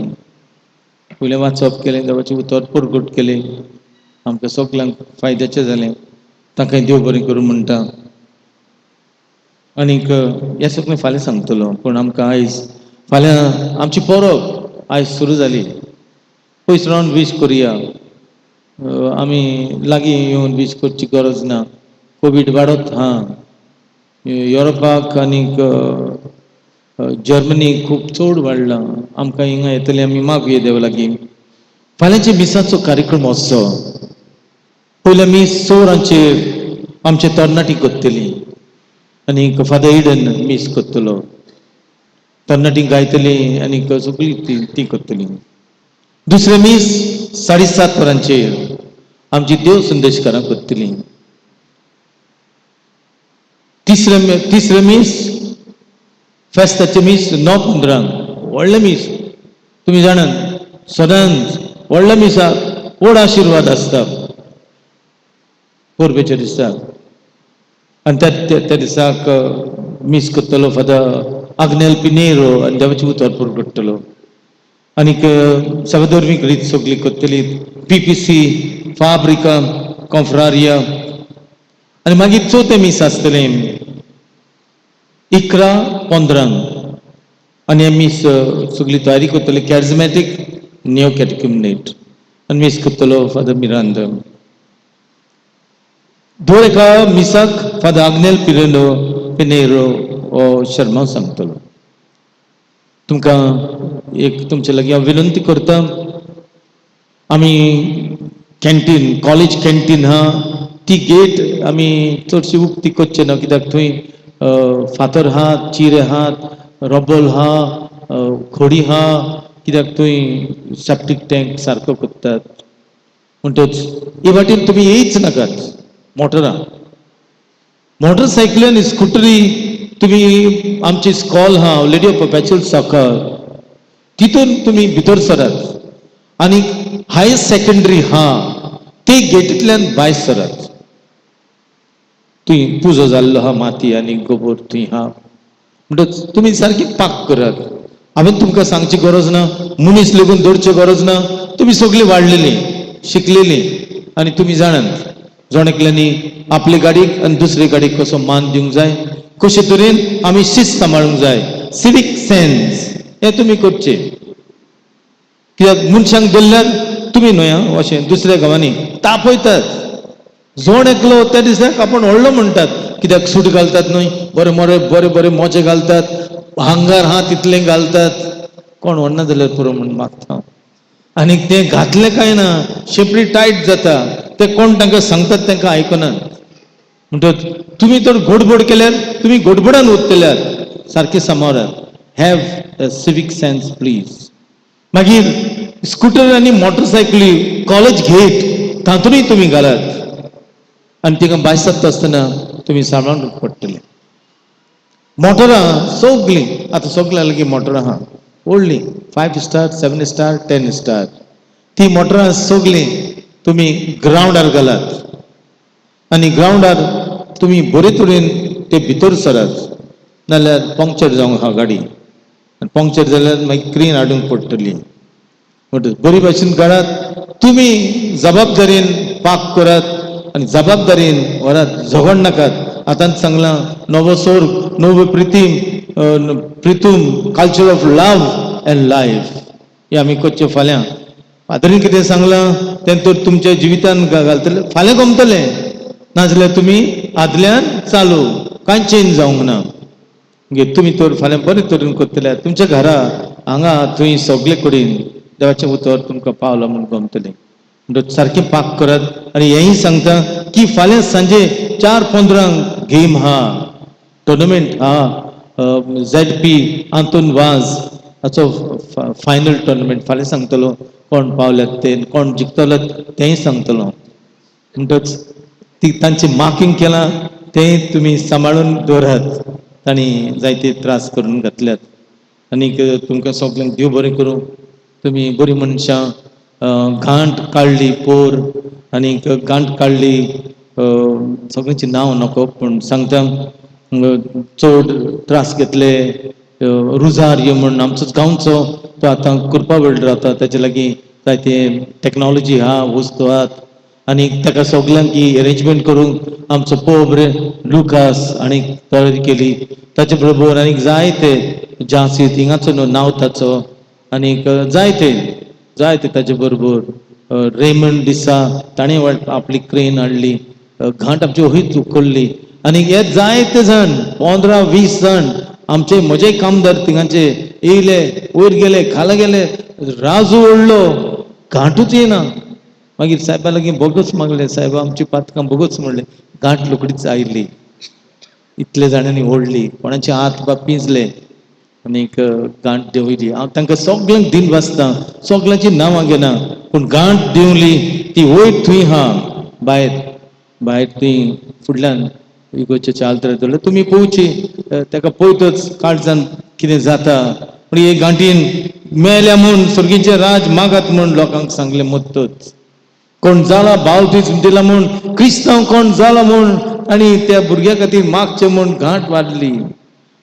पयलें वाचप केलें देवाचें उतर परगट केलें आमकां सगल्यांक फायद्याचें जालें तांकांय देव बरें करूं म्हणटा आनीक हें सगळें फाल्यां सांगतलो पूण आमकां आयज फाल्यां आमची परब आयज सुरू जाली पयस रावन वीश करुया आमी लागीं येवन वीश करची गरज ना कोवीड वाडत हा युरोपाक आनीक जर्मनी खूब चड वाडला आमकां हिंगा येतले आमी मागुया देवा लागीं फाल्यांच्या मिसाचो कार्यक्रम आसचो पयल्या मीस 16 आमचे तरणाटी करतली आनीक फादर इडन मीस करतलो तरणाटी गायतली आनीक सगळी ती करतली दुसरे मीस 7:30 वरांचेर आमची देव संदेशकारां करतली तिसरे मीस फेस्ताचे मीस 9:15 व्हडले मीस तुमी जाणात सदांच व्हडल्या मिसाक व्हड आशिर्वाद आसता परबेच्या दिसाक आनी त्या दिसाक मीस करतलो फादर आग्नेल पिनेरो आनी देवाचें उतर परगटतलो आनीक सबधर्मीक रीत सगळी करतली PPC फाब्रिका कॉन्फ्रारिया आनी मागीर चवथें मीस आसतलें 11:15 आनी हें मीस सगळी तयारी करतली कॅरिझमॅटीक नियो कॅटेक्युमेनेट आनी मीस करतलो फादर मिरांदा दर एका मिसाक फादर आग्नेल पिनेरो हो शर्मा सांगतलो तुमकां एक तुमचे लागीं हांव विनंती करता आमी कॅन्टीन कॉलेज कॅन्टीन हा ती गेट आमी चडशी उक्ती करचे ना कित्याक थंय फातर आहात चिरे आहात रबल हा खडी हा कित्याक थंय सेप्टीक टँक सारको करतात म्हणटच हे वाटेन तुमी येयच नाकात मोटरसायकली आनी स्कुटरी तुमी आमची स्कॉल हा लेडी ऑफ परपॅच्युअल सॉकर तितून तुमी भितर सरात आनी हायर सेकंडरी हा ते गेटींतल्यान भायर सरात थंय पुजो जाल्लो हा माती आनी गोबर थंय हा म्हणटच तुमी सारकी पाक करात हांवें तुमकां सांगची गरज ना मनीस लेगून दवरची गरज ना तुमी सगळीं वाडलेलीं शिकलेलीं आनी तुमी जाणात जोणेकल्यांनी आपले गाडयेक आनी दुसरे गाडयेक कसो मान दिवंक जाय कशे तरेन आमी शिस्त सांबाळूंक जाय सिवीक सेन्स हें तुमी करचें कित्याक मनशांक धरल्यार तुमी न्हय अशें दुसऱ्या गांवांनी तापयतात जोण एकलो त्या दिसाक आपण व्हडलो म्हणटात कित्याक सूट घालतात न्हय बरे बरे बरे मोजे घालतात हांगार हा तितलें घालतात कोण व्हरना जाल्यार पुरो म्हण मागता आनी तें घातलें काय ना शेपडी टायट जाता ते कोण तांकां सांगतात तांकां आयकनात म्हणटच तुमी तर घोडबोड केल्यार तुमी घोडबोडान उरतल्यार सारके सांबाळात हॅव सिवीक सेन्स प्लीज मागीर स्कूटर आनी मोटरसायकली कॉलेज गेट तातूंय तुमी घालात आनी तिका भायर सरता आसतना तुमी सांबाळून पडटले मोटरां सगळीं आतां सगळ्या लागीं मोटरां आहा व्हडलीं 5 स्टार 7 स्टार 10 स्टार ती मोटरां सगळीं तुमी ग्रावंडार घालात आनी ग्रावंडार तुमी बरे तरेन ते भितर सरात नाल्यार पंक्चर जावंक हा गाडी आनी पंक्चर जाल्यार मागीर क्रेन हाडूंक पडटली म्हणटच बरी भाशेन काडात तुमी जबाबदारेन पाक करात आनी जबाबदारेन व्हरात झगड नाकात आतांच सांगलां नवो स्वर्ग नवो प्रितूम culture of love and life हे आमी करचें फाल्यां फादरीन कितें सांगलां तें तर तुमच्या जिवितान घालतले फाल्यां गमतलें नाजाल्यार तुमी आदल्यान चालू कांय चेंज जावंक ना तुमी तर फाल्यां बरे तरेन करतले तुमच्या घरा हांगा थंय सगळे कडेन देवाचें उतर तुमकां पावलां म्हूण गमतलें म्हणटच सारकें पाक करात आनी हेंय सांगता की फाल्यां सांजे 4:15 गेम हा टुर्नामेंट हा ZP आंतोन वाज हाचो फायनल टुर्नामेंट फाल्यां सांगतलो कोण पावल्यात ते कोण जिखतलो तेंय सांगतलो म्हणटच ती तांचें मार्कींग केलां तें तुमी सांबाळून दवरात तांणी जायते त्रास करून घातल्यात आनीक तुमकां सगळ्यांक देव बरें करूं तुमी बरी मनशां घांट काडली पोर आनी घांट काडली सगळ्यांची नांव नको पूण सांगता चड त्रास घेतले रुजार म्हूण आमचो गांवचो तो आतां कुरपा वेळ रावता ताचे लागीं जायते टॅक्नॉलॉजी आहा वस्तू आहात आनी ताका सगळ्यांक ही अरेंजमेंट करूंक आमचो पोब्रे लुकास आनी तयारी केली ताचे बरोबर आनीक जायते जासी थिंगाचो न्हू नांव ताचो आनीक जायते ताचे बरोबर रेमंड दिसा ताणें आपली क्रेन हाडली घांट आमची वहीत उखल्ली आनी हे जायते जाण 15-20 जाण आमचे म्हजे कामदार थिंगाचे येयले वयर गेले खाला गेले राजू ओडलो घांटूच येना मागीर साहेबा लागीं बोगस मागले साहेब आमची पातकां बोगस म्हणले घांट रोखडीच आयिल्ली इतले जाणांनी ओडली कोणाचे हात बा पिंजले आनीक गांठ देंवयली हांव तांकां सगळ्यांक दिन वाचता सगळ्यांची नांवां घेना पूण गांठ देंवली ती वयर थंय हा भायर थंय फुडल्यान इगोचे चालतले जाल्यार तुमी पळोवची ताका पळयतच काळजान कितें जाता पूण हे गांठीन मेल्या म्हूण सर्गीचे राज मागात म्हूण लोकांक सांगले मत्तच कोण जाला बावतीज दिला म्हूण क्रिस्तांव कोण जाला म्हूण आनी त्या भुरग्या खातीर मागचे म्हूण गांठ वाडली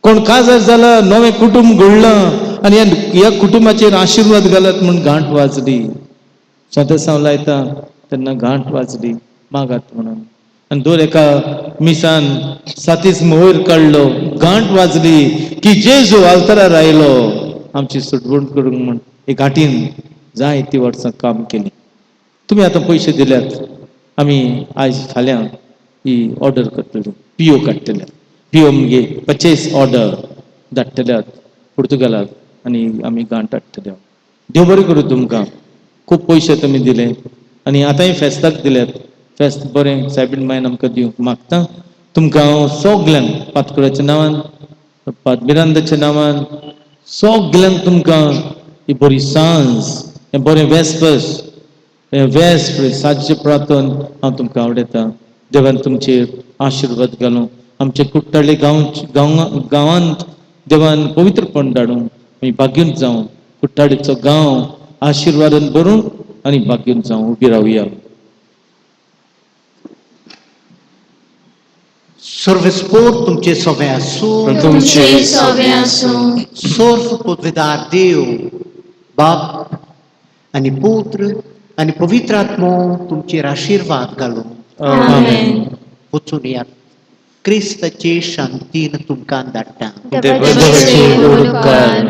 कोण काजार जाला नवें कुटुंब घडलां आनी ह्या कुटुंबाचेर आशिर्वाद घालत म्हूण गांठ वाजली सदसांव लायता तेन्ना गांठ वाजली मागात म्हणून आनी दर एका मिसान सातीस वयर काडलो गांठ वाजली की जेजू अवतारार आयलो आमची सुटवण करूंक म्हूण हे गांठीन जायतीं वर्सां काम केलीं तुमी आतां पयशे दिल्यात आमी आयज फाल्यां ही ऑर्डर करतले पिओ काडटले पिओ म्हणजे परचेस ऑर्डर धाडटल्यात पुर्तुगालाक आनी आमी गांठ हाडटले देव बरें करूं तुमकां खूब पयशे तुमी दिले आनी आतांय फेस्ताक दिल्यात फेस्त बरें सायबीण मायन आमकां दिवंक मागता तुमकां हांव सगल्यांक पातकुराच्या नांवान पादमिरांदाच्या नांवान सगल्यांक तुमकां ही बरी सांज हें बरें वेस्पर्स वेस्ट साजचे प्रार्थन हांव तुमकां आवडयता देवान तुमचेर आशिर्वाद घालूं आमचे कुट्टाळे गांवांत देवान पवित्रपण धाडूं आमी भाग्यूंत जावं कुट्टाळेचो गांव आशिर्वादान भरूं आनी भाग्यूंत जावं उबी रावया सर्वेस्पोर तुमचे सोबे आसूं तुमचे सोबे आसूं सर्व पदवीदार देव बाप आनी पुत्र आनी पवित्र आत्मो तुमचेर आशिर्वाद घालूं आमेन वचून यात क्रिस्ताचे शांतीन तुमकां धाडटा देवाचे उपकार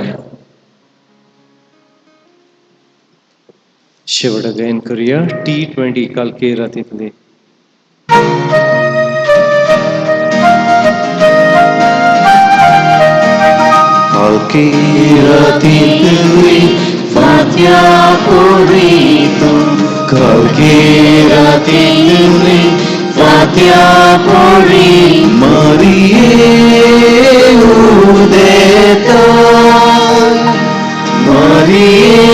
शेवट गायन करूया T20 कालके रातींतले कालके रातींतली फात्या पोरितो कालके रातींतली फात्या पोरी मारिये उदेता मारिये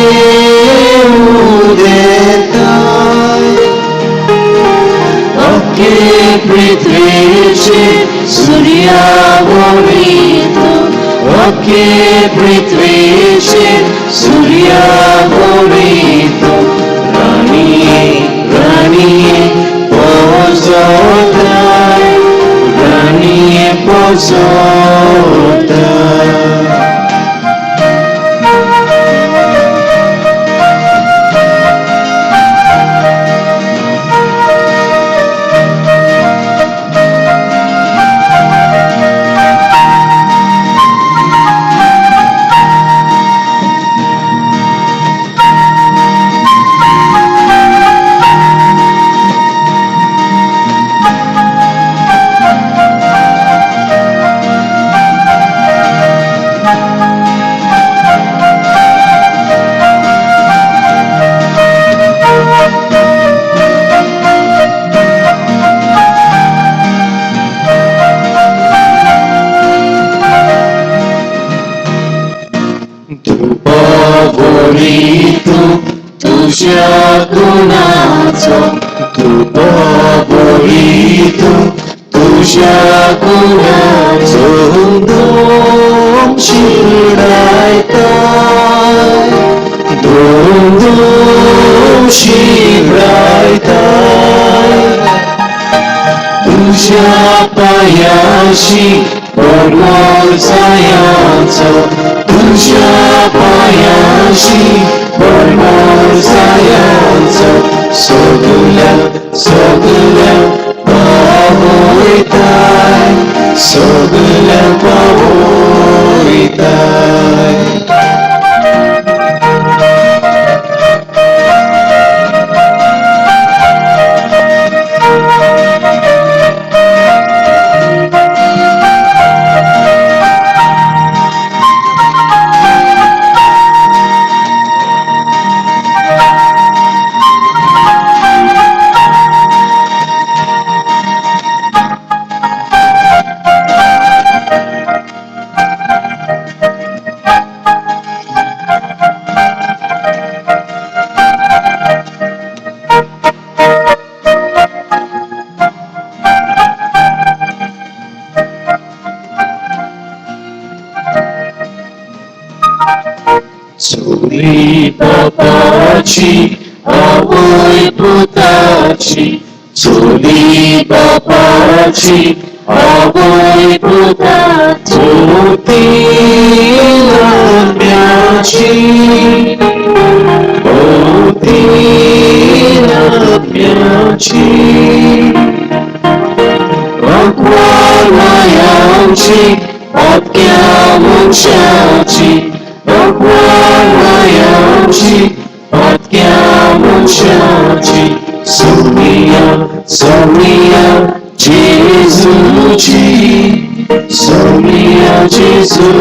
उदेता अख्खे पृथ्वीचे सूर्या वोरितो अख्खे पृथ्वीचे सूर्या वोरितो राणी पोसोता राणी पोसोता तुझ्या गुणाचो तुपो बोलितो तुझ्या गुणाचो दोम शिडायता शिवरायताय तुझ्या पायाशी बरोबर जायाचो तुझ्या पायाशी बरोबर जायाचो सगळ्या सगळ्या पावयताय सगळ्या पावयताय Córi babaci, awoi putaci, córi babaci, awoi putaci, oti namiaci, oti namiaci. Wakwalayamci, odkiamuciaci, Wakwalayamci, odkiamuciaci, Sumia, Sumia, Jesuci, Sumia, Jesuci.